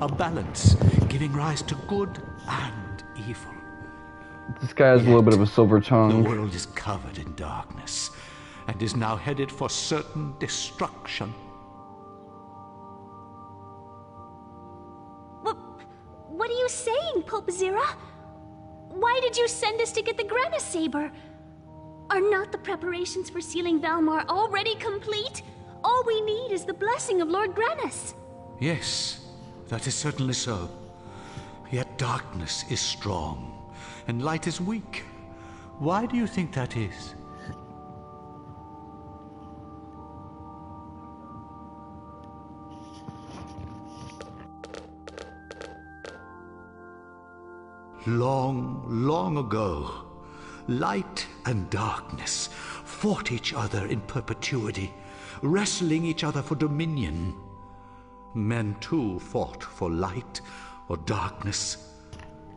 A balance giving rise to good and evil. this guy has a little bit of a silver The tongue. world is covered in darkness and is now headed for certain destruction. What are you saying, Pope Zera? Why did you send us to get the Granasaber? Are not the preparations for sealing Valmar already complete? All we need is the blessing of Lord Granas. Yes, that is certainly so. Yet darkness is strong, and light is weak. Why do you think that is? Long, long ago, light and darkness fought each other in perpetuity, wrestling each other for dominion. Men too fought for light or darkness.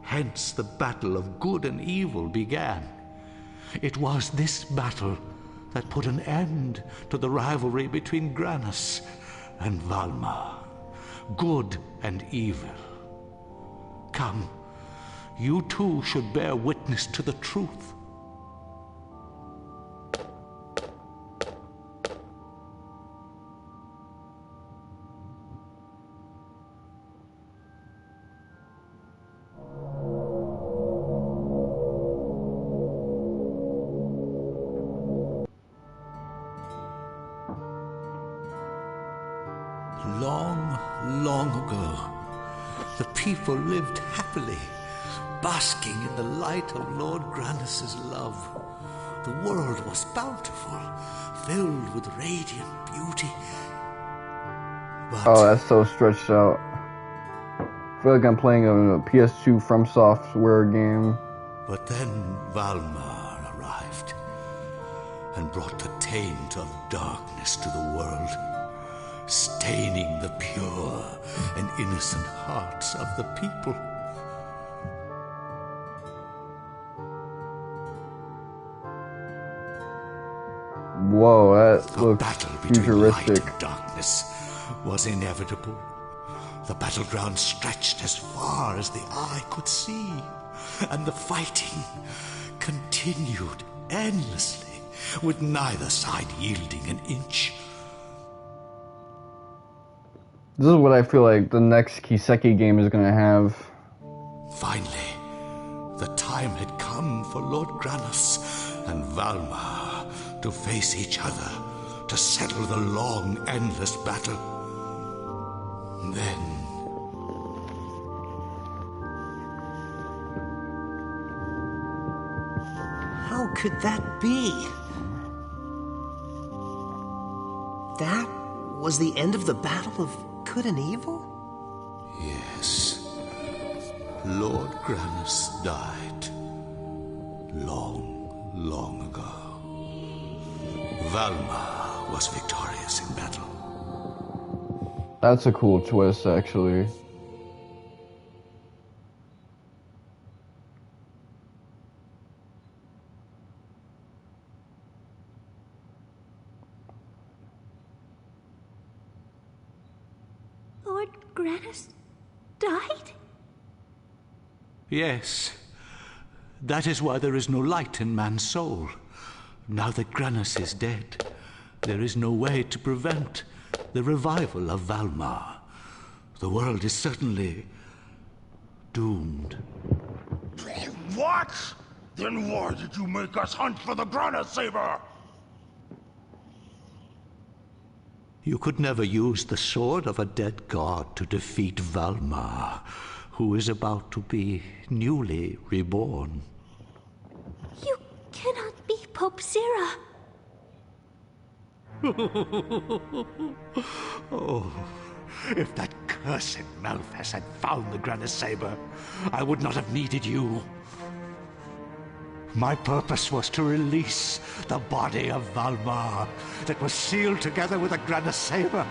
Hence the battle of good and evil began. It was this battle that put an end to the rivalry between Granas and Valmar. Good and evil. Come, you too should bear witness to the truth. Long, long ago, the people lived happily, basking in the light of Lord Granas' love. The world was bountiful, filled with radiant beauty. But Oh, that's so stretched out. I feel like I'm playing a PS2 From Software game. But then Valmar arrived and brought the taint of darkness to the world, staining the pure and innocent hearts of the people. Whoa, that The looks battle between light futuristic. and darkness was inevitable. The battleground stretched as far as the eye could see, and the fighting continued endlessly, with neither side yielding an inch. This is what I feel like the next Kiseki game is gonna have. Finally, the time had come for Lord Granas and Valmar to face each other, to settle the long, endless battle. Then How could that be? That was the end of the battle of good and evil? yes, Lord Granas died long, long ago. Valmar was victorious in battle. That's a cool twist, actually. Lord Granas died? Yes, that is why there is no light in man's soul. Now that Granas is dead, there is no way to prevent the revival of Valmar. The world is certainly doomed. What? Then why did you make us hunt for the Granasaber? You could never use the sword of a dead god to defeat Valmar, who is about to be newly reborn. You cannot be Pope Zera. Oh, if that cursed Malphas had found the Granasaber, I would not have needed you. My purpose was to release the body of Valmar that was sealed together with the Granasaber.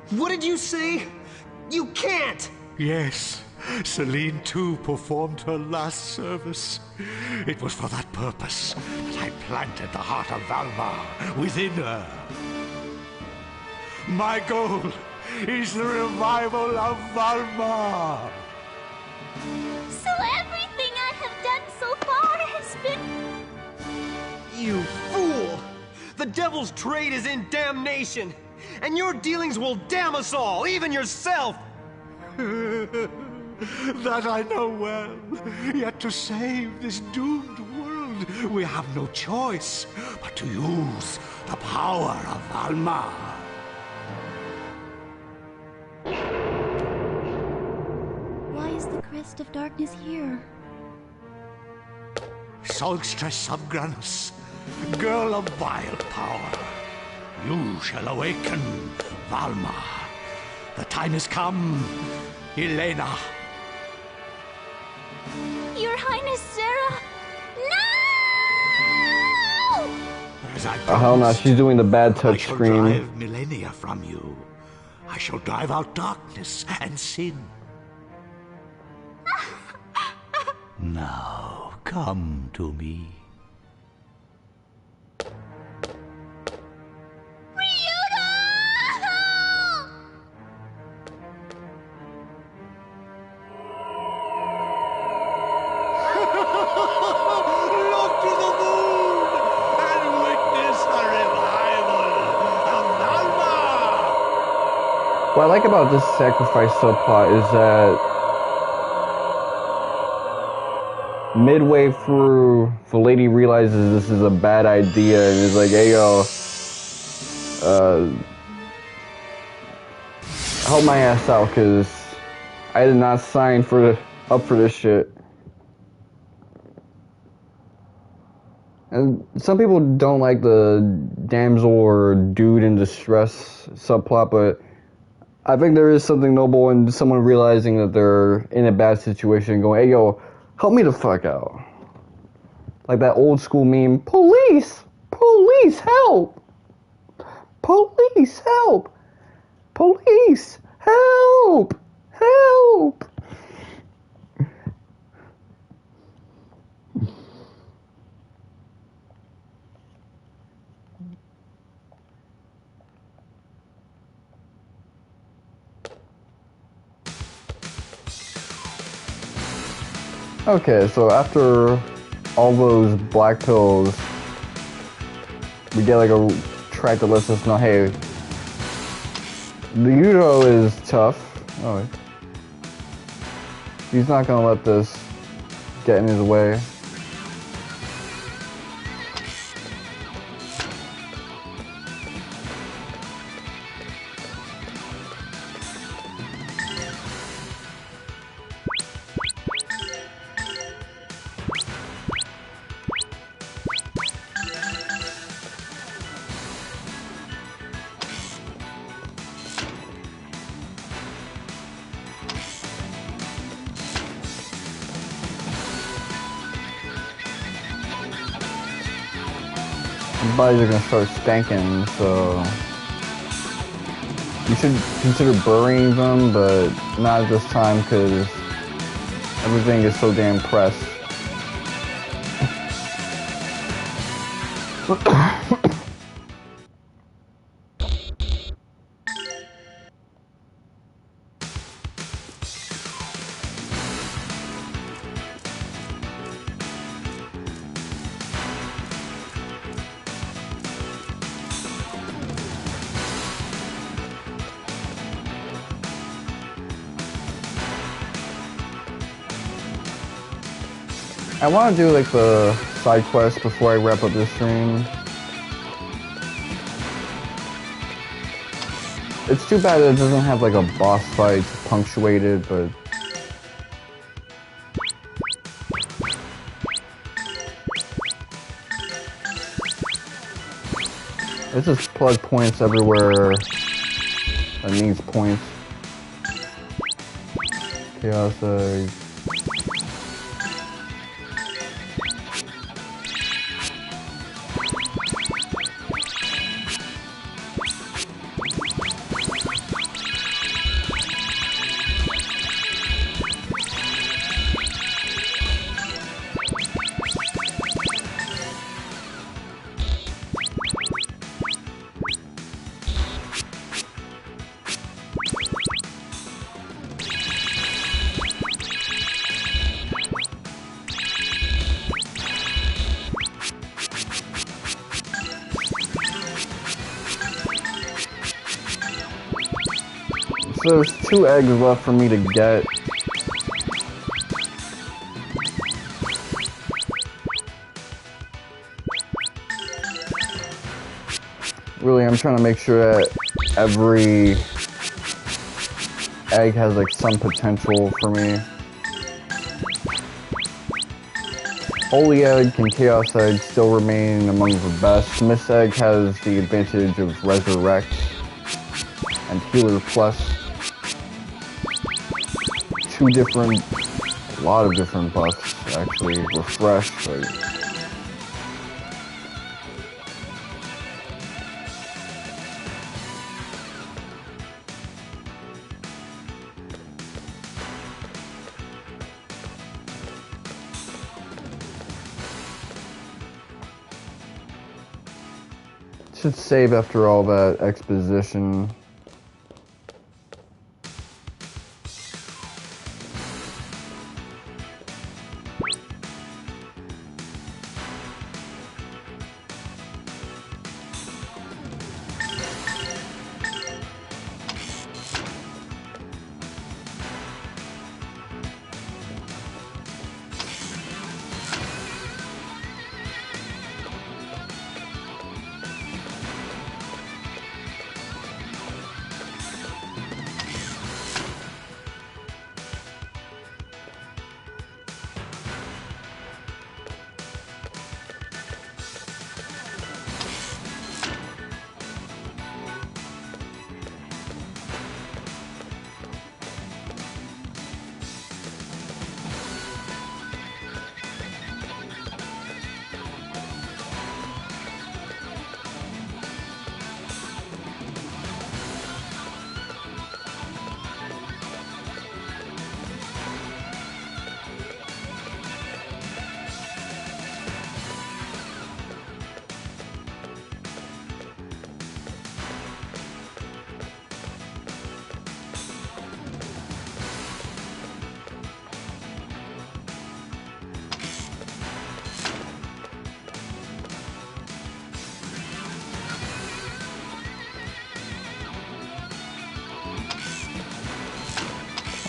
What did you say? You can't! Yes, Celine too performed her last service. It was for that purpose that I planted the heart of Valmar within her. My goal is the revival of Valmar. So everything I have done so far has been... You fool! The devil's trade is in damnation, and your dealings will damn us all, even yourself! That I know well. Yet to save this doomed world, we have no choice but to use the power of Valmar. Why is the crest of darkness here? Songstress of Granas, girl of vile power, you shall awaken Valmar. The time has come, Elena. Your Highness Zera? No! As I Oh, hell no, promised, she's doing the bad I touch shall scream. drive Millenia from you. I shall drive out darkness and sin. Now, come to me. Look to the moon and witness the revival of Valmar! What I like about this sacrifice subplot is that midway through, the lady realizes this is a bad idea and is like, hey yo, help my ass out, cause I did not sign up for this shit. And some people don't like the damsel or dude in distress subplot, but I think there is something noble in someone realizing that they're in a bad situation and going, hey yo, help me the fuck out. Like that old school meme, police! Police, help! Police, help! Police, help! Help! Okay, so after all those black pills, we get like a track that lets us know, hey, the Udo is tough. Oh, he's not gonna let this get in his way. Bodies are gonna start stanking, so you should consider burying them, but not at this time because everything is so damn pressed. I want to do like the side quest before I wrap up this stream. It's too bad that it doesn't have like a boss fight punctuated, but it's just plug points everywhere that needs points. Chaos egg. So there's 2 eggs left for me to get. Really, I'm trying to make sure that every egg has like some potential for me. Holy Egg and Chaos Egg still remain among the best. Miss Egg has the advantage of Resurrect and Healer Plus. A lot of different buffs actually. Refresh, like, should save after all that exposition.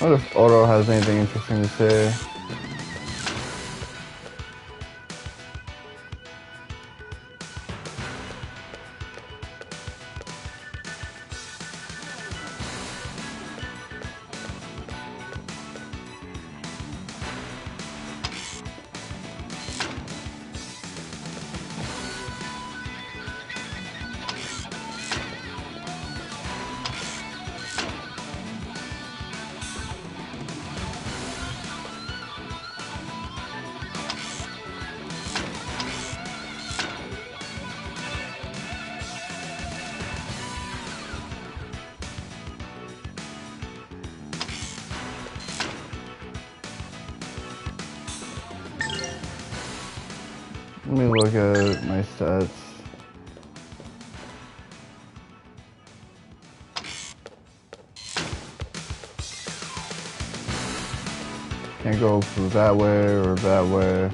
I wonder if Oro has anything interesting to say. Let me look at my stats. Can't go that way or that way.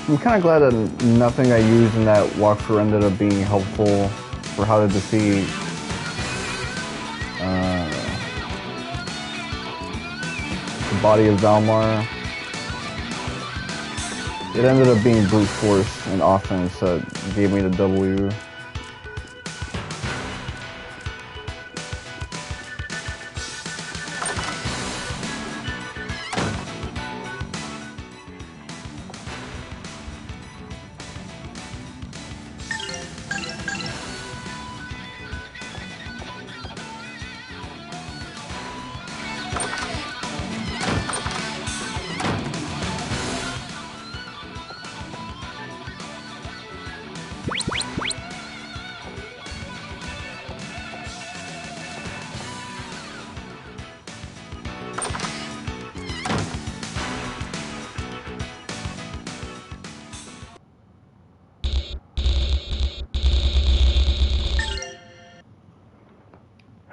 I'm kind of glad that nothing I used in that walkthrough ended up being helpful for how to defeat the body of Valmar. It ended up being brute force and offense that gave me the W.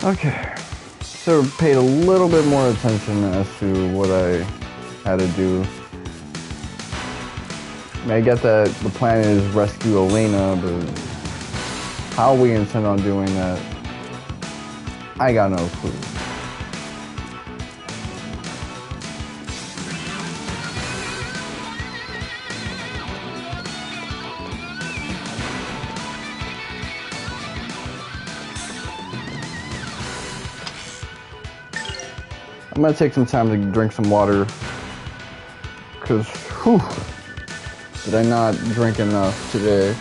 Okay, so paid a little bit more attention as to what I had to do. I mean, I get that the plan is rescue Elena, but how we intend on doing that, I got no clue. I'm gonna take some time to drink some water, because, whew, did I not drink enough today.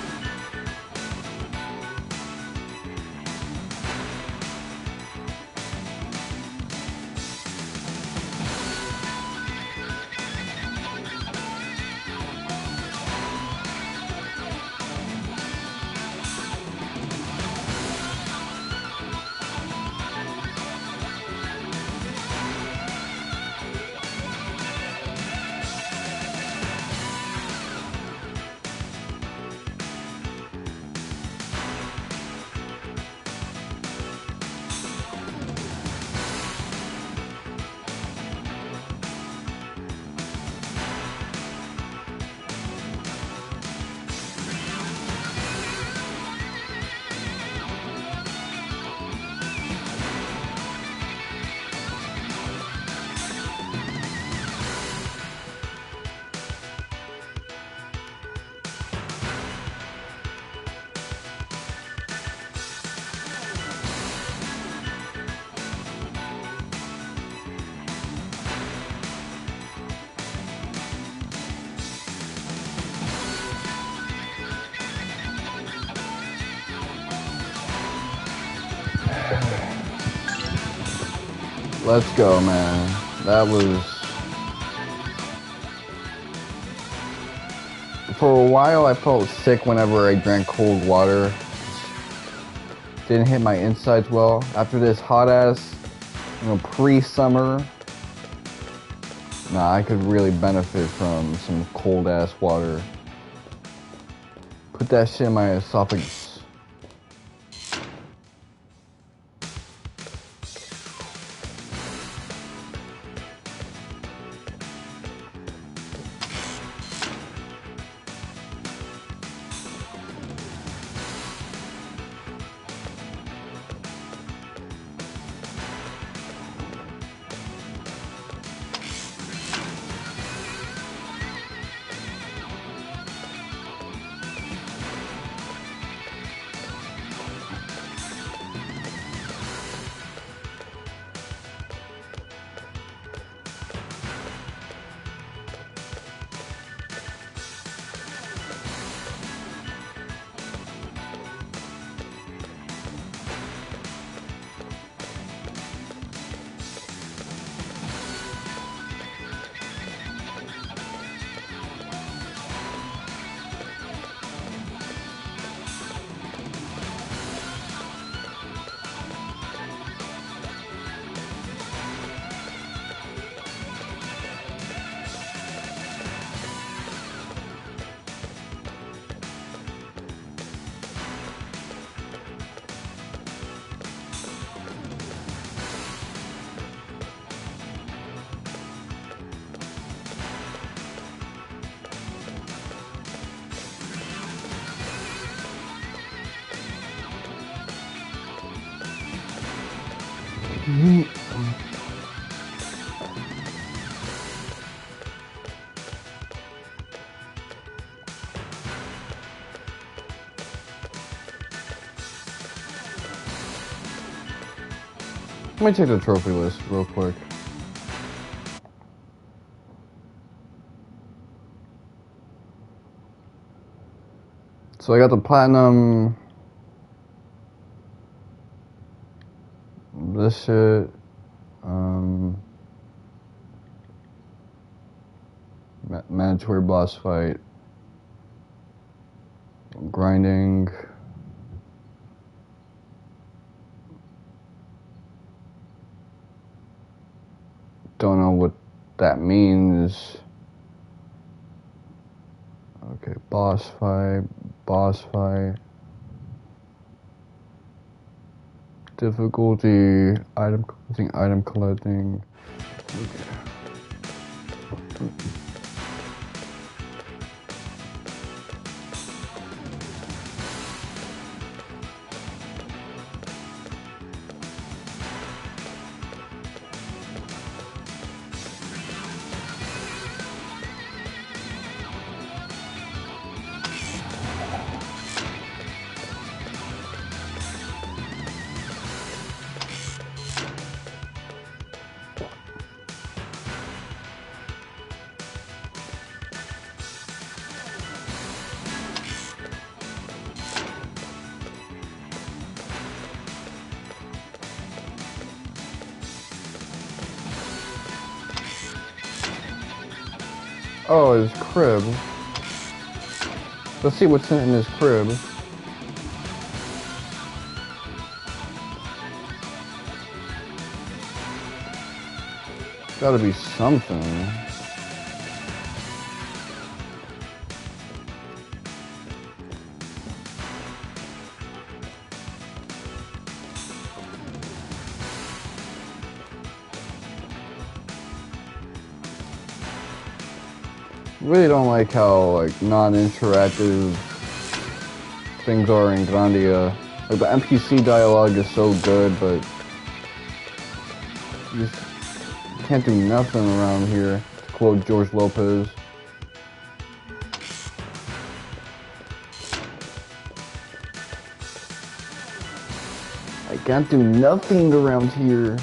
Let's go, man. That was... For a while, I felt sick whenever I drank cold water. Didn't hit my insides well. After this hot-ass, pre-summer, I could really benefit from some cold-ass water. Put that shit in my esophagus. Let me check the trophy list real quick. So I got the platinum, this shit, mandatory boss fight, grinding, don't know what that means. Okay, boss fight, difficulty, item collecting. Okay. Oh, his crib. Let's see what's in his crib. Gotta be something. Really don't like how like non-interactive things are in Grandia. Like the NPC dialogue is so good, but you just can't do nothing around here. To quote George Lopez. I can't do nothing around here.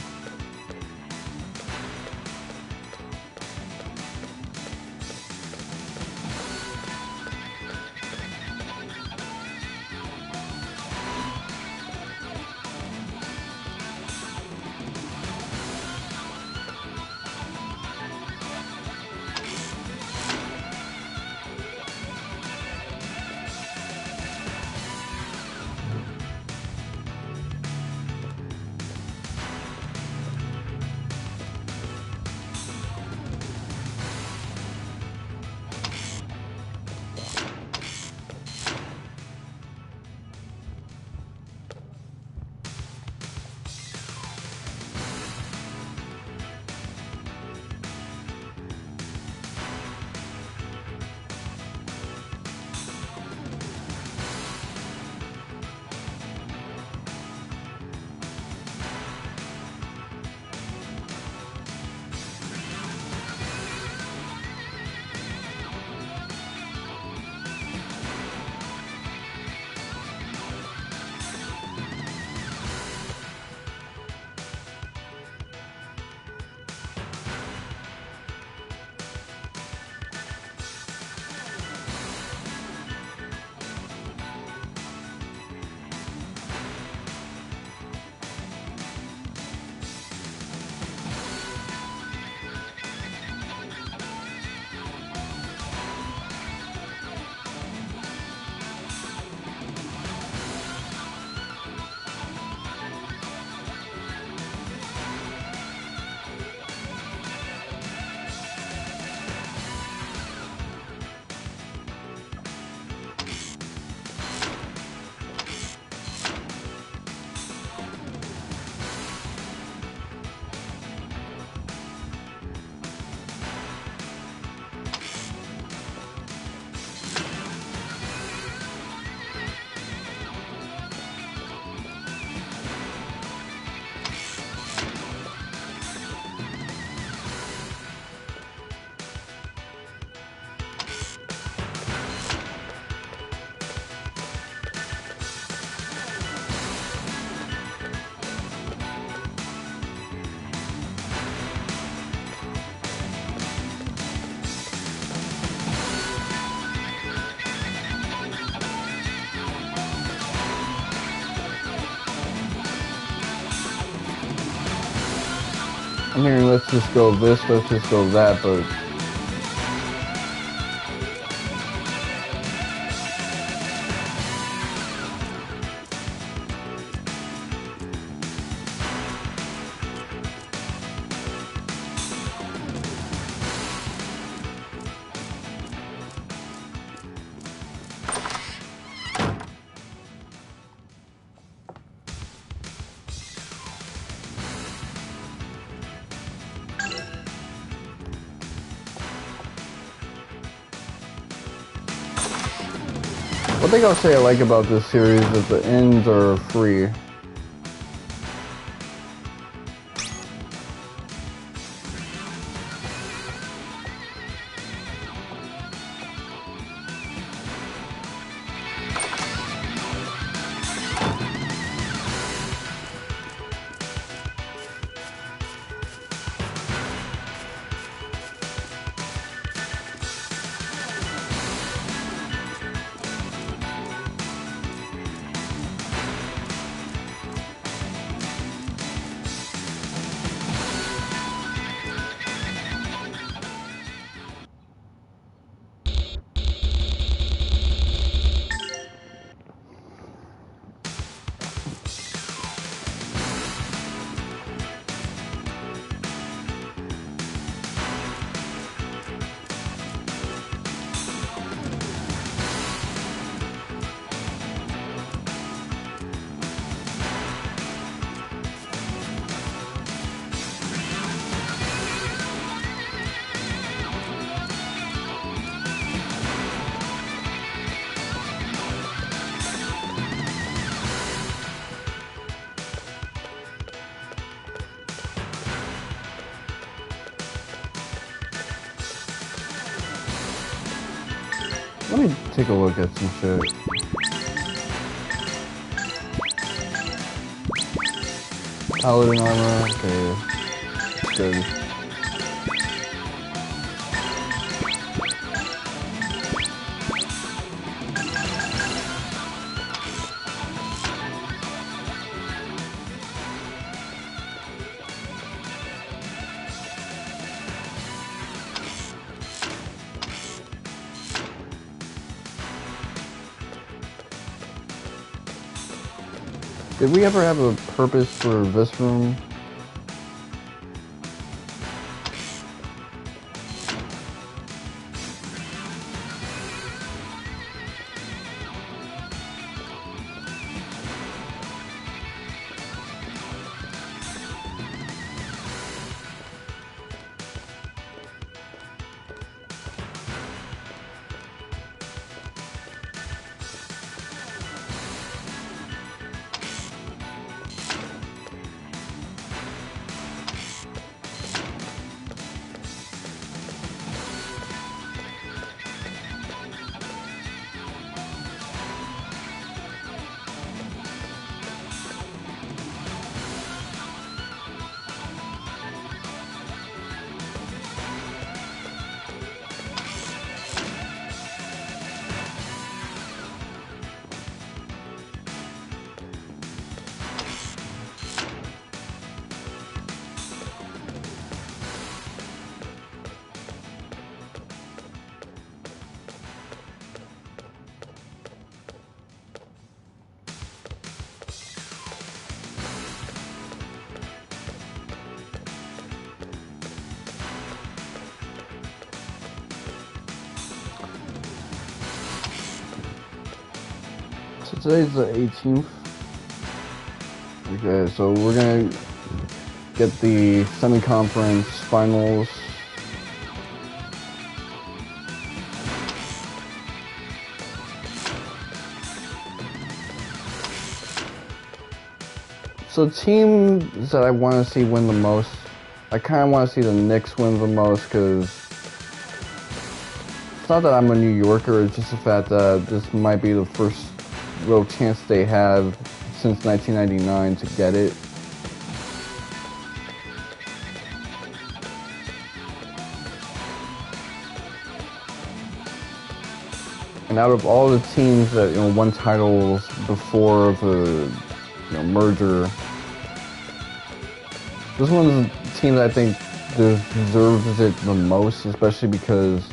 I'm hearing let's just go this, let's just go that, but one thing I'll say I like about this series is the ends are free. Let me take a look at some shit. Paladin armor, okay. Good. Did we ever have a purpose for this room? So today's the 18th. Okay, so we're gonna get the semi-conference finals. So teams that I want to see win the most, I kind of want to see the Knicks win the most because it's not that I'm a New Yorker, it's just the fact that this might be the first real chance they have since 1999 to get it. And out of all the teams that won titles before the merger, this one's a team that I think deserves it the most, especially because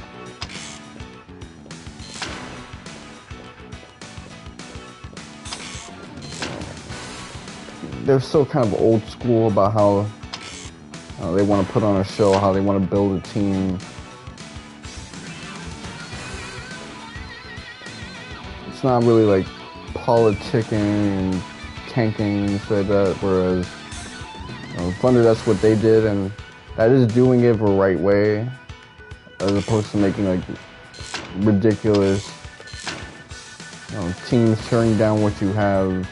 they're still kind of old school about how they want to put on a show, how they want to build a team. It's not really like politicking and tanking and stuff like that, whereas Thunder, that's what they did, and that is doing it the right way, as opposed to making like ridiculous teams tearing down what you have,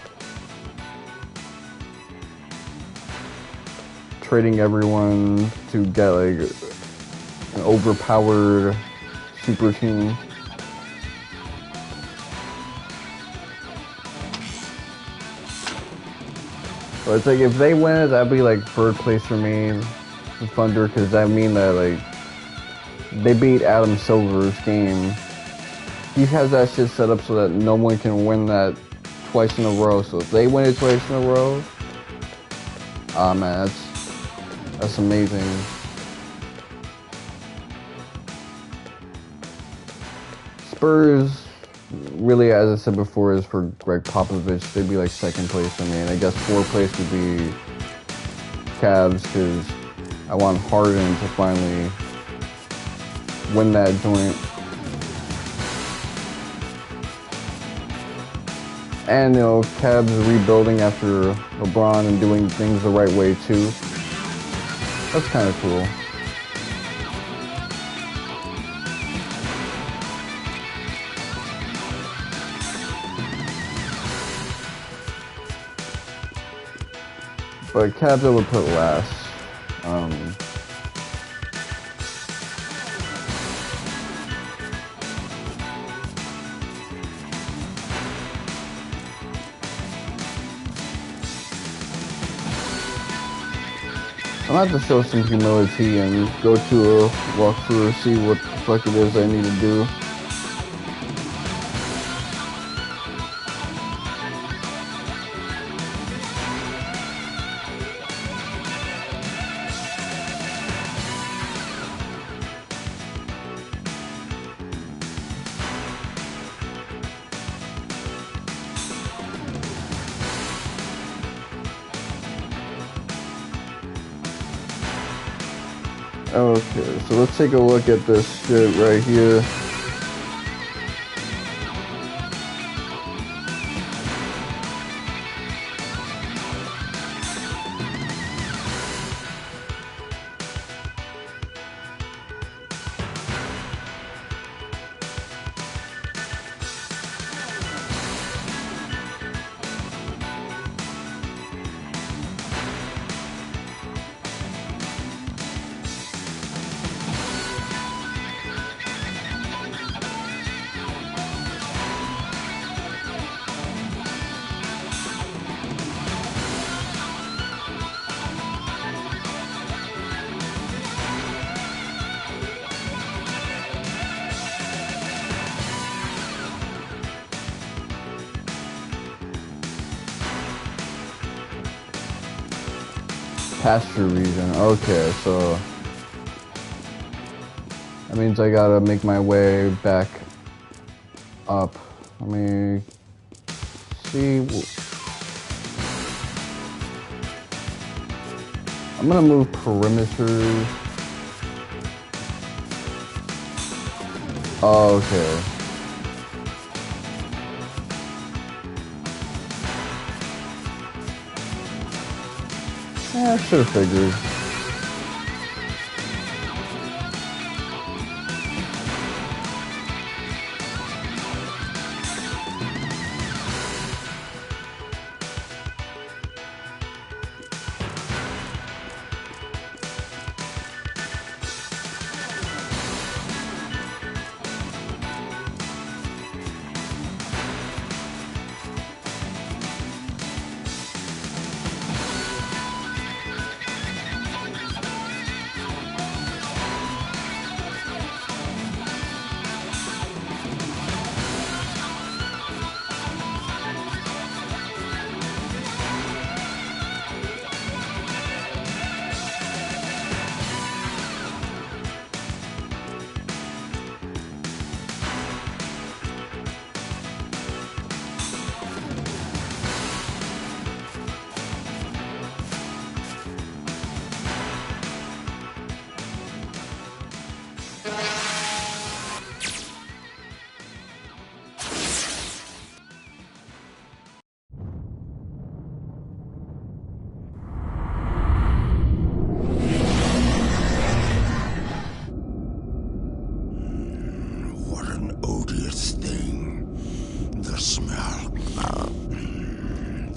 trading everyone to get like an overpowered super team. But it's like, if they win it, that'd be like third place for me, the Thunder, because that mean that like they beat Adam Silver's game. He has that shit set up so that no one can win that twice in a row. So if they win it twice in a row, man, that's amazing. Spurs, really, as I said before, is for Greg Popovich. They'd be like second place for me, and I guess fourth place would be Cavs, because I want Harden to finally win that joint. And Cavs rebuilding after LeBron and doing things the right way too. That's kind of cool. But Cavs I would put last. I'm gonna have to show some humility and go to a walkthrough, see what the fuck it is I need to do. Okay, so let's take a look at this shit right here. Pasture region. Okay, so that means I gotta make my way back up. Let me see. I'm gonna move perimeters. Oh, okay. Yeah, I should have figured.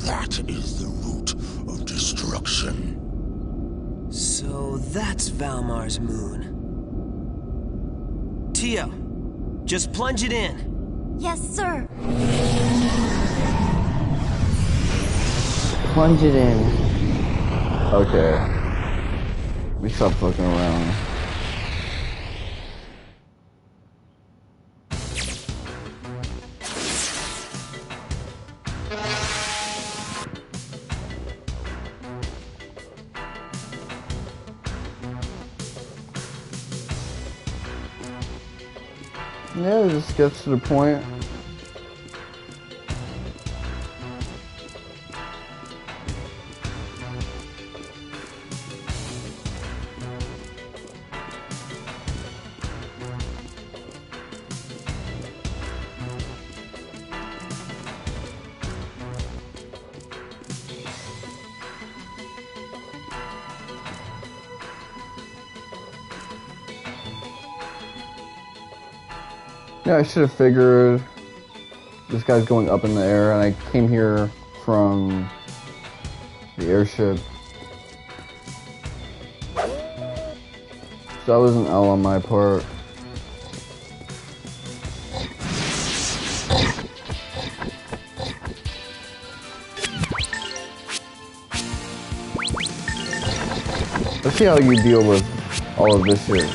That is the root of destruction. So that's Valmar's moon. Tio, just plunge it in. Yes, sir. Plunge it in. Okay. We stop fucking around. Yeah, it just gets to the point. Yeah, I should have figured this guy's going up in the air, and I came here from the airship. So that was an L on my part. Let's see how you deal with all of this shit.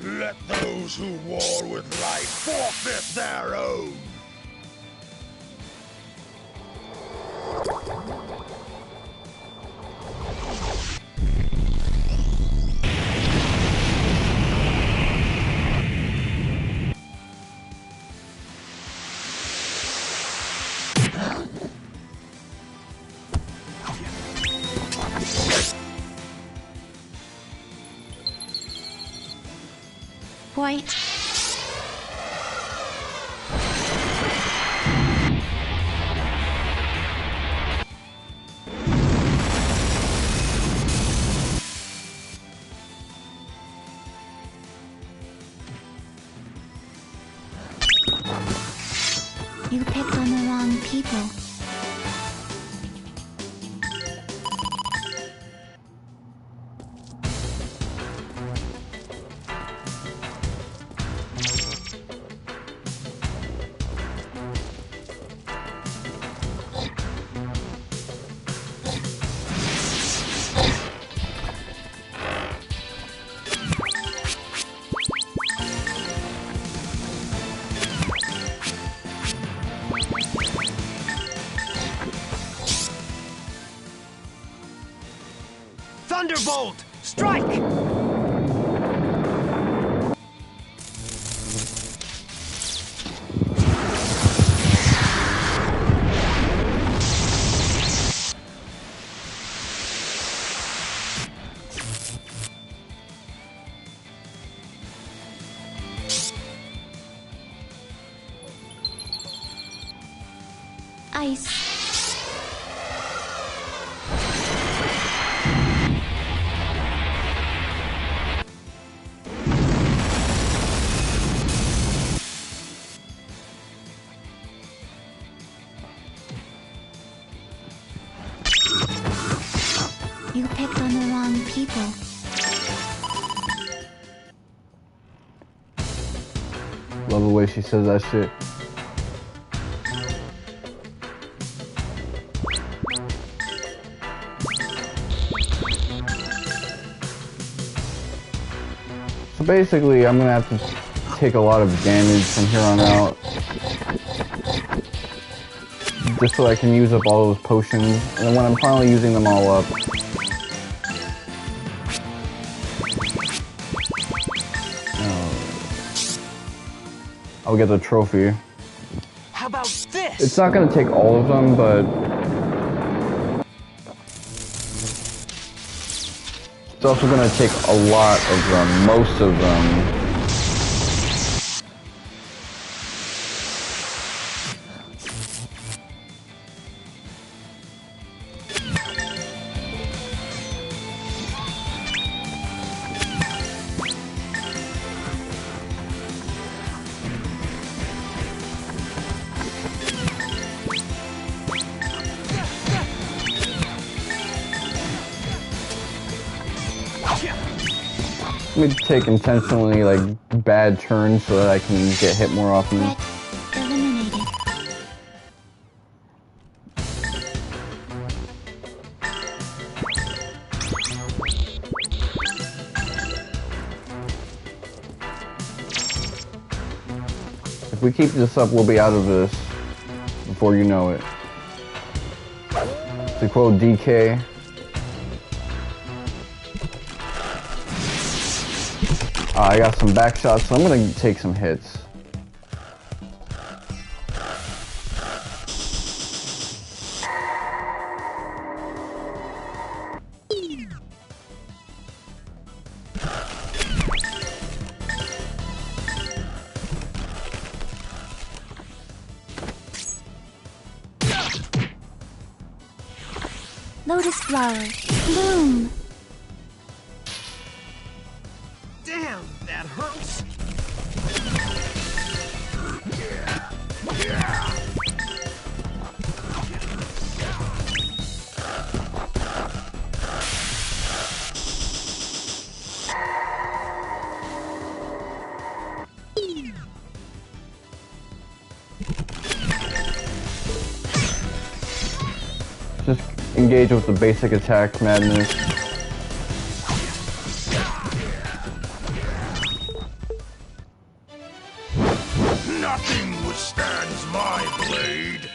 Let those who war with light forfeit their own. White. You picked on the wrong people. Thunderbolt! Strike! Ice. You picked on the wrong people. Love the way she says that shit. So basically, I'm gonna have to take a lot of damage from here on out, just so I can use up all those potions, and then when I'm finally using them all up, I'll get the trophy. How about this? It's not gonna take all of them, but it's also gonna take a lot of them, most of them. Let me take intentionally like bad turns so that I can get hit more often. Threat eliminated. If we keep this up, we'll be out of this before you know it. To quote DK. I got some back shots, so I'm gonna take some hits. Lotus flower, bloom. Damn, that hurts. Just engage with the basic attack madness. Nothing withstands my blade.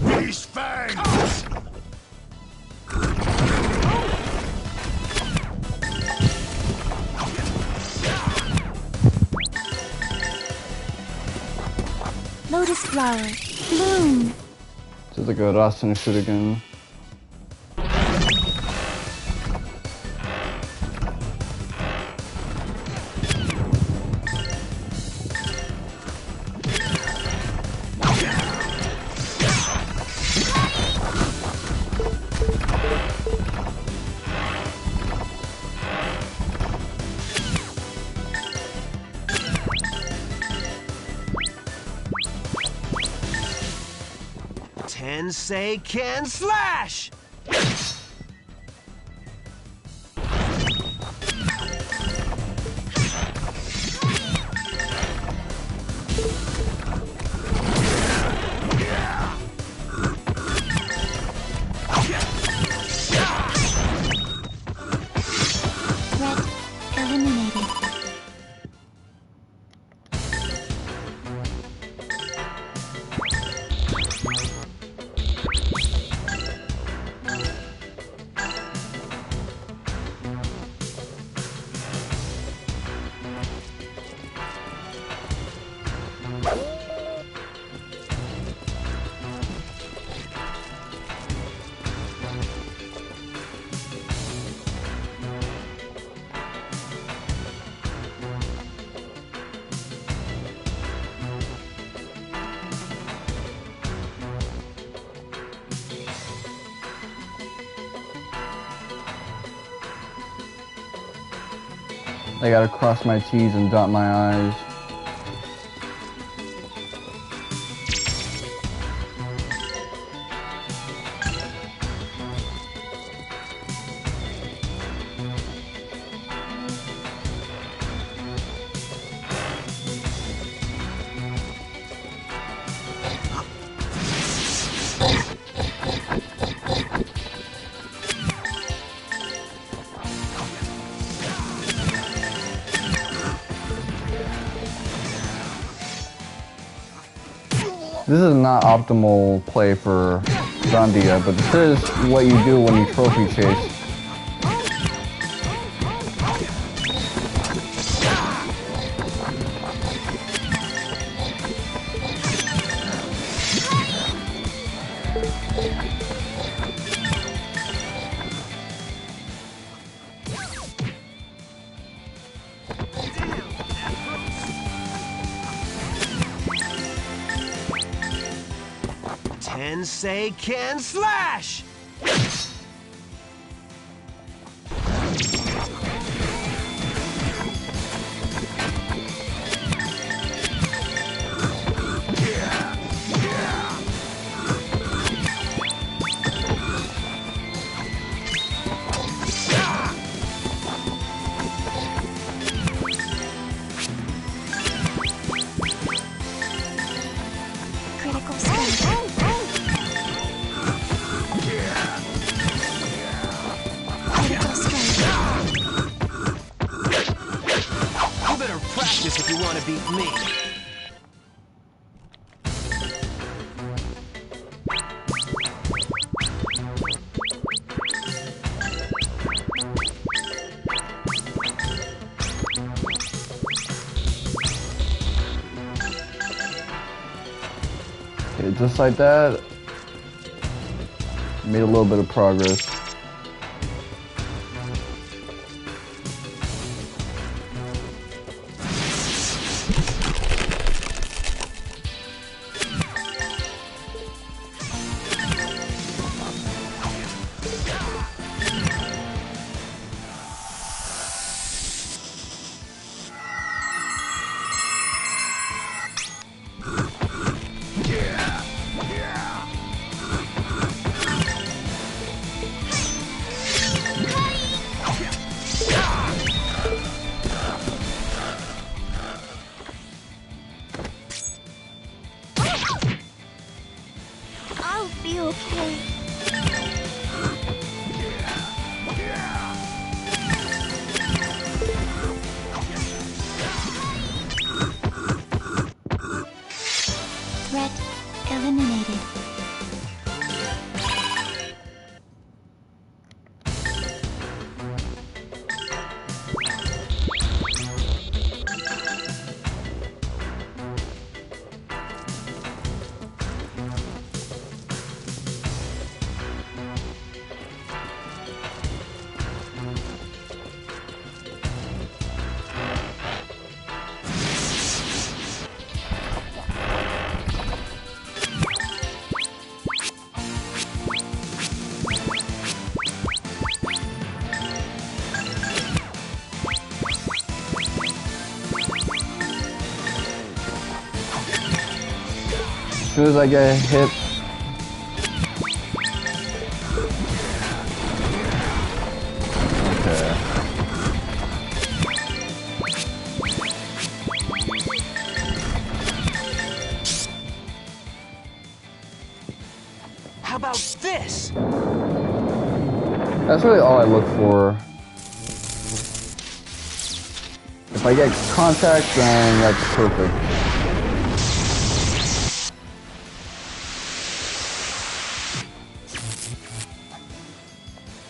These fangs! Lotus flower, bloom. This is like a Rasen shoot again. Tensei can slash! Threat eliminated. I gotta cross my T's and dot my I's. This is not optimal play for Grandia, but this is what you do when you trophy chase. Tensei can slash! Critical strike. Critical strike. You better practice if you want to beat me. Okay, just like that. Made a little bit of progress. I'll be okay. Threat eliminated. As soon as I get hit, okay. How about this? That's really all I look for. If I get contact, then that's perfect.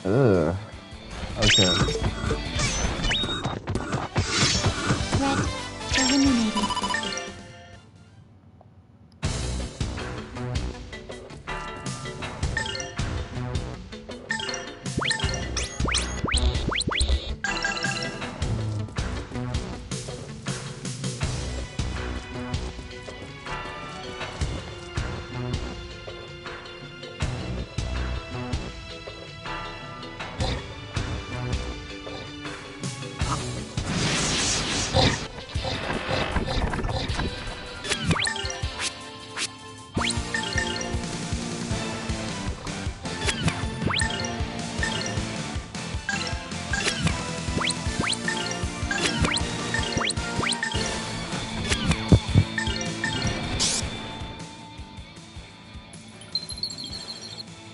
Ugh. Okay. Threat eliminated.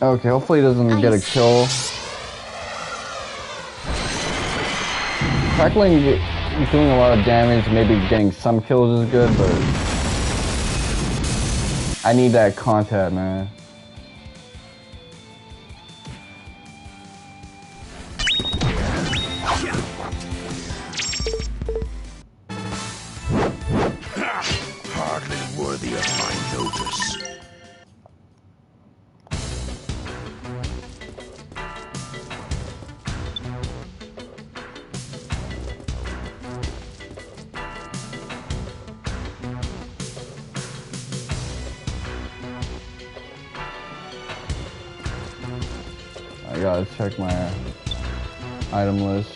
Okay, hopefully he doesn't get a kill. Tackling, doing a lot of damage, maybe getting some kills is good, but I need that contact, man. Hardly worthy of my notice. gotta check my item list.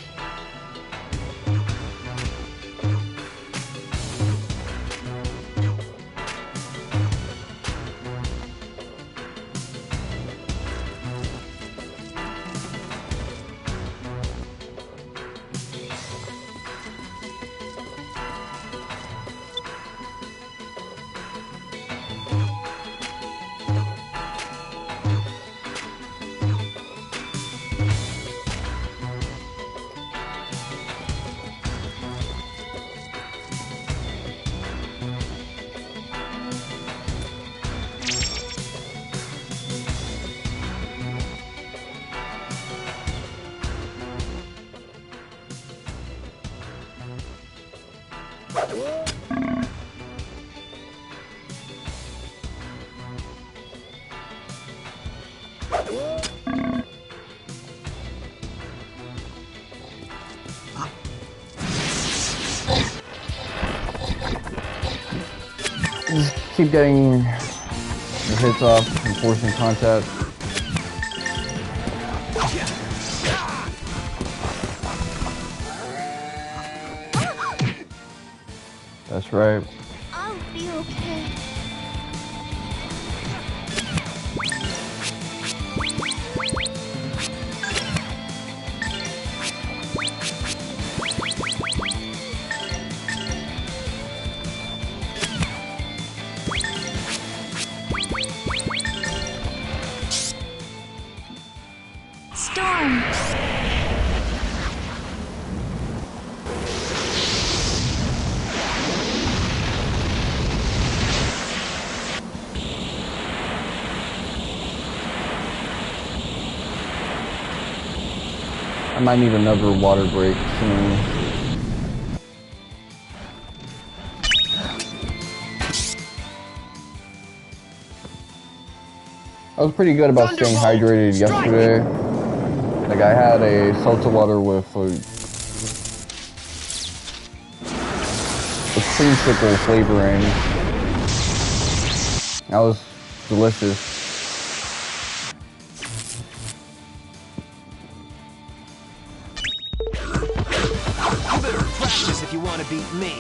Just keep getting the hits off and forcing contact. That's right. I'll be okay. Storm. I might need another water break soon. I was pretty good about staying hydrated yesterday. Like I had a seltzer water with a creamsicle flavoring. That was delicious. You better practice if you want to beat me.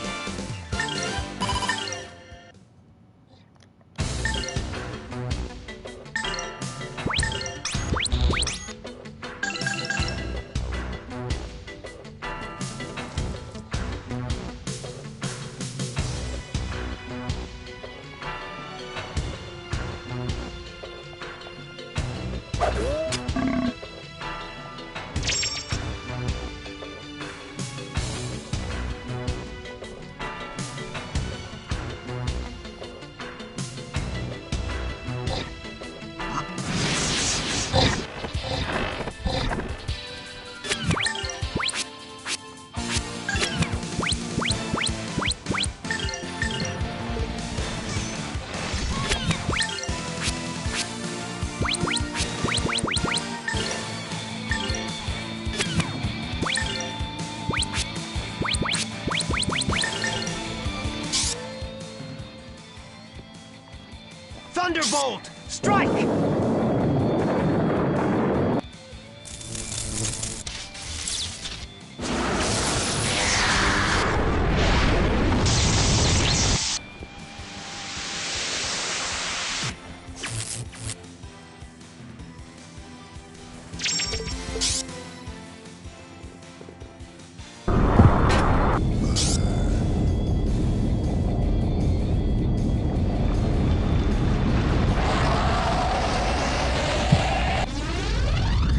Thunderbolt! Strike!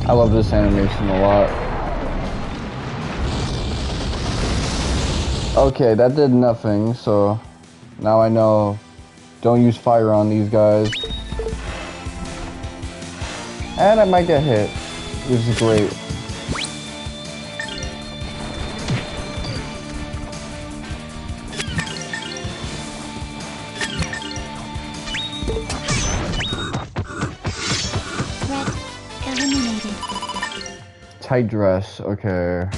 I love this animation a lot. Okay, that did nothing, so now I know don't use fire on these guys. And I might get hit, which is great. Tight dress, okay.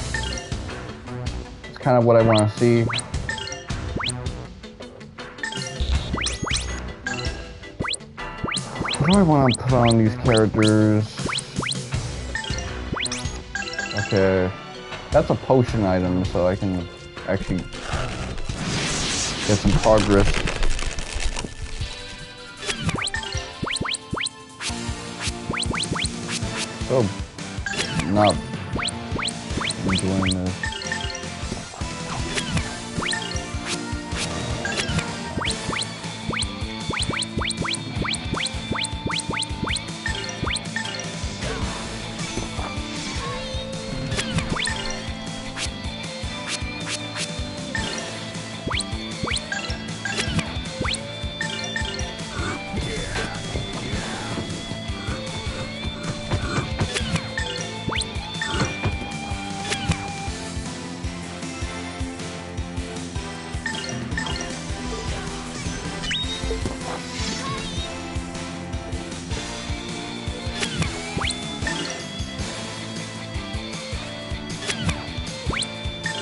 It's kind of what I want to see. What do I want to put on these characters? Okay. That's a potion item, so I can actually get some progress. So, not enjoying this.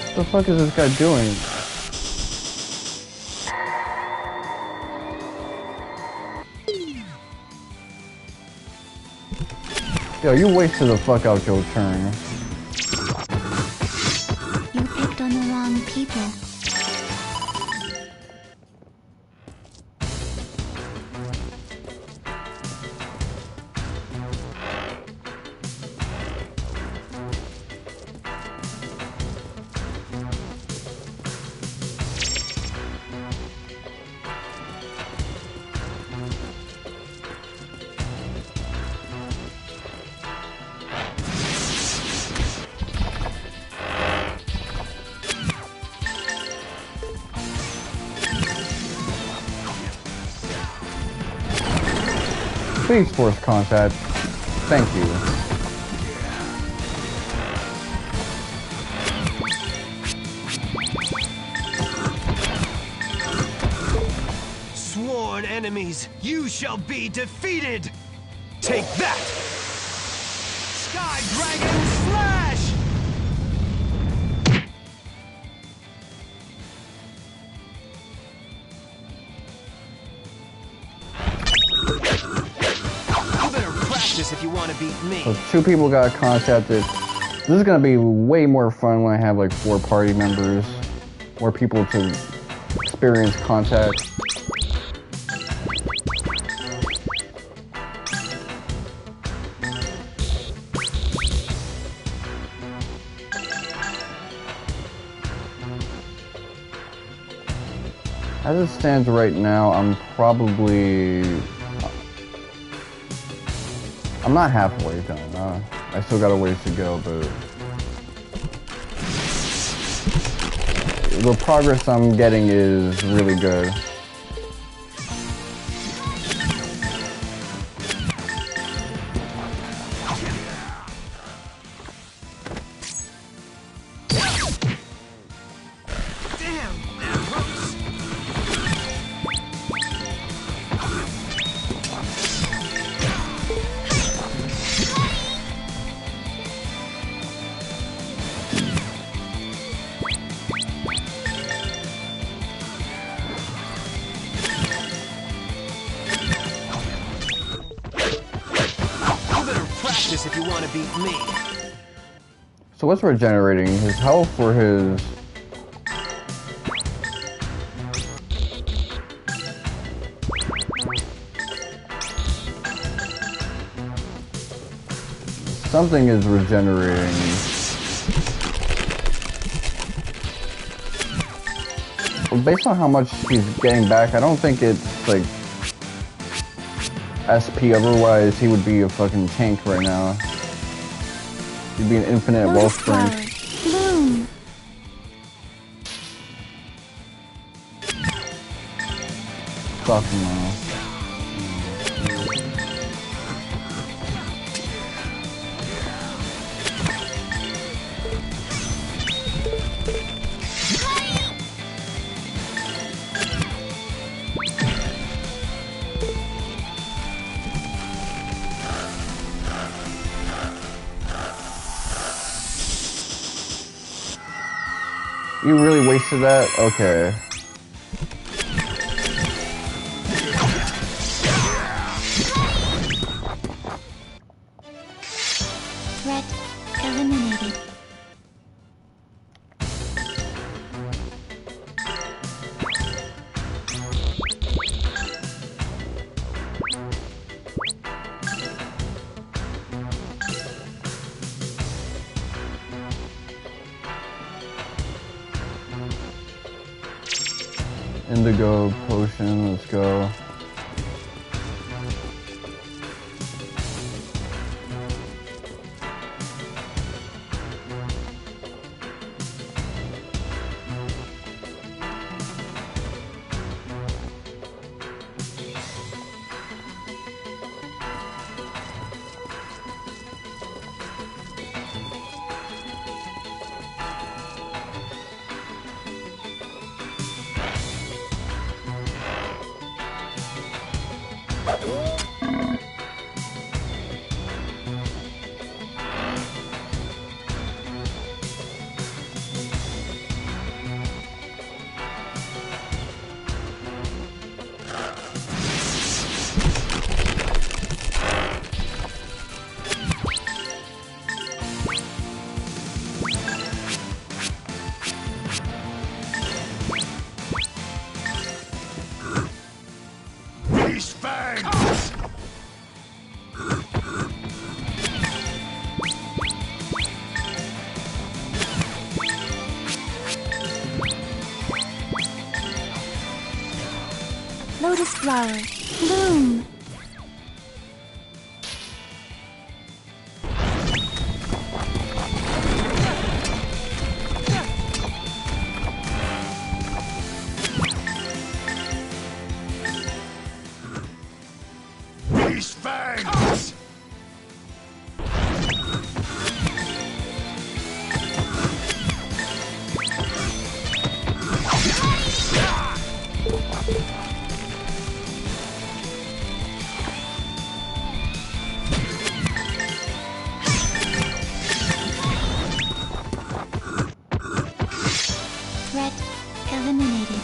What the fuck is this guy doing? Yo, you wasted the fuck out your turn. You picked on the wrong people. Please force contact. Thank you. Sworn enemies, you shall be defeated! Take that! Sky Dragon Slash! You better practice if you want to beat me. So 2 people got contacted. This is gonna be way more fun when I have like 4 party members. More people to experience contact. As it stands right now, I'm not halfway done. I still got a ways to go, but the progress I'm getting is really good. If you want to beat me. So what's regenerating? His health or his... Something is regenerating. Well, based on how much he's getting back, I don't think it's like SP, otherwise he would be a fucking tank right now. He'd be an infinite wellspring. Bloom. Fuck no. You really wasted that? Okay. Threat eliminated. Indigo potion, let's go. Lotus flower, bloom. These fangs! Threat eliminated.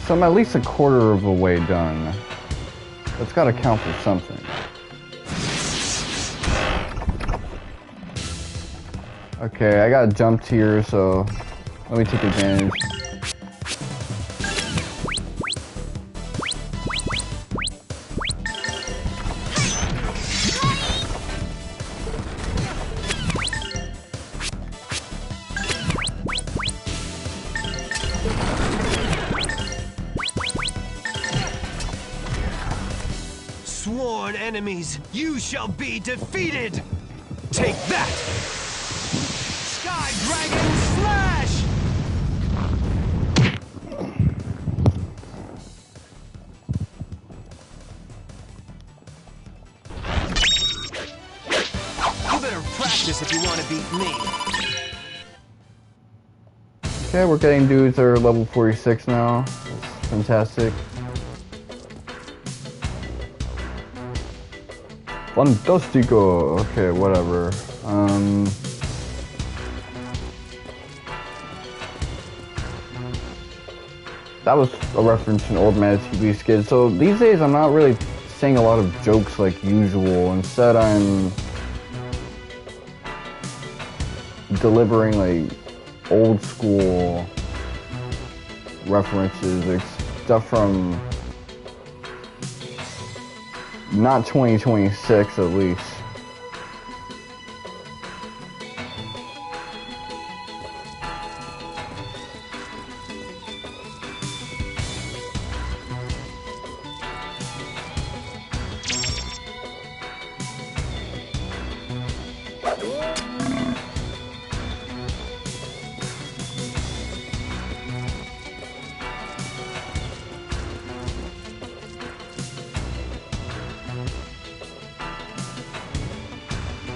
So I'm at least a quarter of the way done. That's gotta count for something. Okay, I got jumped here, so let me take advantage. Sworn enemies, you shall be defeated! Take that! Sky Dragon Slash! You better practice if you want to beat me. Okay, we're getting dudes that are level 46 now. That's fantastic. Fantastico! Okay, whatever. That was a reference to an old Mad TV skit. So these days I'm not really saying a lot of jokes like usual. Instead I'm delivering like old school references, like stuff from not 2026 at least.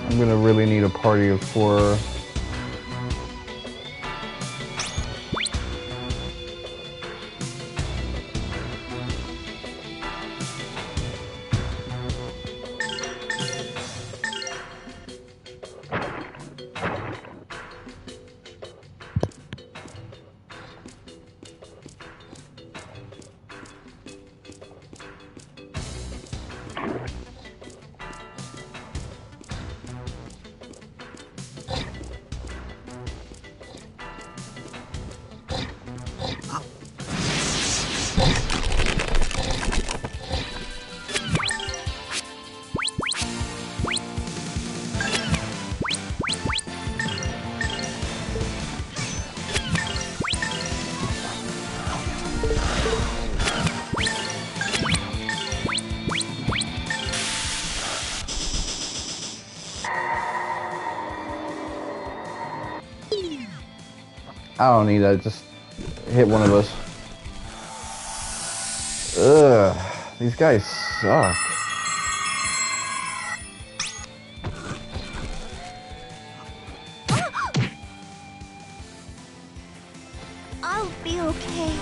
I'm gonna really need a party of 4. I don't need that. Just hit one of us. Ugh. These guys suck. I'll be okay.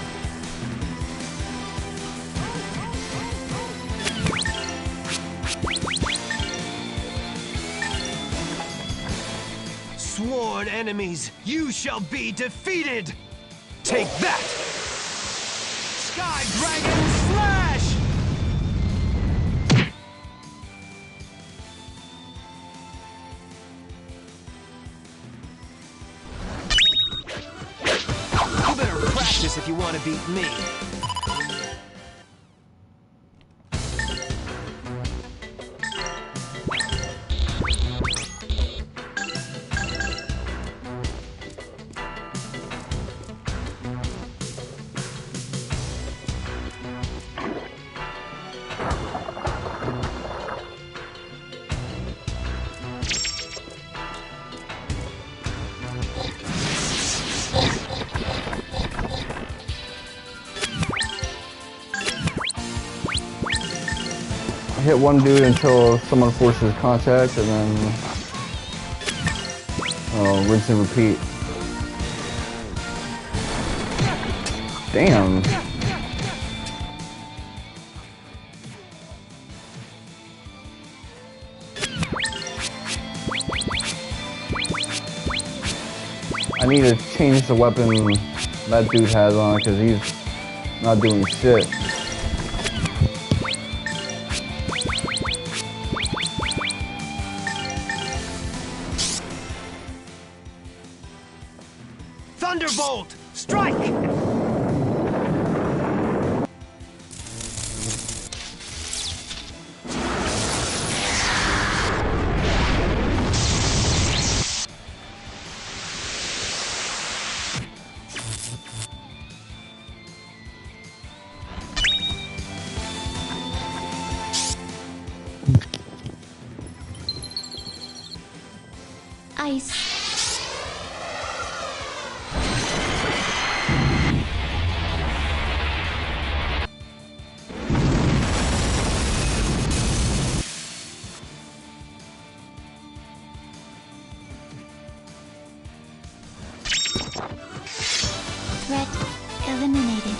Sworn enemies, you shall be defeated! Take that! Sky Dragon Slash! You better practice if you want to beat me. Hit one dude until someone forces contact, and then rinse and repeat. Damn. I need to change the weapon that dude has on because he's not doing shit. Thunderbolt! Strike! Ice. Threat eliminated.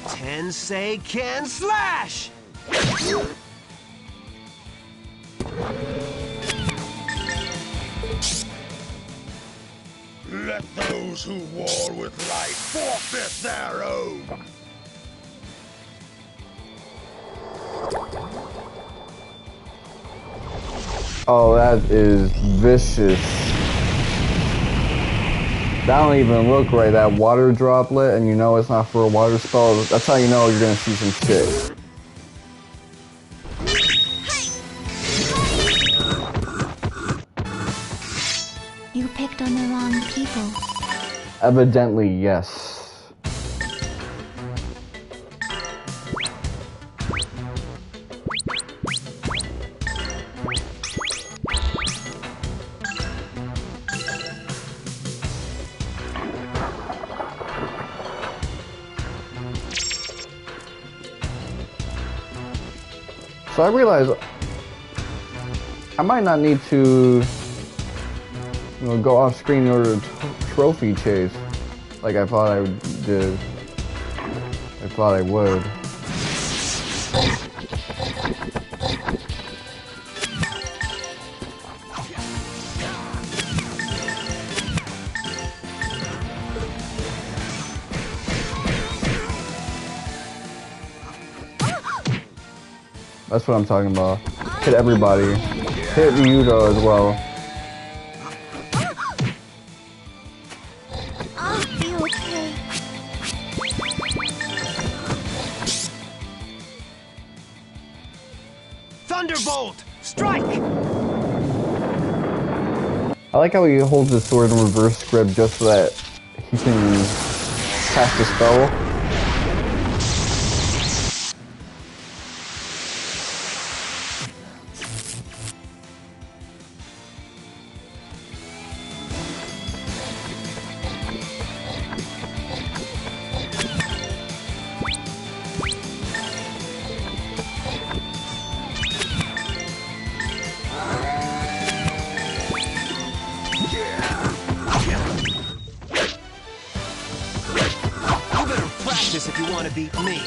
Tensei can slash! Let those who war with light forfeit their own. Oh, that is vicious. That don't even look right. That water droplet, and you know it's not for a water spell. That's how you know you're gonna see some shit. You picked on the wrong people. Evidently, yes. So I realize I might not need to, go off screen in order to trophy chase like I thought I did. I thought I would. That's what I'm talking about. Hit everybody. Hit Ryudo as well. I'll be okay. Thunderbolt! Strike! I like how he holds his sword in reverse grip just so that he can cast a spell. If you want to beat me.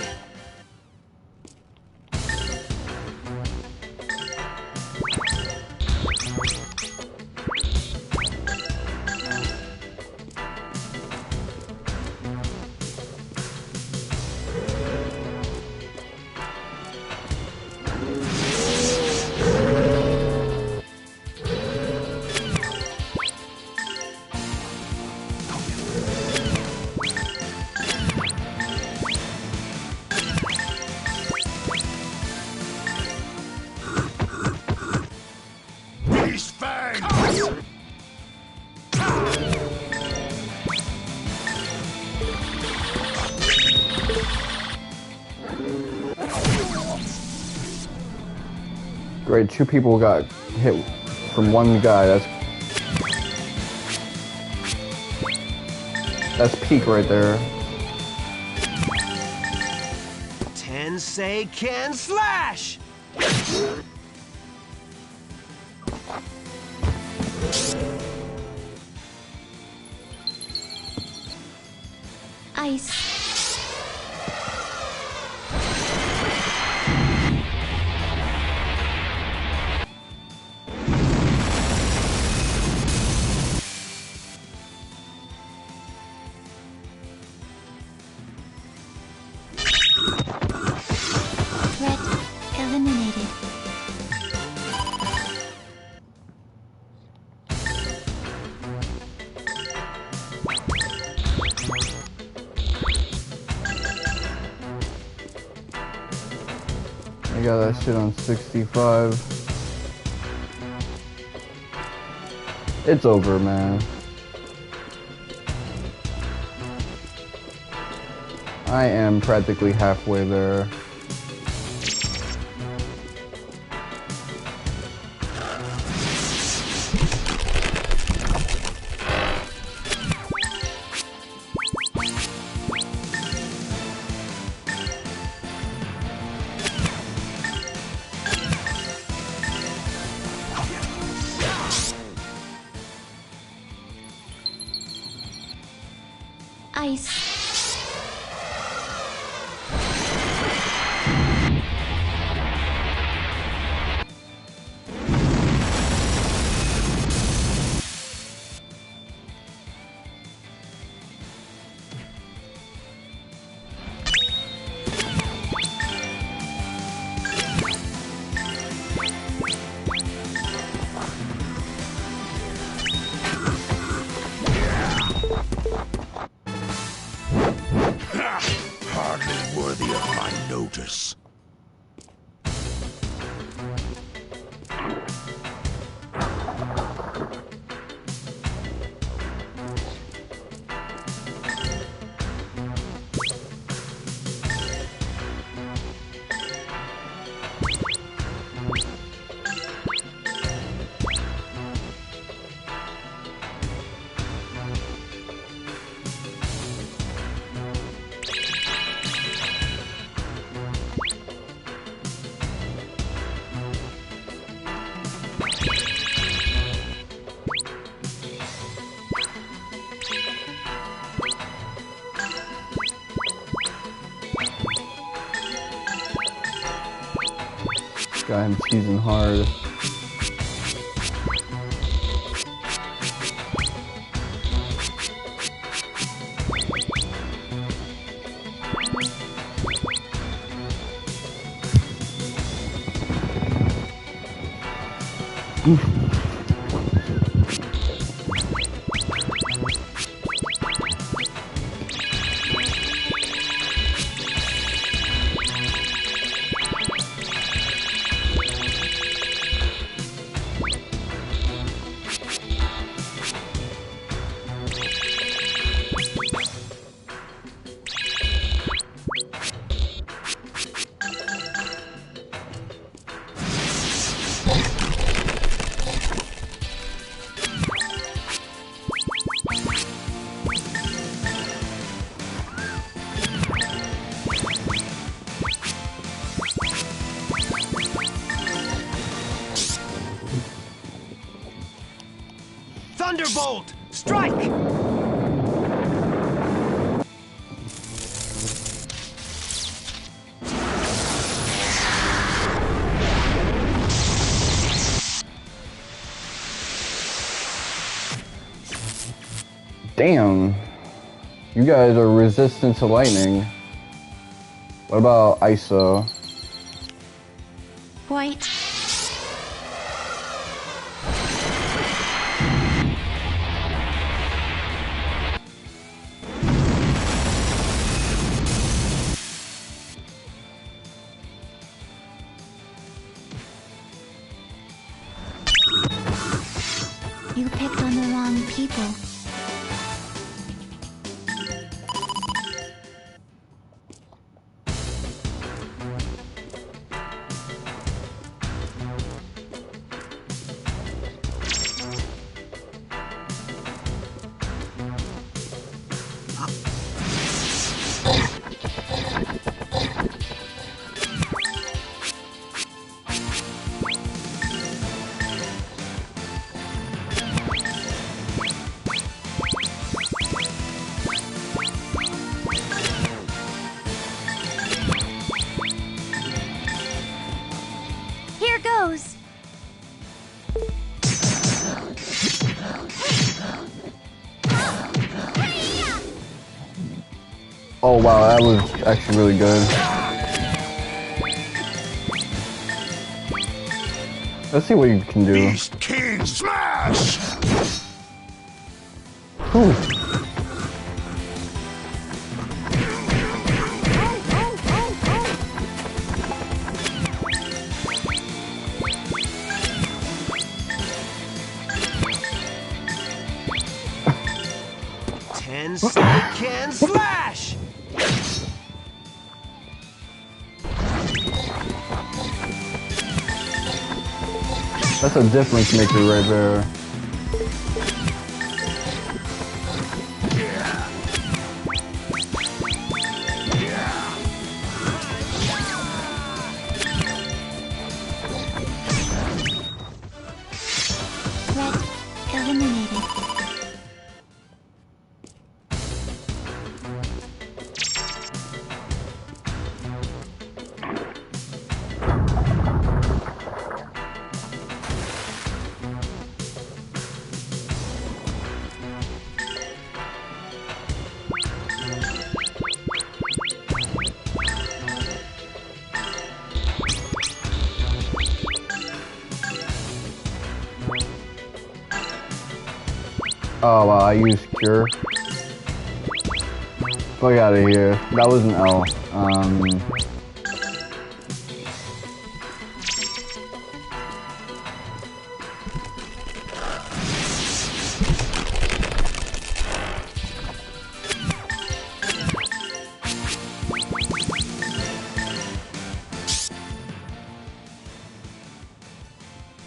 Great, 2 people got hit from 1 guy. That's peak right there. Tensei can slash! Ice. Threat eliminated. I got that shit on 65. It's over, man. I am practically halfway there. Ice. Hardly worthy of my notice. I'm teasing hard. Thunderbolt! Strike! Damn. You guys are resistant to lightning. What about ISO? White. You picked on the wrong people. Here goes. Oh wow, that was actually really good. Let's see what you can do. Beast King Smash! Whew. Can slash! That's a difference maker right there. Threat eliminated. Oh wow, I used cure. Fuck out of here. That was an L.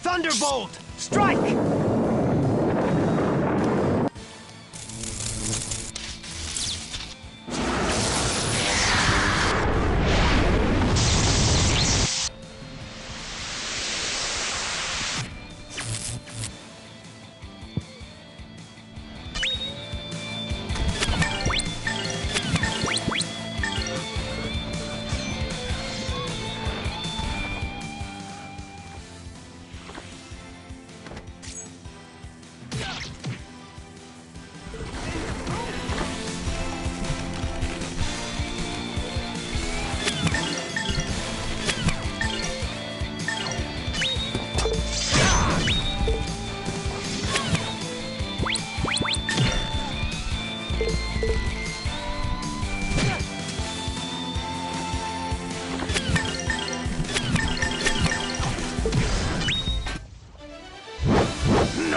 Thunderbolt! Strike!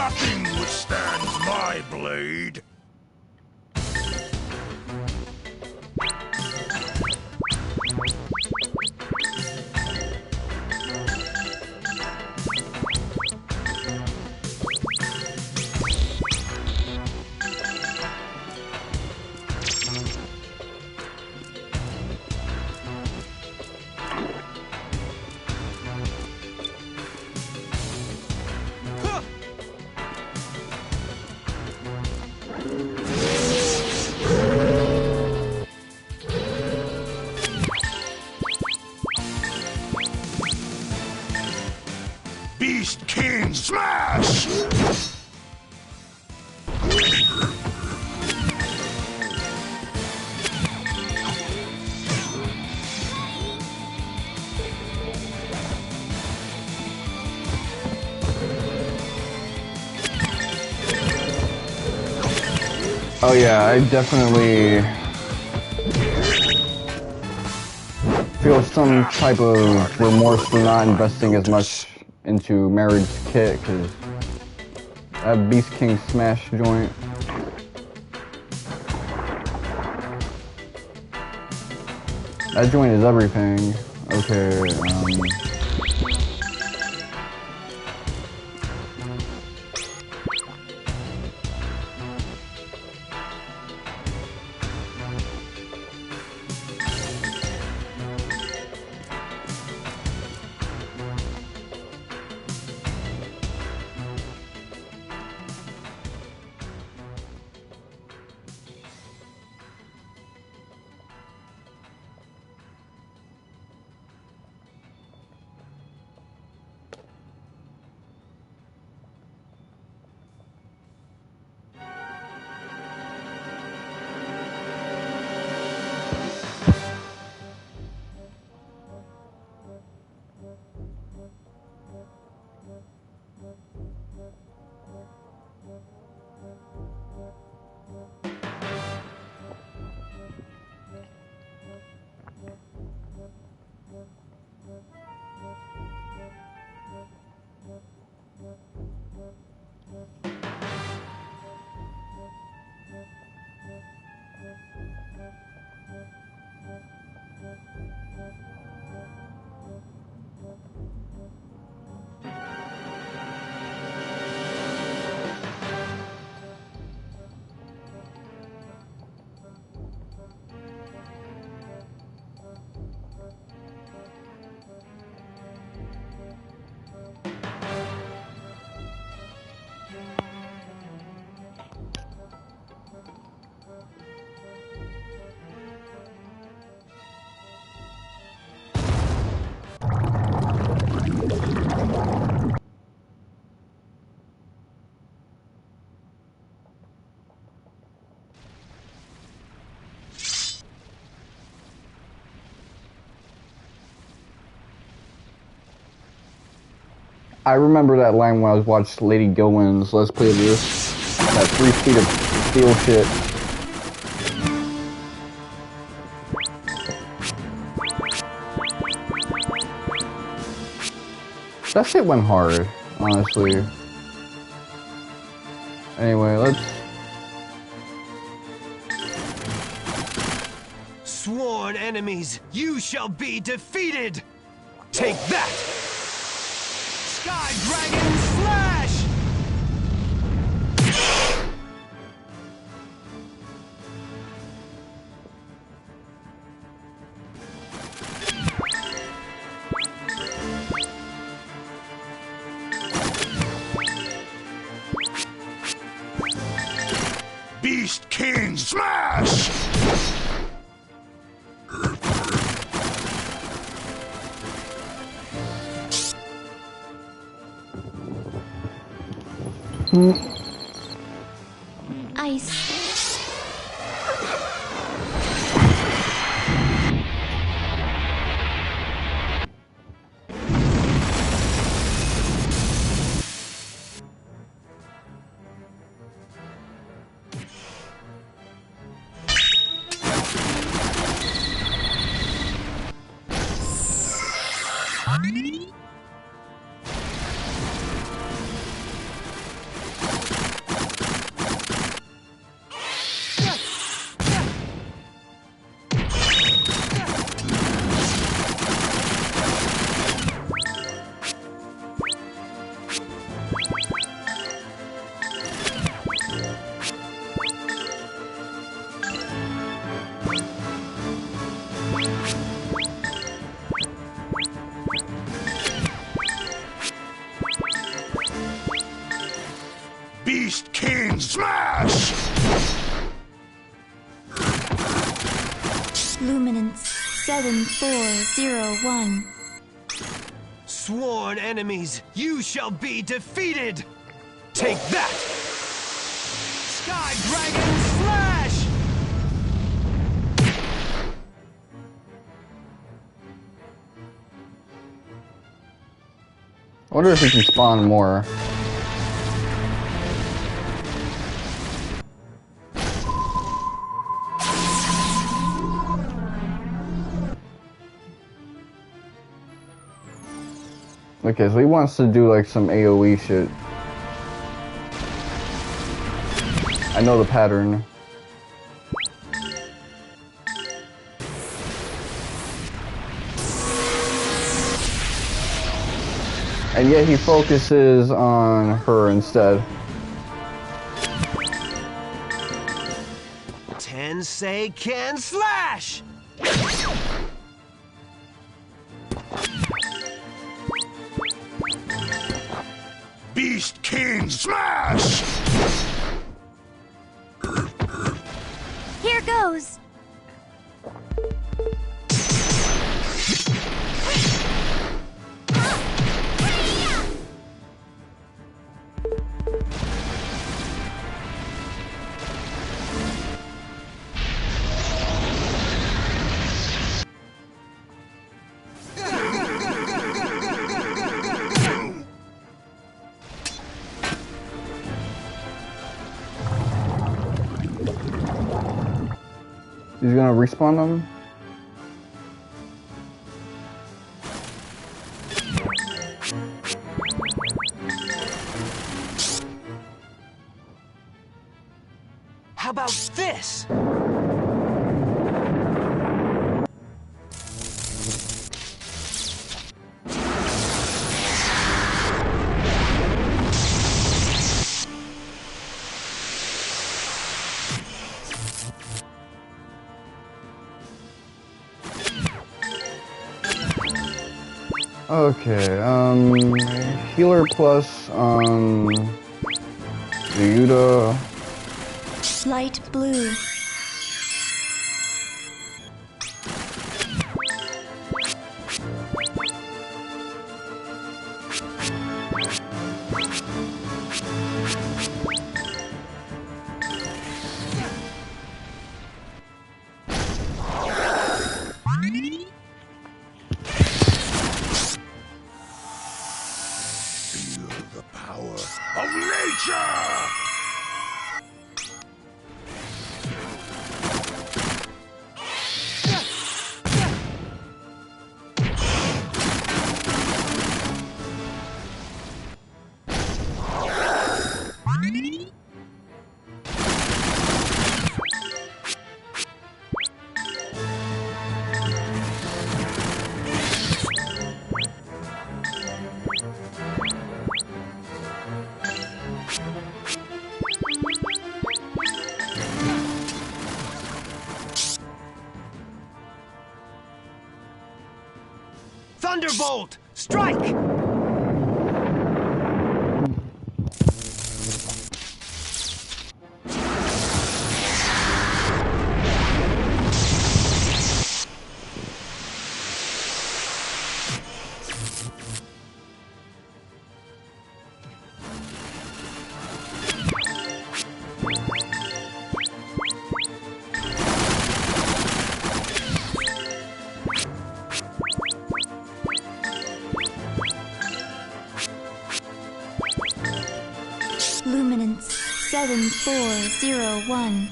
Nothing withstands my blade. Beast King Smash! Oh yeah, I definitely feel some type of remorse for not investing as much into Mareg's kit, because that Beast King Smash joint, that joint is everything. Okay, I remember that line when I was watching Lady Gilwin's Let's Play of this. That 3 feet of steel shit. That shit went hard, honestly. Anyway, let's... Sworn enemies, you shall be defeated! Take that! Sky Dragon Slash! Beast King Smash! Ice. Beast King Smash! Luminance 7401. Sworn enemies, you shall be defeated! Take that! Sky Dragon Slash! I wonder if we can spawn more. Okay, so he wants to do like some AoE shit. I know the pattern. And yet he focuses on her instead. Tensei can slash! Beast King Smash! Here goes. He's gonna respawn them? How about this? Okay, healer plus on Yuta. Light blue. Of nature! Thunderbolt! Strike! Luminance 7401.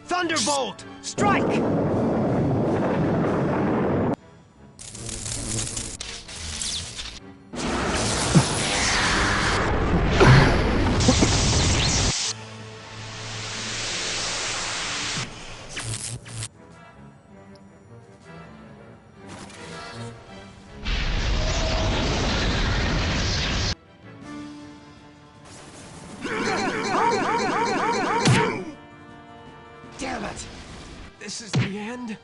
Thunderbolt! Strike! Damn it! This is the end?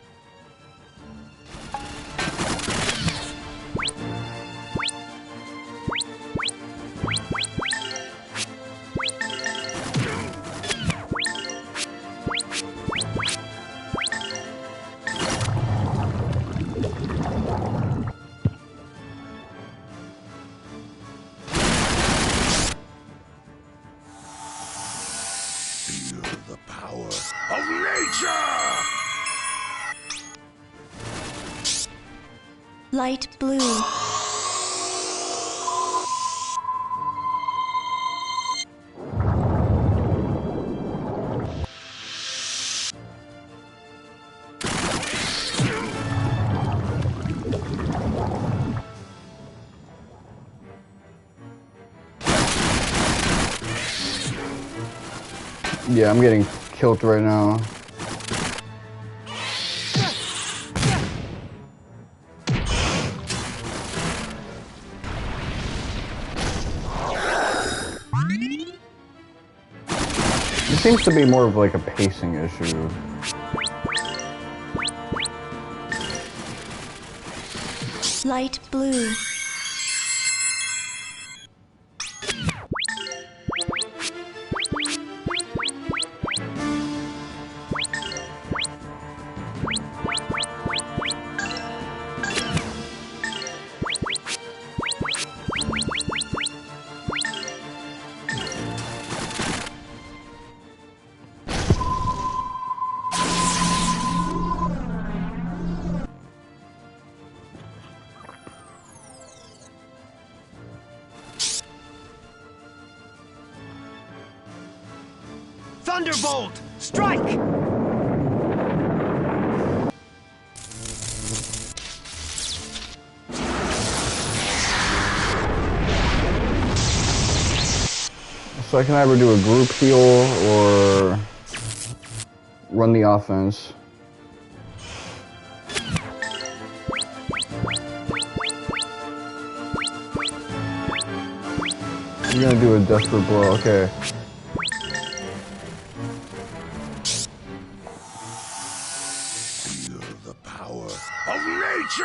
Of nature! Light blue. Yeah, I'm getting killed right now. It seems to be more of like a pacing issue. Light blue. Thunderbolt! Strike! So I can either do a group heal or run the offense. You're gonna do a desperate blow, okay. Feel the power of nature!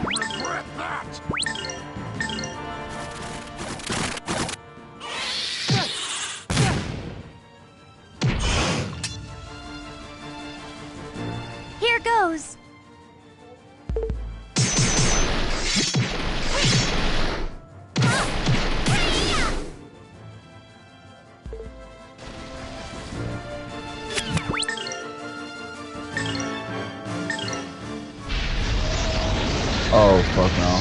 Regret that! Here goes. Oh, fuck no.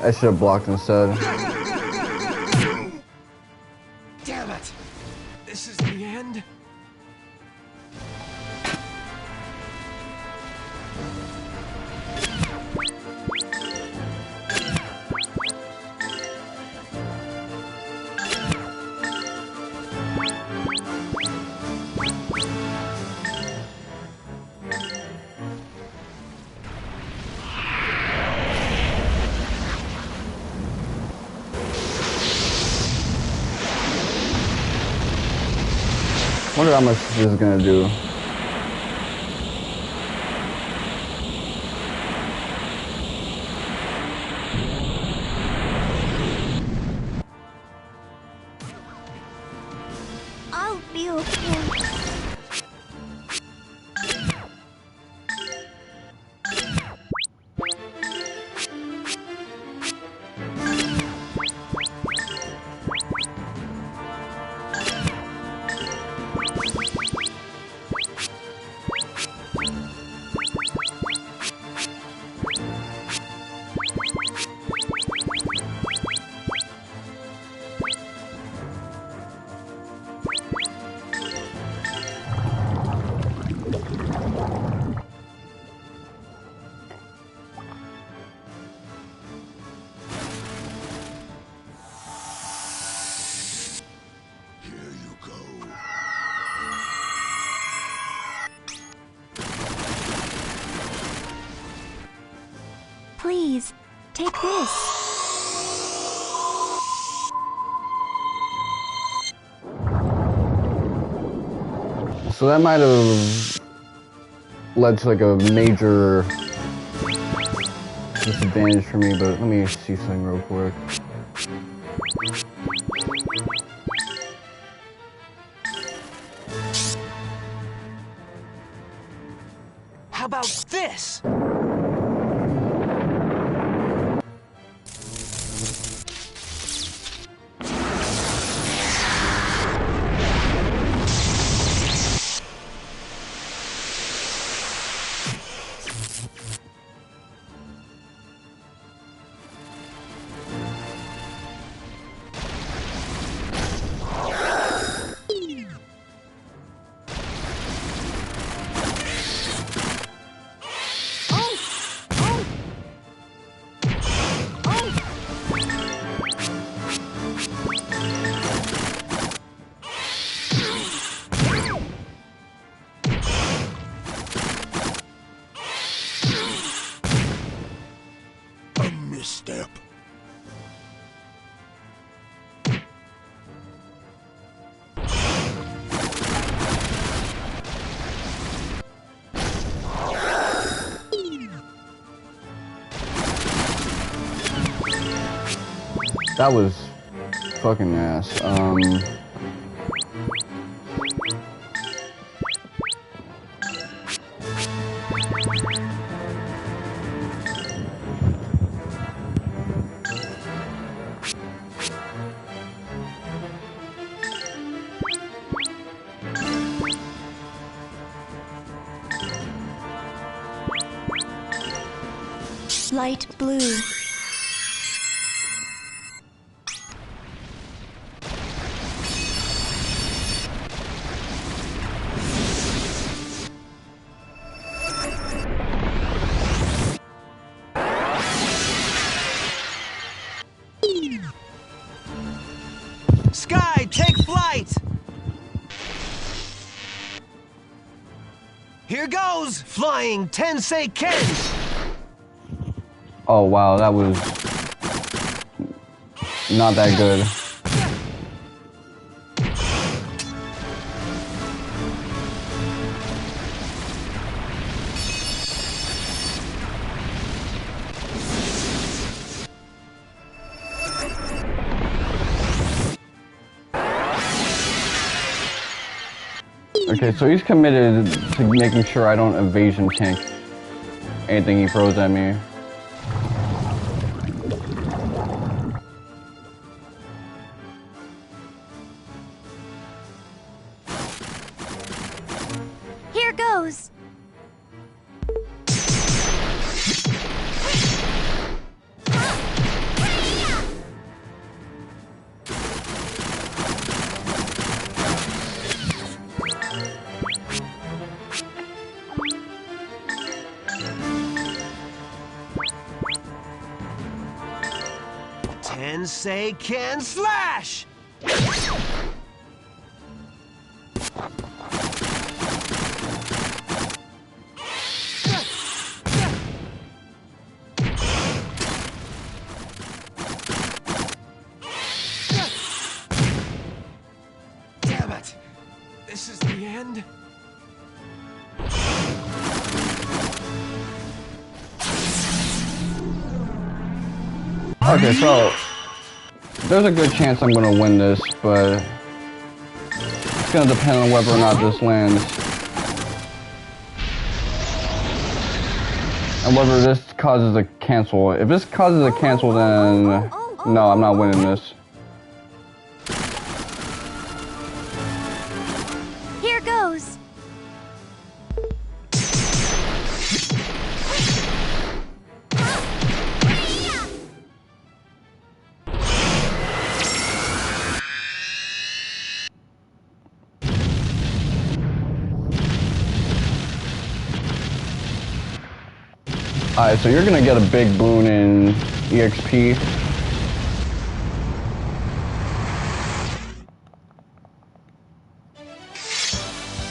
I should have blocked instead. Damn it! This is the end? Wonder how much this is gonna do. I'll be okay. Please, take this. So that might have led to like a major disadvantage for me, but let me see something real quick. How about this? Misstep. That was fucking ass. Light blue. Sky, take flight! Here goes! Flying Tensei Ken! Oh wow, that was not that good. Okay, so he's committed to making sure I don't evasion tank anything he throws at me. Here goes. Tensei Ken slash! Damn it! This is the end? Okay, so there's a good chance I'm gonna win this, but it's gonna depend on whether or not this lands. And whether this causes a cancel. If this causes a cancel, then no, I'm not winning this. Here goes. Alright, so you're gonna get a big boon in EXP.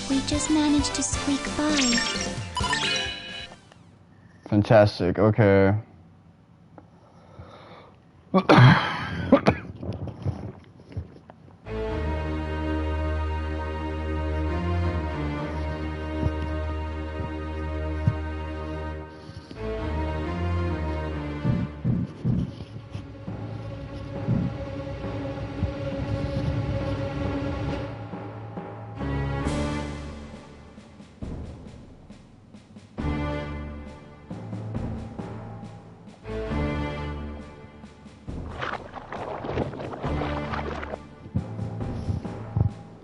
We just managed to squeak by. Fantastic, okay.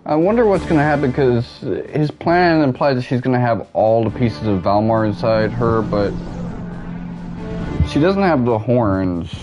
I wonder what's gonna happen, because his plan implies that she's gonna have all the pieces of Valmar inside her, but she doesn't have the horns.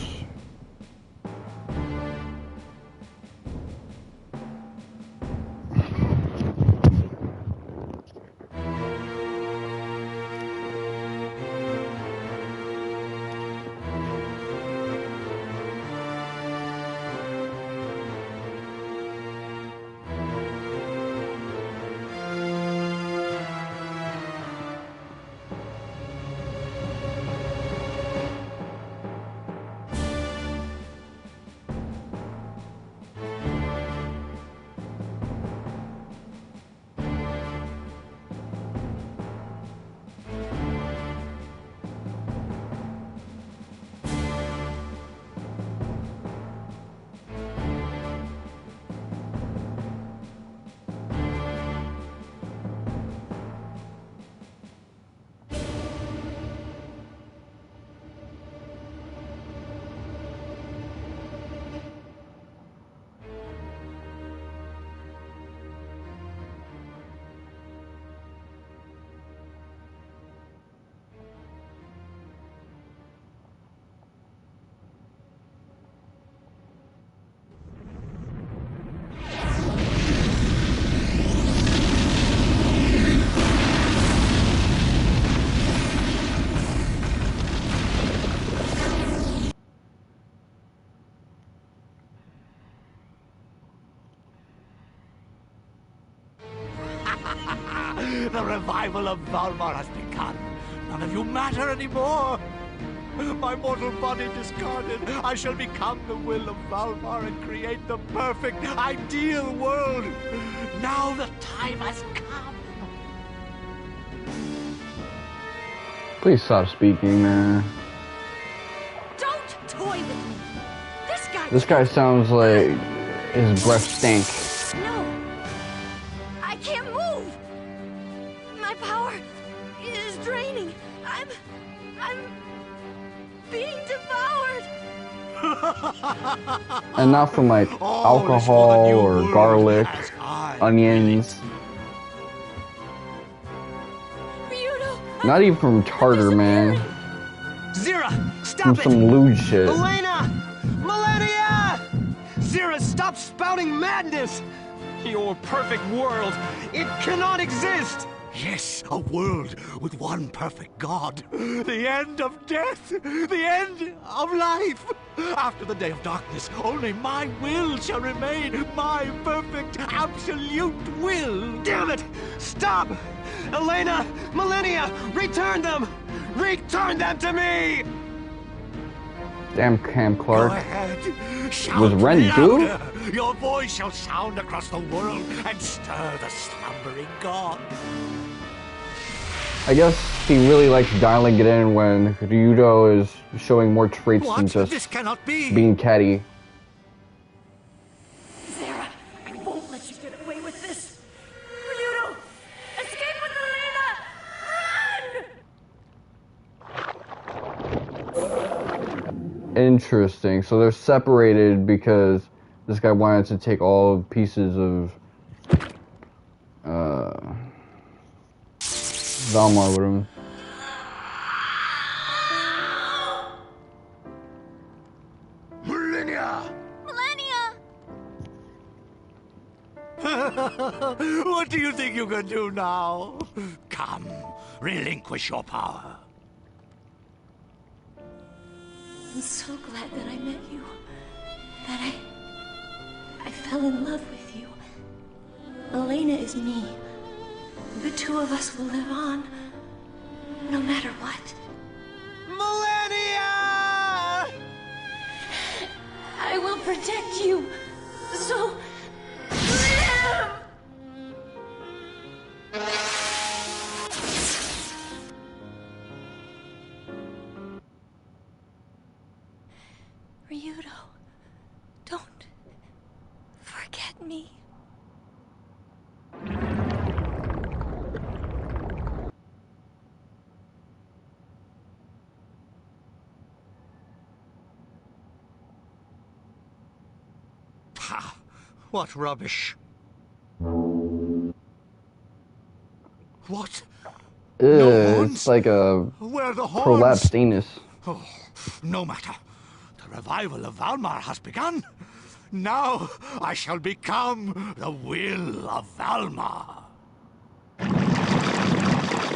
The revival of Valmar has begun. None of you matter anymore. My mortal body discarded, I shall become the will of Valmar and create the perfect, ideal world. Now the time has come. Please stop speaking, man. Don't toy with me. This guy sounds like his breath stank. No. I can't move. My power is draining. I'm being devoured. And not from like alcohol or garlic, onions. Not even from tartar, man. Zera, stop From it! some lewd shit. Elena! Millenia! Zera, stop spouting madness! Your perfect world, it cannot exist! Yes, a world with one perfect God. The end of death. The end of life. After the day of darkness, only my will shall remain. My perfect, absolute will. Damn it! Stop! Elena! Millenia! Return them! Return them to me! Damn Cam Go Clark. ahead. Shout Was Ren louder. Your voice shall sound across the world and stir the slumbering God. I guess he really likes dialing it in when Ryudo is showing more traits than What? just This cannot be. being catty. Zera, I won't let you get away with this. Ryudo, escape with Elena! Run! Interesting. So they're separated because this guy wanted to take all pieces of Valmar with him. Millenia! Millenia! What do you think you can do now? Come, relinquish your power. I'm so glad that I met you. That I fell in love with you. Elena is me. The two of us will live on, no matter what. Millenia! What rubbish. What? No It's horns? like a Where are the horns? prolapsed anus. Oh, no matter. The revival of Valmar has begun. Now I shall become the will of Valmar.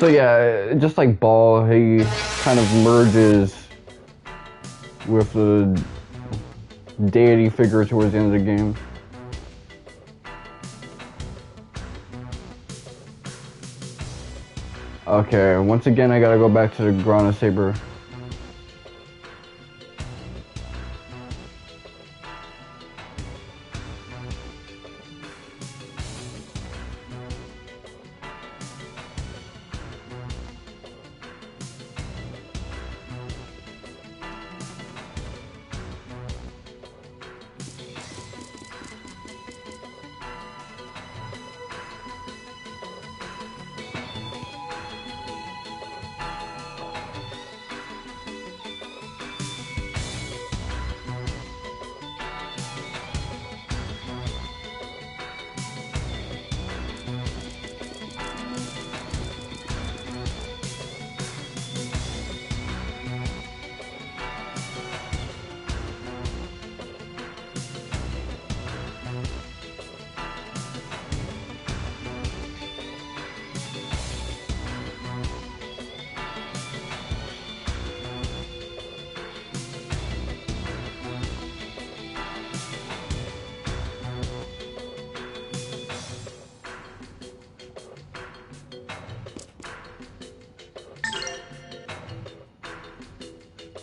So yeah, just like Ball, he kind of merges with the deity figure towards the end of the game. Okay, once again I gotta go back to the Granasaber.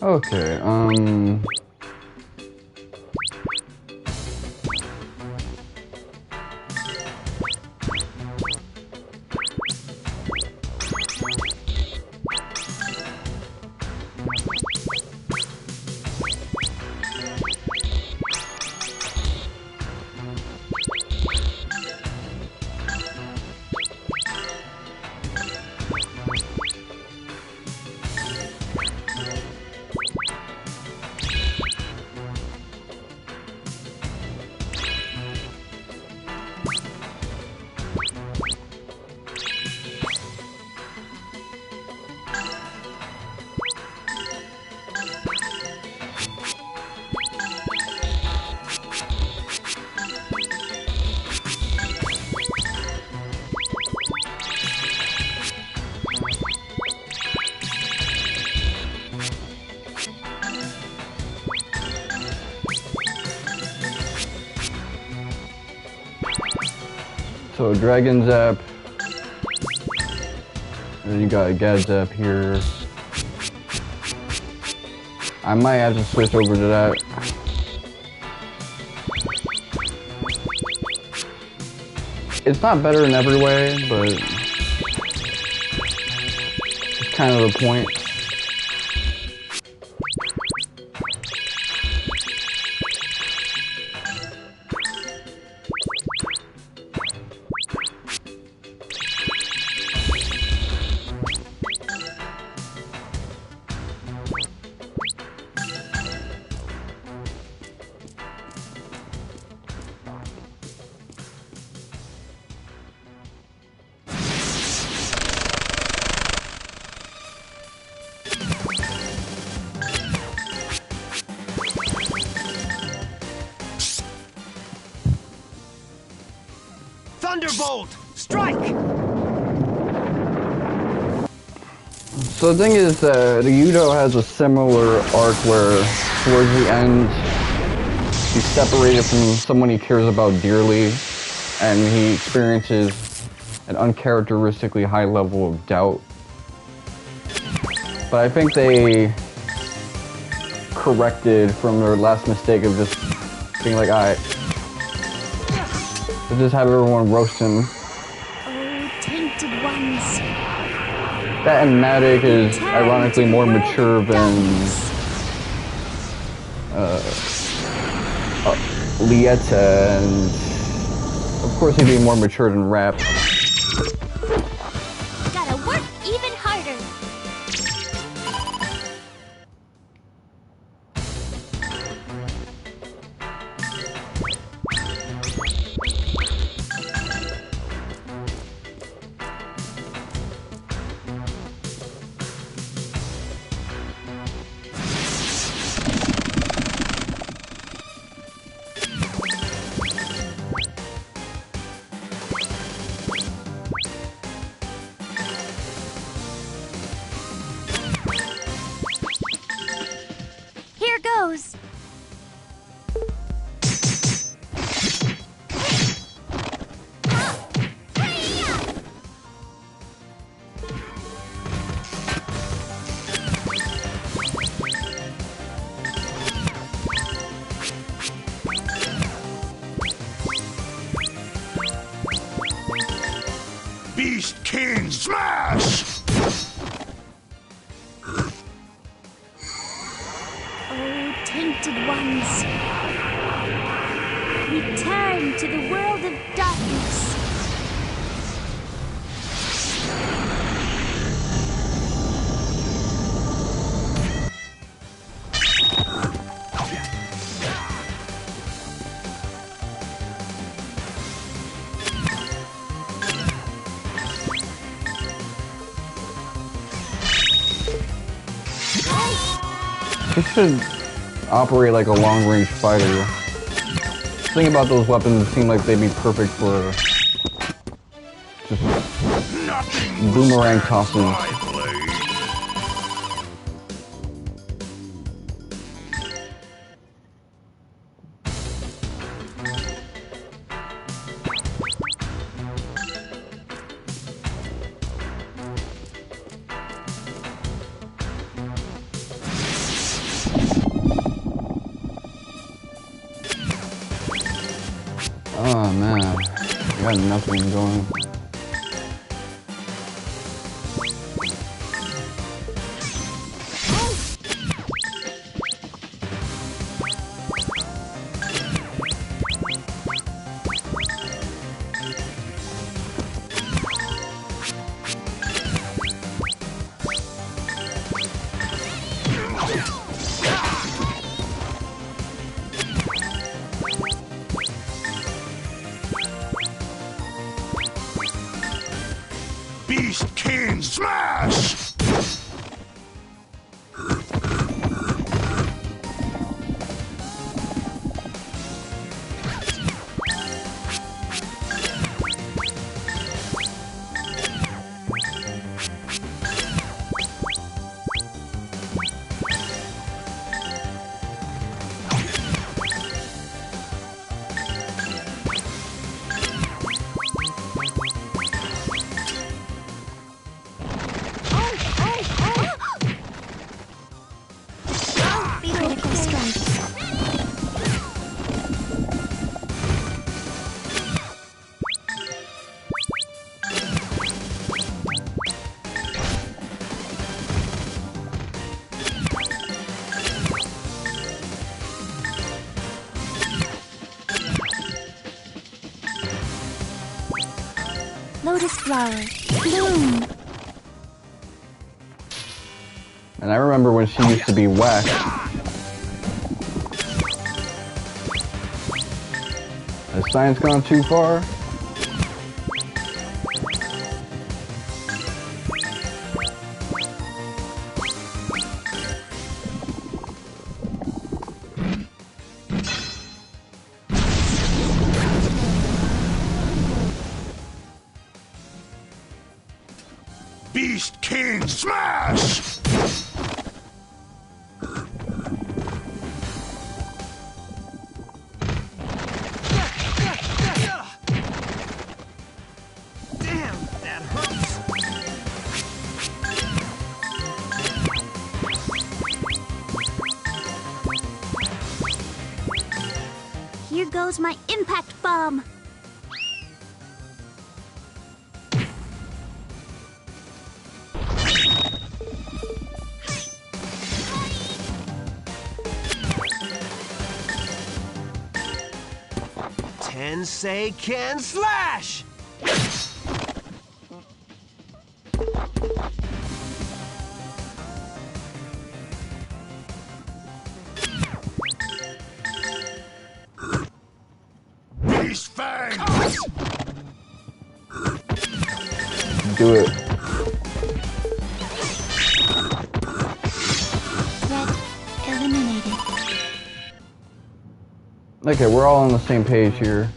Okay, so Dragon Zap. And then you got a Gad Zap here. I might have to switch over to that. It's not better in every way, but it's kind of the point. Thunderbolt! Strike! So the thing is that Ryudo has a similar arc where towards the end he's separated from someone he cares about dearly and he experiences an uncharacteristically high level of doubt. But I think they corrected from their last mistake of just being like, alright, let's just have everyone roast him. Oh, tainted ones. That and Mareg is ironically more mature than Lieta, and of course he'd be more mature than Rap. Gotta work even harder. use. Beast King Smash! Oh, tainted ones, return to the world of darkness. He should operate like a long-range fighter. The thing about those weapons, it seemed like they'd be perfect for just boomerang tosses. Oh man, I got nothing going. Beast King Smash! Critical strike. Lotus flower, bloom. And I remember when she used to be whacked. Has science gone too far? Beast King Smash! Damn, that hurts. Here goes my impact bomb. Tensei can slash! Beast Fangs! Do it. Threat eliminated. Okay, we're all on the same page here.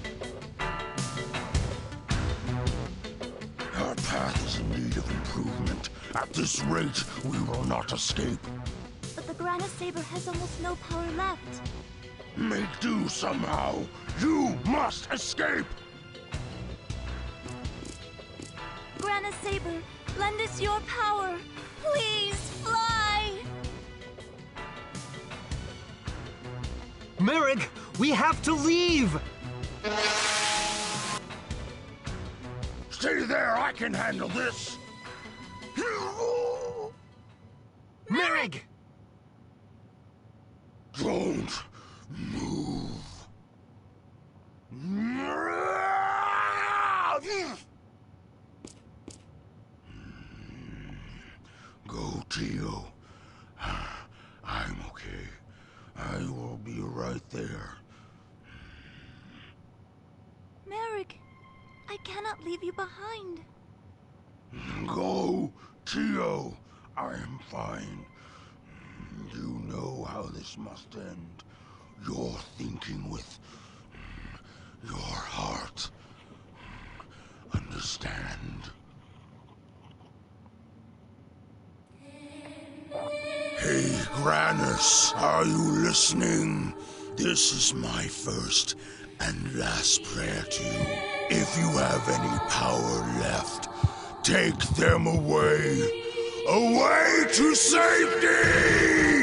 Our path is in need of improvement. At this rate, we will not escape. But the the Granasaber has almost no power left. Make do somehow. You must escape. Granasaber, lend us your power. Please fly! Mareg, we have to leave! Stay there, I can handle this. Mareg! Don't move. Go, Tio. I'm okay. I will be right there. Mareg, I cannot leave you behind. Go, Tio. I am fine. You know how this must end. You're thinking with your heart. Understand? Hey, Granas, are you listening? This is my first and last prayer to you. If you have any power left, take them away. Away to safety!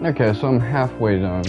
Okay, so I'm halfway done.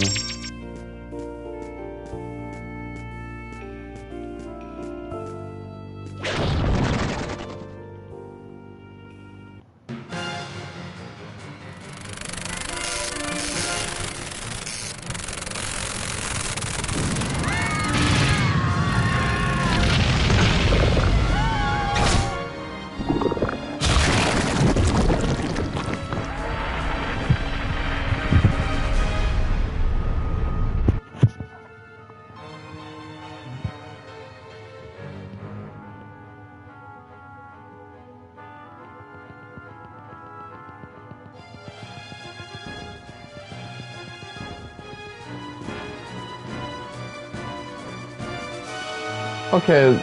Okay,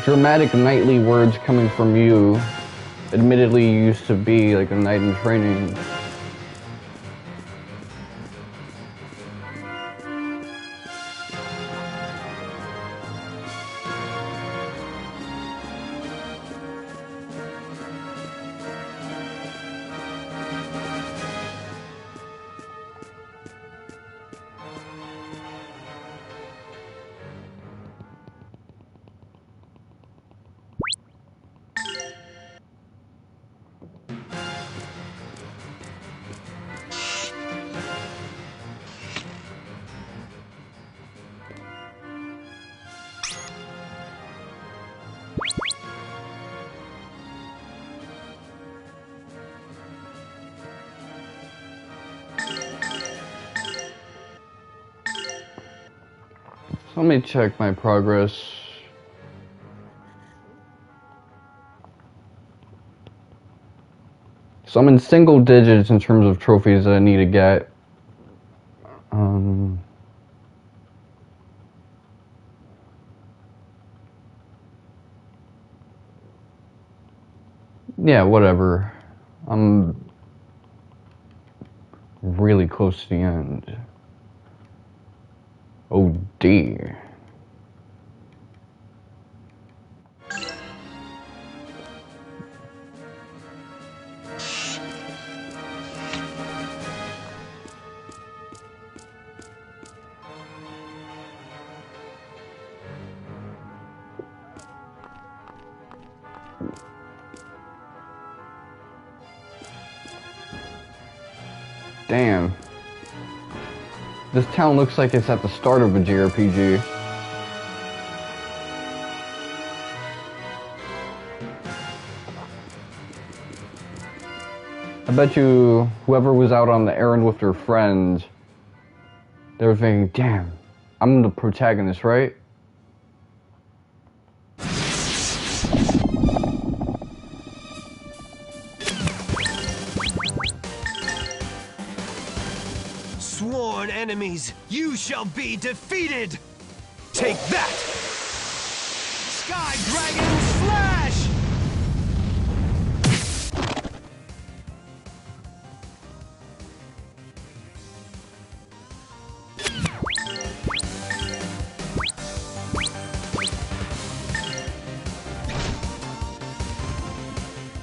dramatic knightly words coming from you. Admittedly, you used to be like a knight in training. So let me check my progress. So I'm in single digits in terms of trophies that I need to get. Yeah, whatever. I'm really close to the end. Oh dear. Damn. This town looks like it's at the start of a JRPG. I bet you whoever was out on the errand with their friends, they were thinking, damn, I'm the protagonist, right? Sworn enemies, you shall be defeated! Take that! Sky Dragon Slash!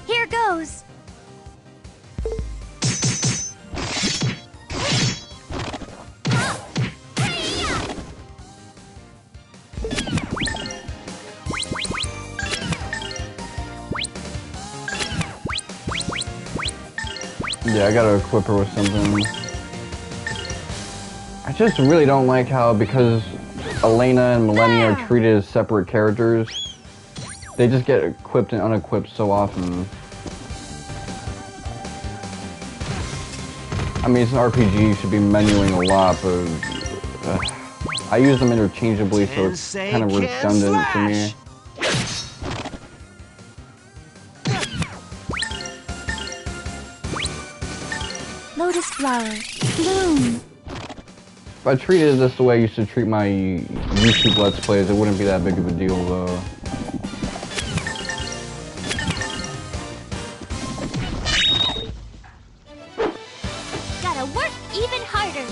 Here goes. Yeah, I gotta equip her with something. I just really don't like how, because Elena and Millenia are treated as separate characters, they just get equipped and unequipped so often. I mean, it's an RPG, you should be menuing a lot, but I use them interchangeably, so it's kind of redundant for me. Lotus flower, bloom. If I treated this the way I used to treat my YouTube Let's Plays, it wouldn't be that big of a deal, though. Gotta work even harder.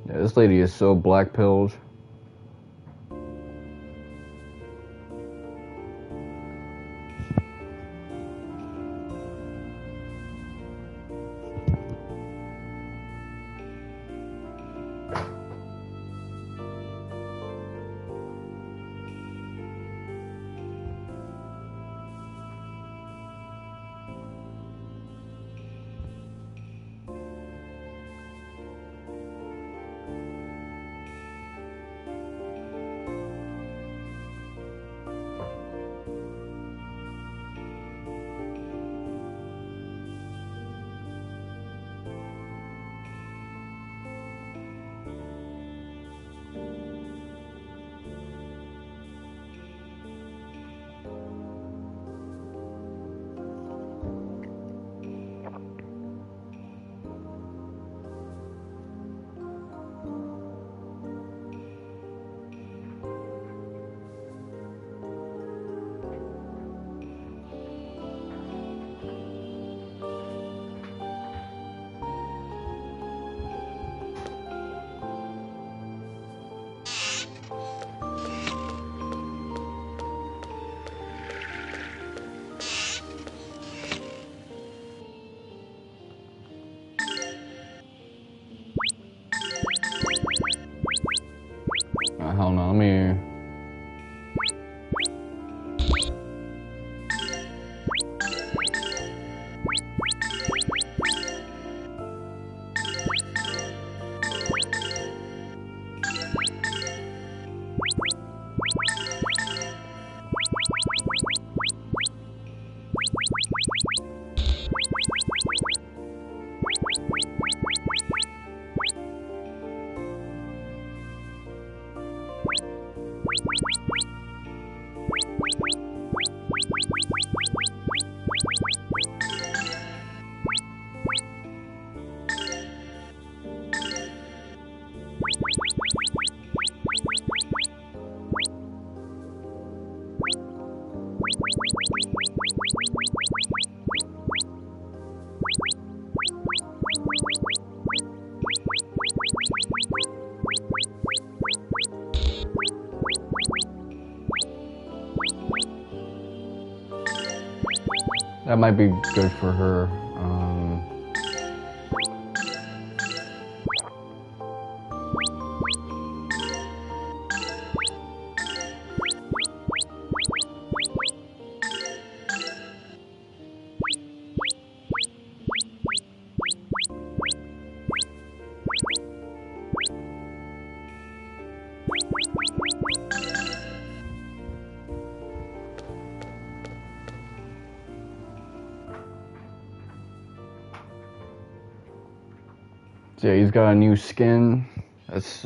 Yeah, this lady is so black-pilled. hell no. Let me... That might be good for her. Yeah, he's got a new skin. That's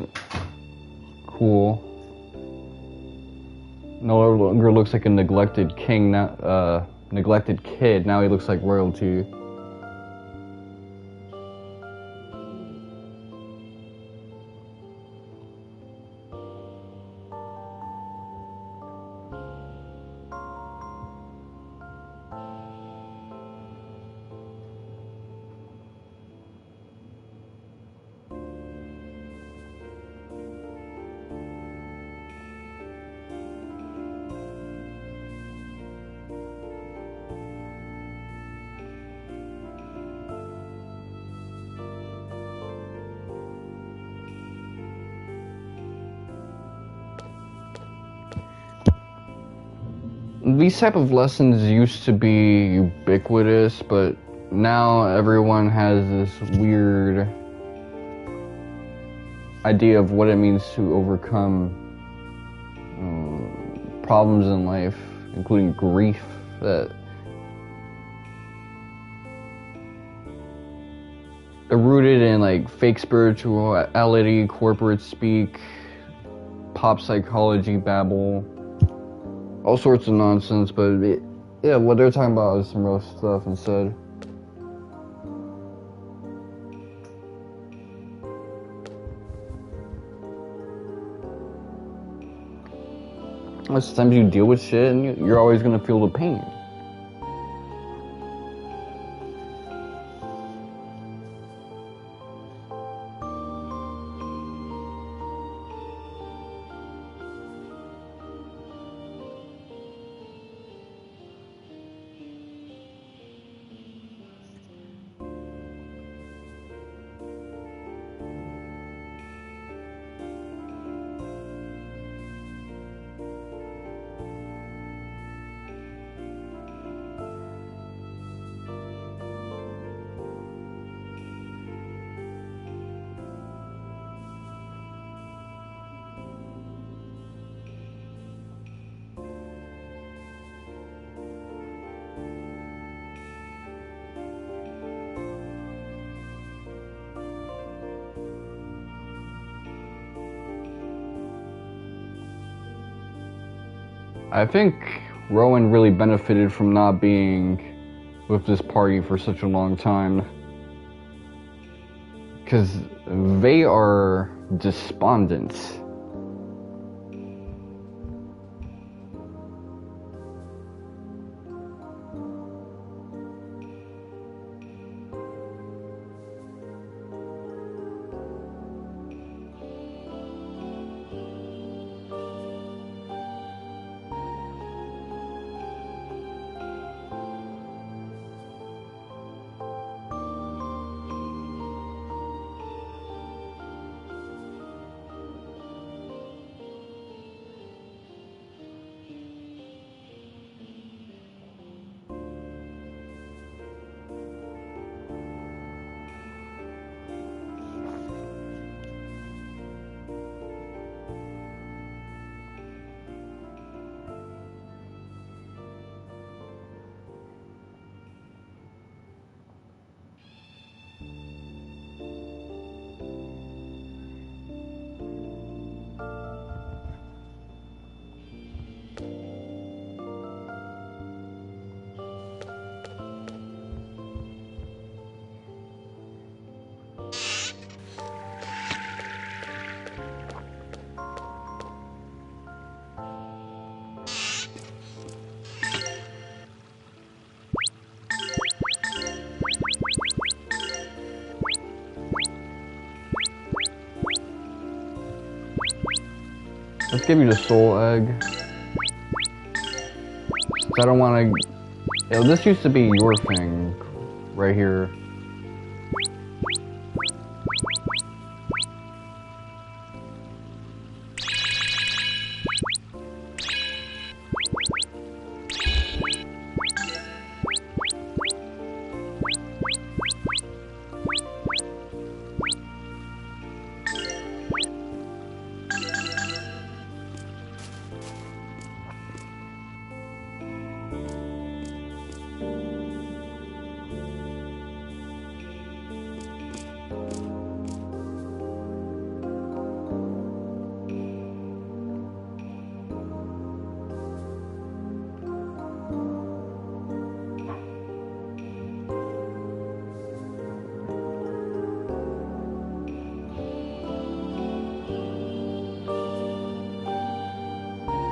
cool. No longer looks like a neglected king, now, neglected kid. Now he looks like royalty. These type of lessons used to be ubiquitous, but now everyone has this weird idea of what it means to overcome problems in life, including grief, that are rooted in like fake spirituality, corporate speak, pop psychology babble, all sorts of nonsense. But yeah, what they're talking about is some real stuff instead. Sometimes you deal with shit and you're always gonna feel the pain. I think Roan really benefited from not being with this party for such a long time, because they are despondent. Let's give you the soul egg. 'Cause I don't want to. Yo, this used to be your thing, right here.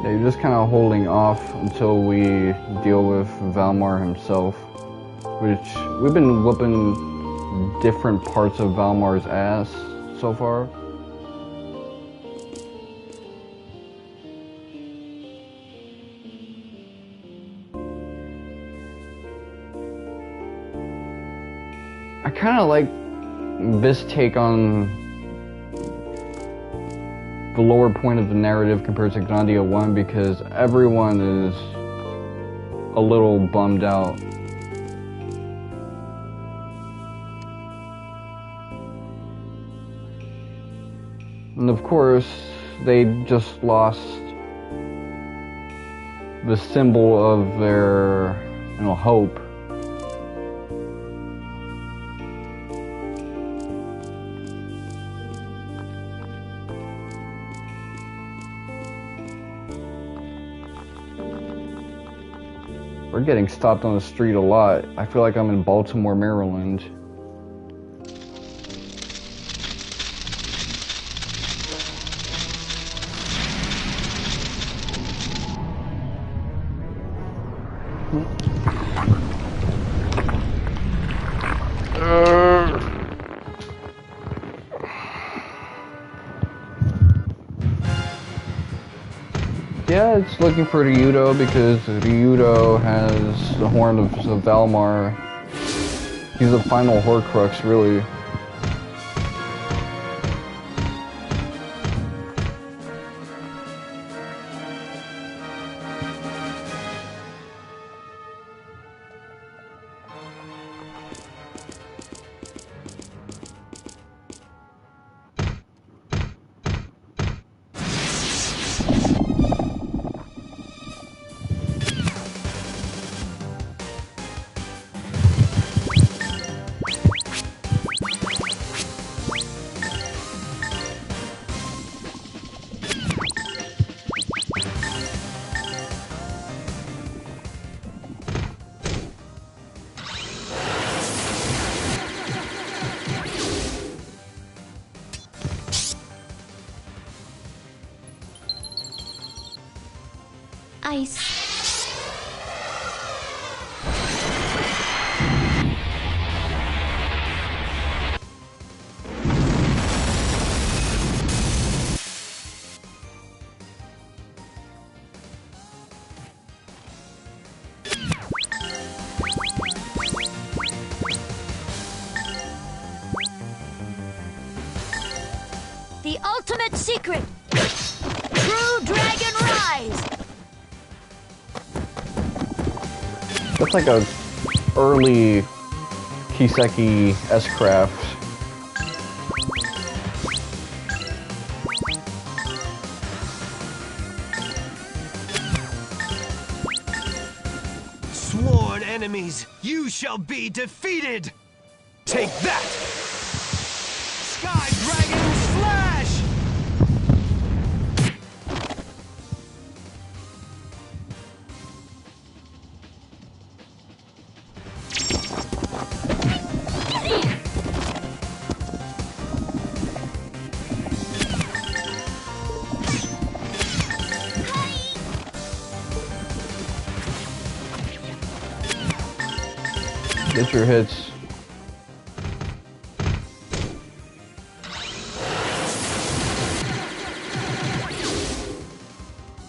Yeah, you're just kind of holding off until we deal with Valmar himself, which we've been whooping different parts of Valmar's ass so far. I kind of like this take on the lower point of the narrative compared to Grandia 1 because everyone is a little bummed out. And of course, they just lost the symbol of their, hope. We're getting stopped on the street a lot. I feel like I'm in Baltimore, Maryland. Yeah, it's looking for Ryudo because Ryudo has the horn of Valmar. He's the final Horcrux, really. Ice. The ultimate secret! True Dragon Rise! That's like a early Kiseki S-Craft. Sworn enemies, you shall be defeated! Take that! Sky Dragon Slash! Get your hits.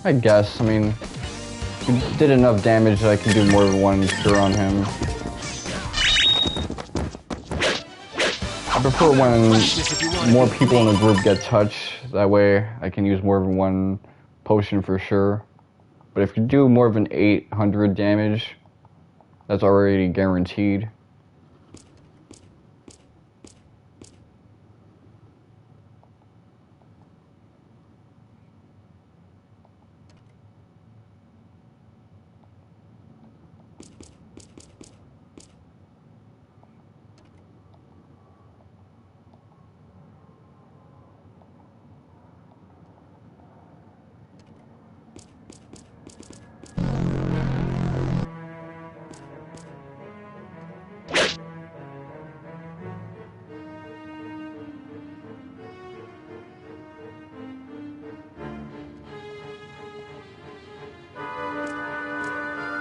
I guess. I mean, he did enough damage that I can do more than one cure on him. I prefer when more people in the group get touched. That way I can use more than one potion for sure. But if you do more than 800 damage, that's already guaranteed.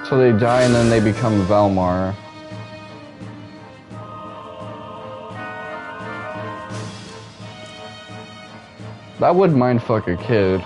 So they die and then they become Valmar. That would mindfuck a kid.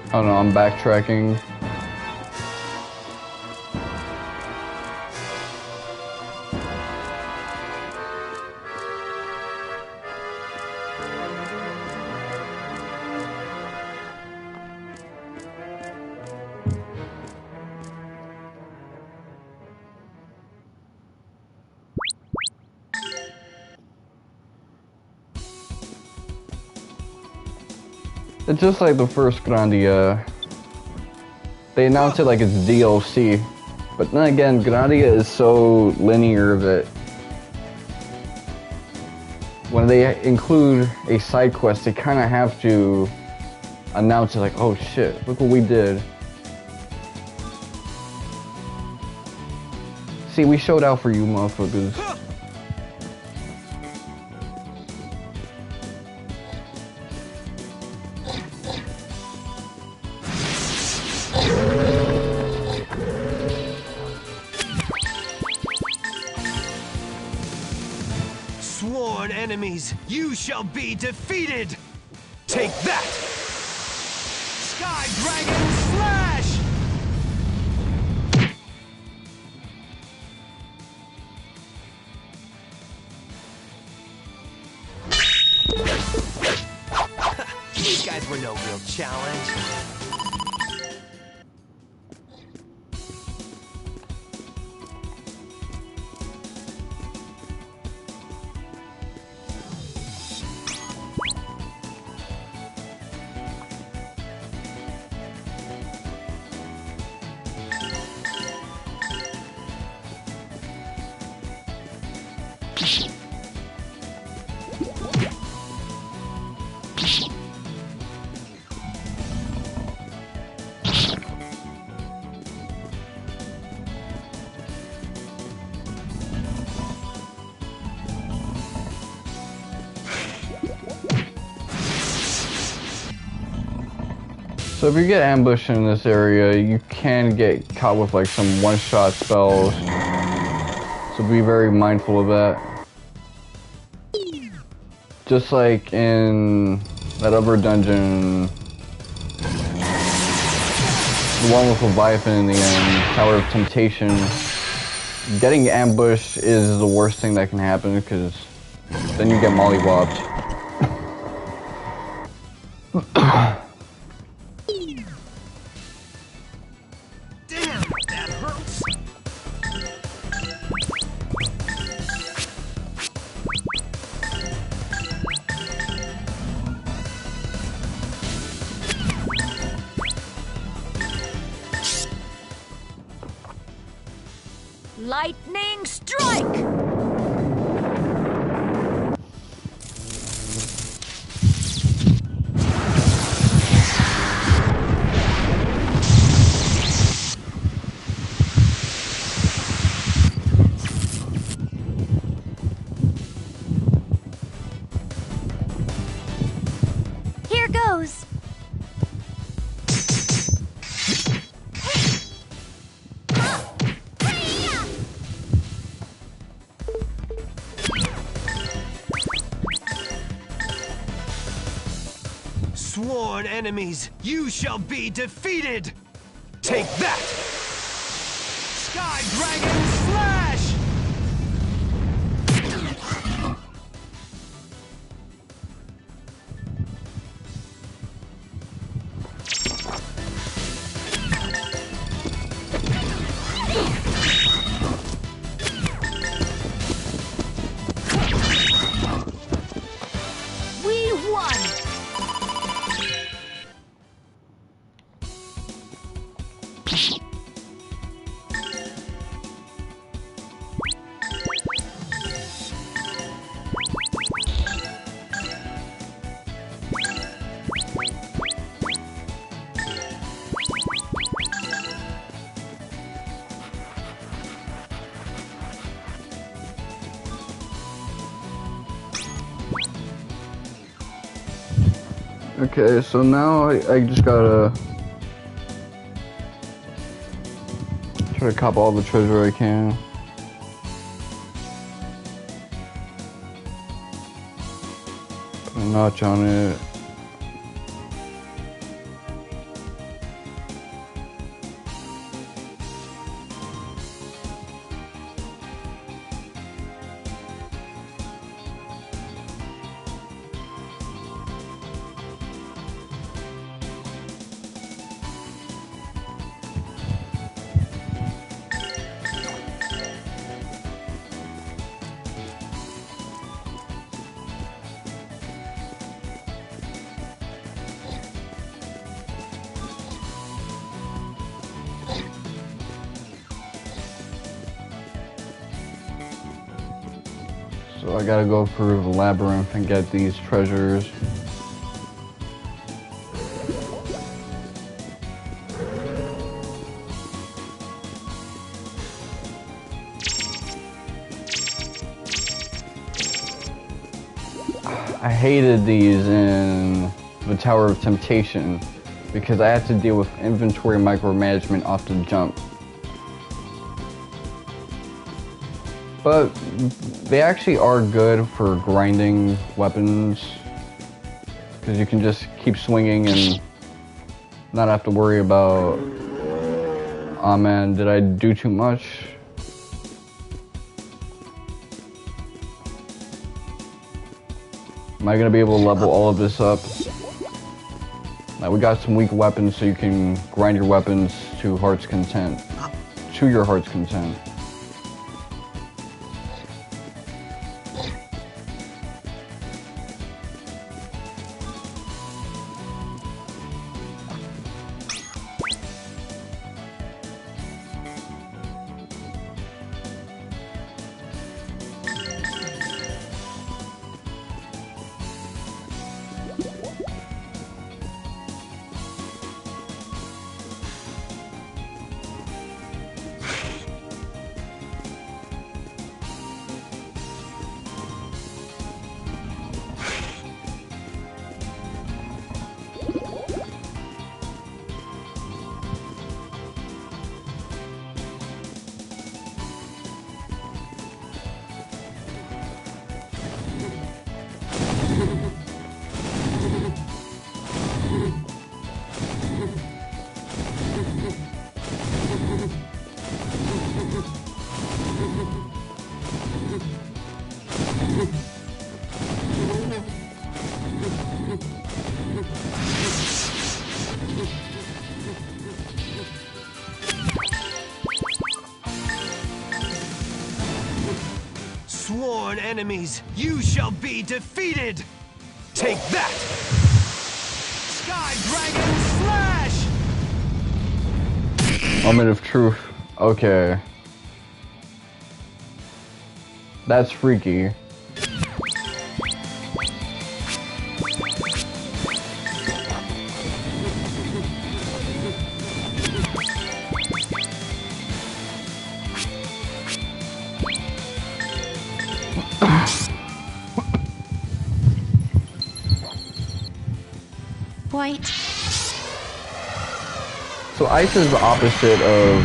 I don't know, I'm backtracking. It's just like the first Grandia. They announced it like it's DLC. But then again, Grandia is so linear that when they include a side quest, they kind of have to announce it like, oh shit, look what we did. See, we showed out for you motherfuckers. Sworn enemies, you shall be defeated! Take that! Sky Dragon Slash! These guys were no real challenge. So if you get ambushed in this area, you can get caught with like some one-shot spells. So be very mindful of that. Just like in that other dungeon, the one with Leviathan in the end, Tower of Temptation, getting ambushed is the worst thing that can happen because then you get mollywopped. Lightning strike! Here goes. Sworn enemies, you shall be defeated! Take that! Sky Dragon Slash! We won! Okay, so now I just gotta try to cop all the treasure I can. Put a notch on it. So I gotta go through the labyrinth and get these treasures. I hated these in the Tower of Temptation because I had to deal with inventory micromanagement off the jump. But they actually are good for grinding weapons because you can just keep swinging and not have to worry about, oh man, did I do too much? Am I gonna be able to level all of this up? Now we got some weak weapons so you can grind your weapons to heart's content. To your heart's content. Sworn enemies, you shall be defeated! Take that! Sky Dragon Slash! Moment of truth. Okay. That's freaky. White. So ice is the opposite of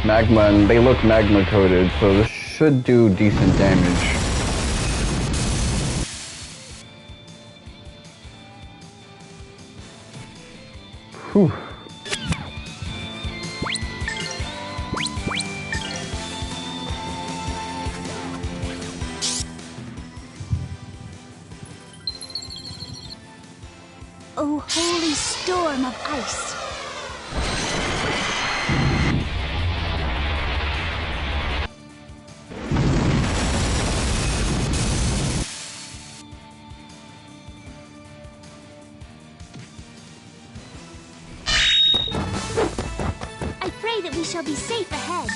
magma, and they look magma coated, so this should do decent damage. Whew. Oh, holy storm of ice. I pray that we shall be safe ahead.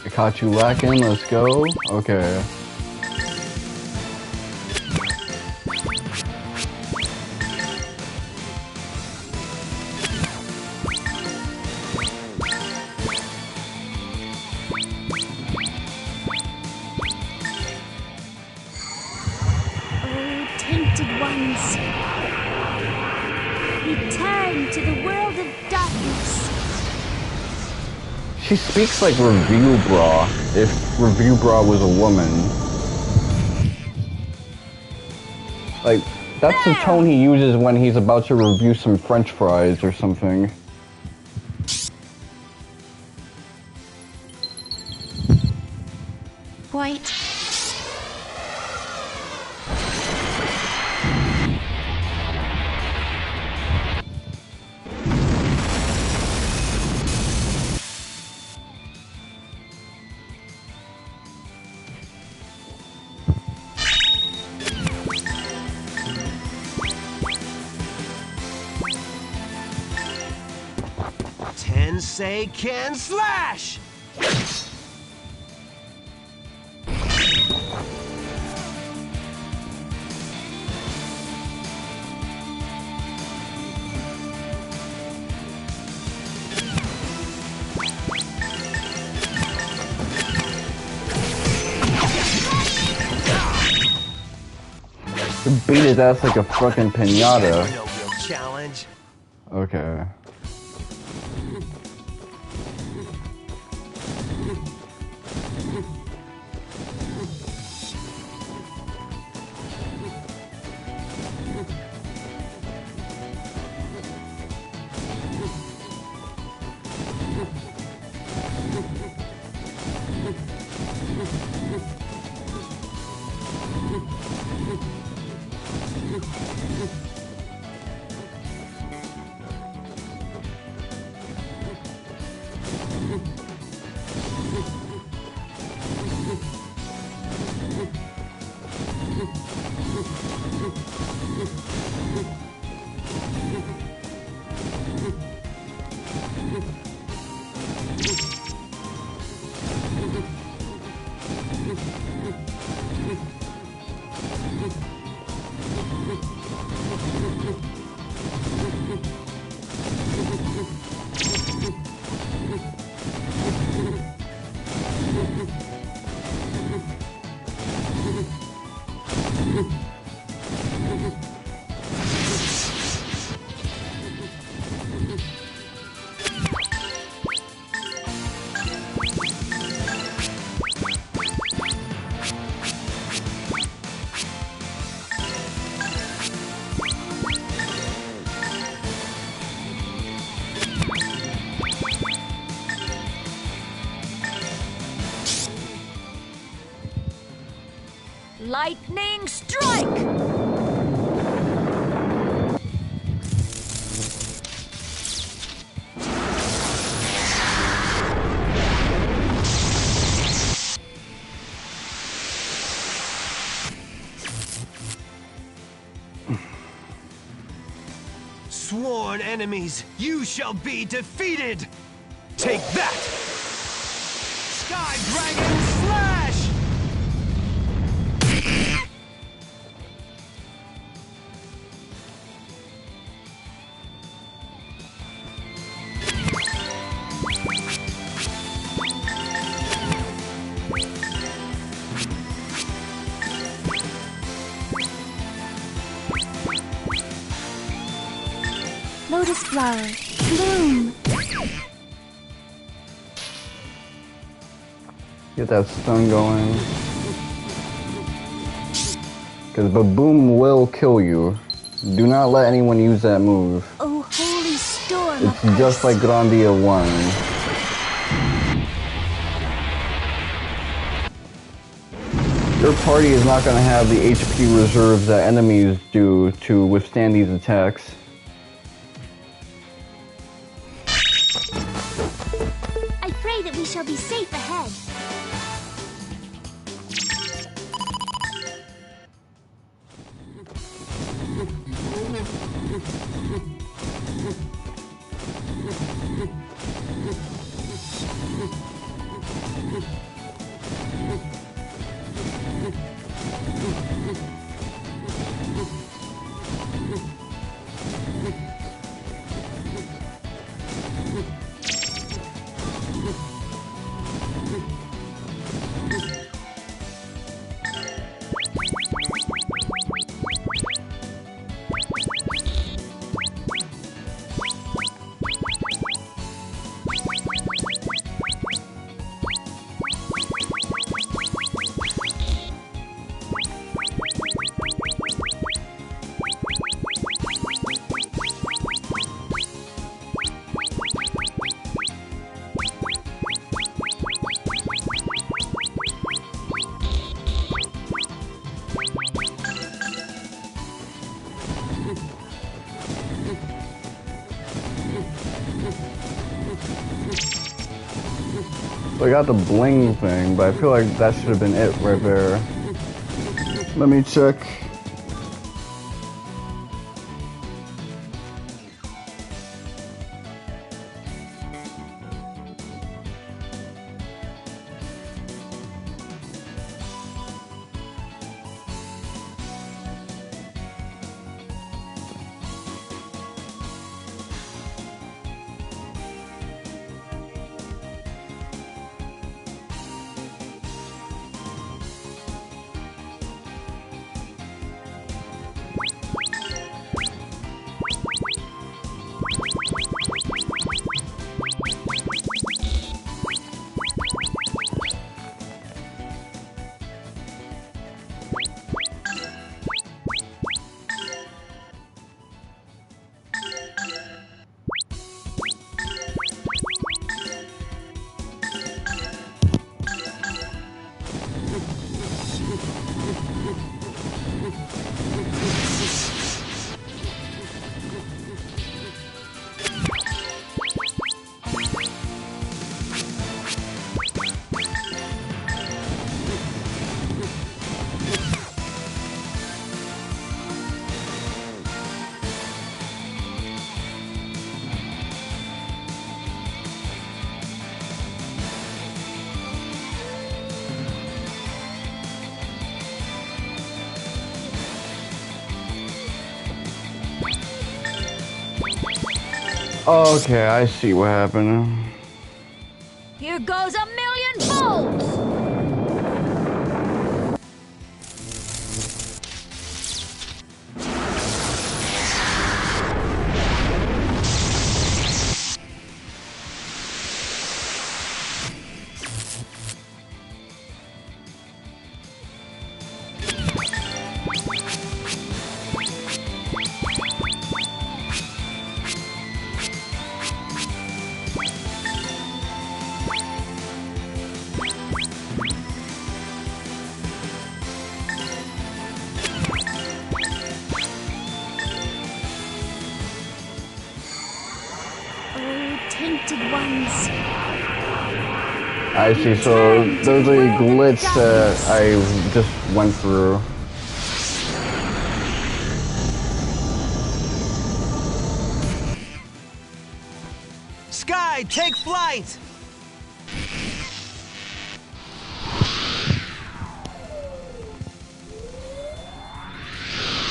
I caught you lacking, let's go. Okay. Oh, tainted ones. Return to the world of darkness. She speaks like Review Bra, if Review Bra was a woman. Like, that's the tone he uses when he's about to review some French fries or something. White. Tensei can slash! Beat his ass like a fucking pinata. No real challenge. Okay. Lightning strike! enemies, you shall be defeated! Take that! Sky Dragon Slash! Lotus flower, bloom. Get that stun going. Because Baboom will kill you. Do not let anyone use that move. Oh, holy storm. It's just like Grandia 1. Your party is not going to have the HP reserves that enemies do to withstand these attacks. I pray that we shall be safe ahead. So I got the bling thing, but I feel like that should have been it right there. Let me check. Okay, I see what happened. Here goes a million volts! I see, so there's a glitch that I just went through. right, take flight!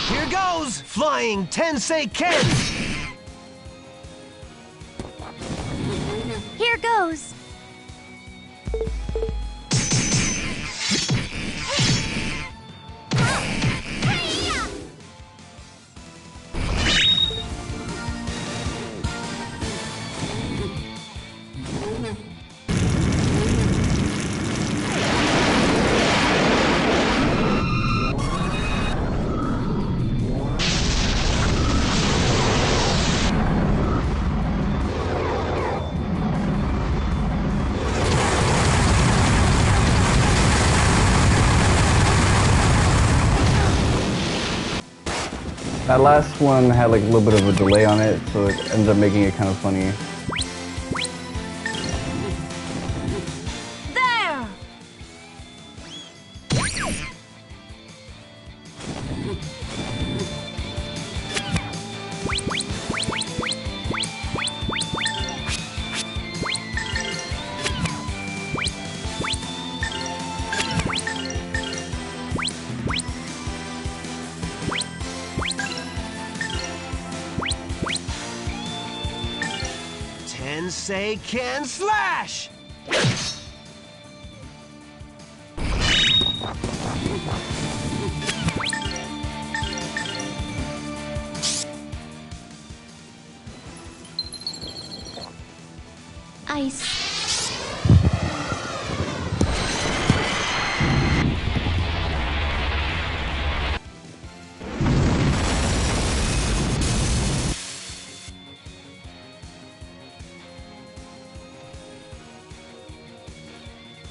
Here goes! Flying Tensei Ken! Here goes. That last one had like a little bit of a delay on it, so it ends up making it kind of funny. There! Tensei Ken slash! Ice.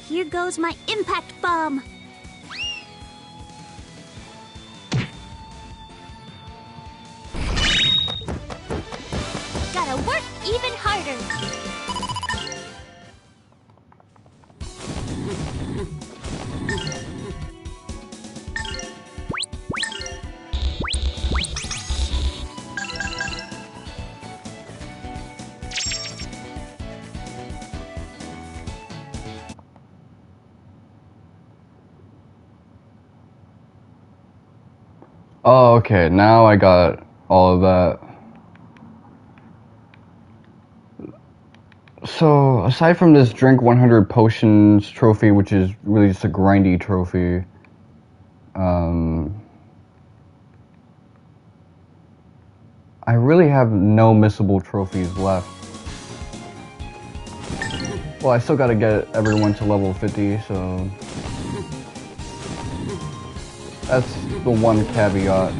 Here goes my impact bomb. Gotta work even harder. Oh, okay, now I got all of that. So, aside from this drink 100 potions trophy, which is really just a grindy trophy, I really have no missable trophies left. Well, I still gotta get everyone to level 50, so that's the one caveat.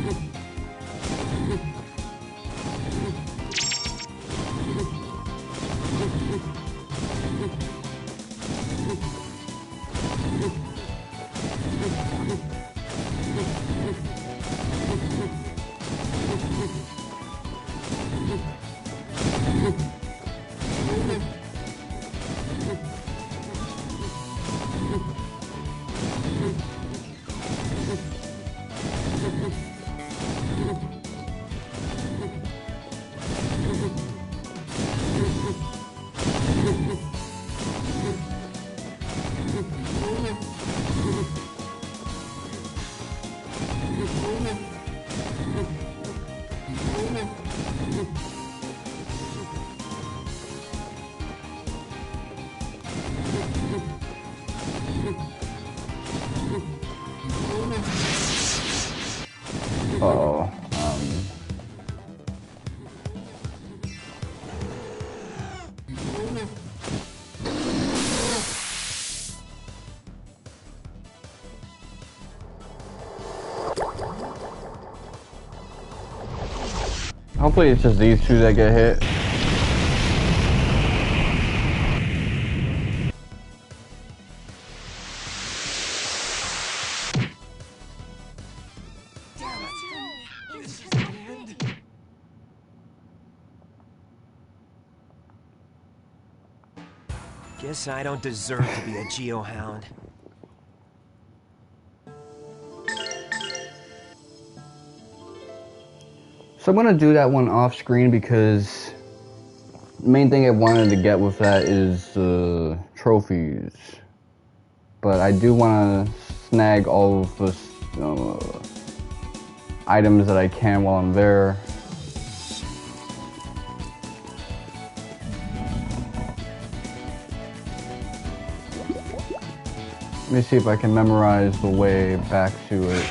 Uh-oh. Hopefully it's just these two that get hit. Guess I don't deserve to be a geohound. So I'm gonna do that one off screen because The main thing I wanted to get with that is trophies. But I do want to snag all of the items that I can while I'm there. Let me see if I can memorize the way back to it.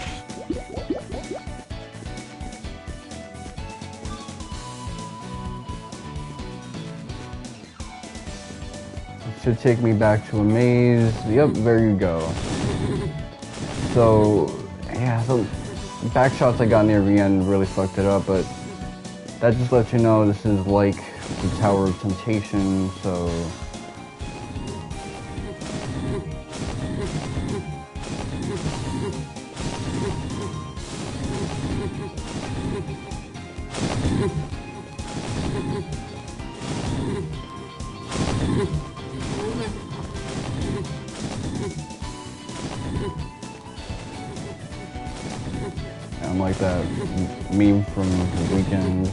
It should take me back to a maze. Yep, there you go. So, yeah, the back shots I got near the end really fucked it up, but that just lets you know this is like the Tower of Temptation, so... I'm like that meme from the weekend.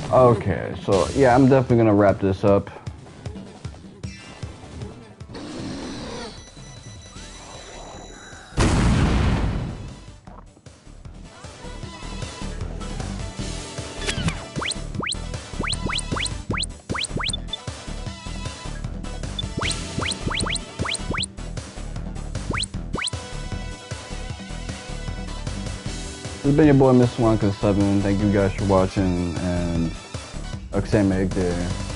Okay, so yeah, I'm definitely gonna wrap this up. This has been your boy, Miss Swanka7. Thank you guys for watching, and Oksame there.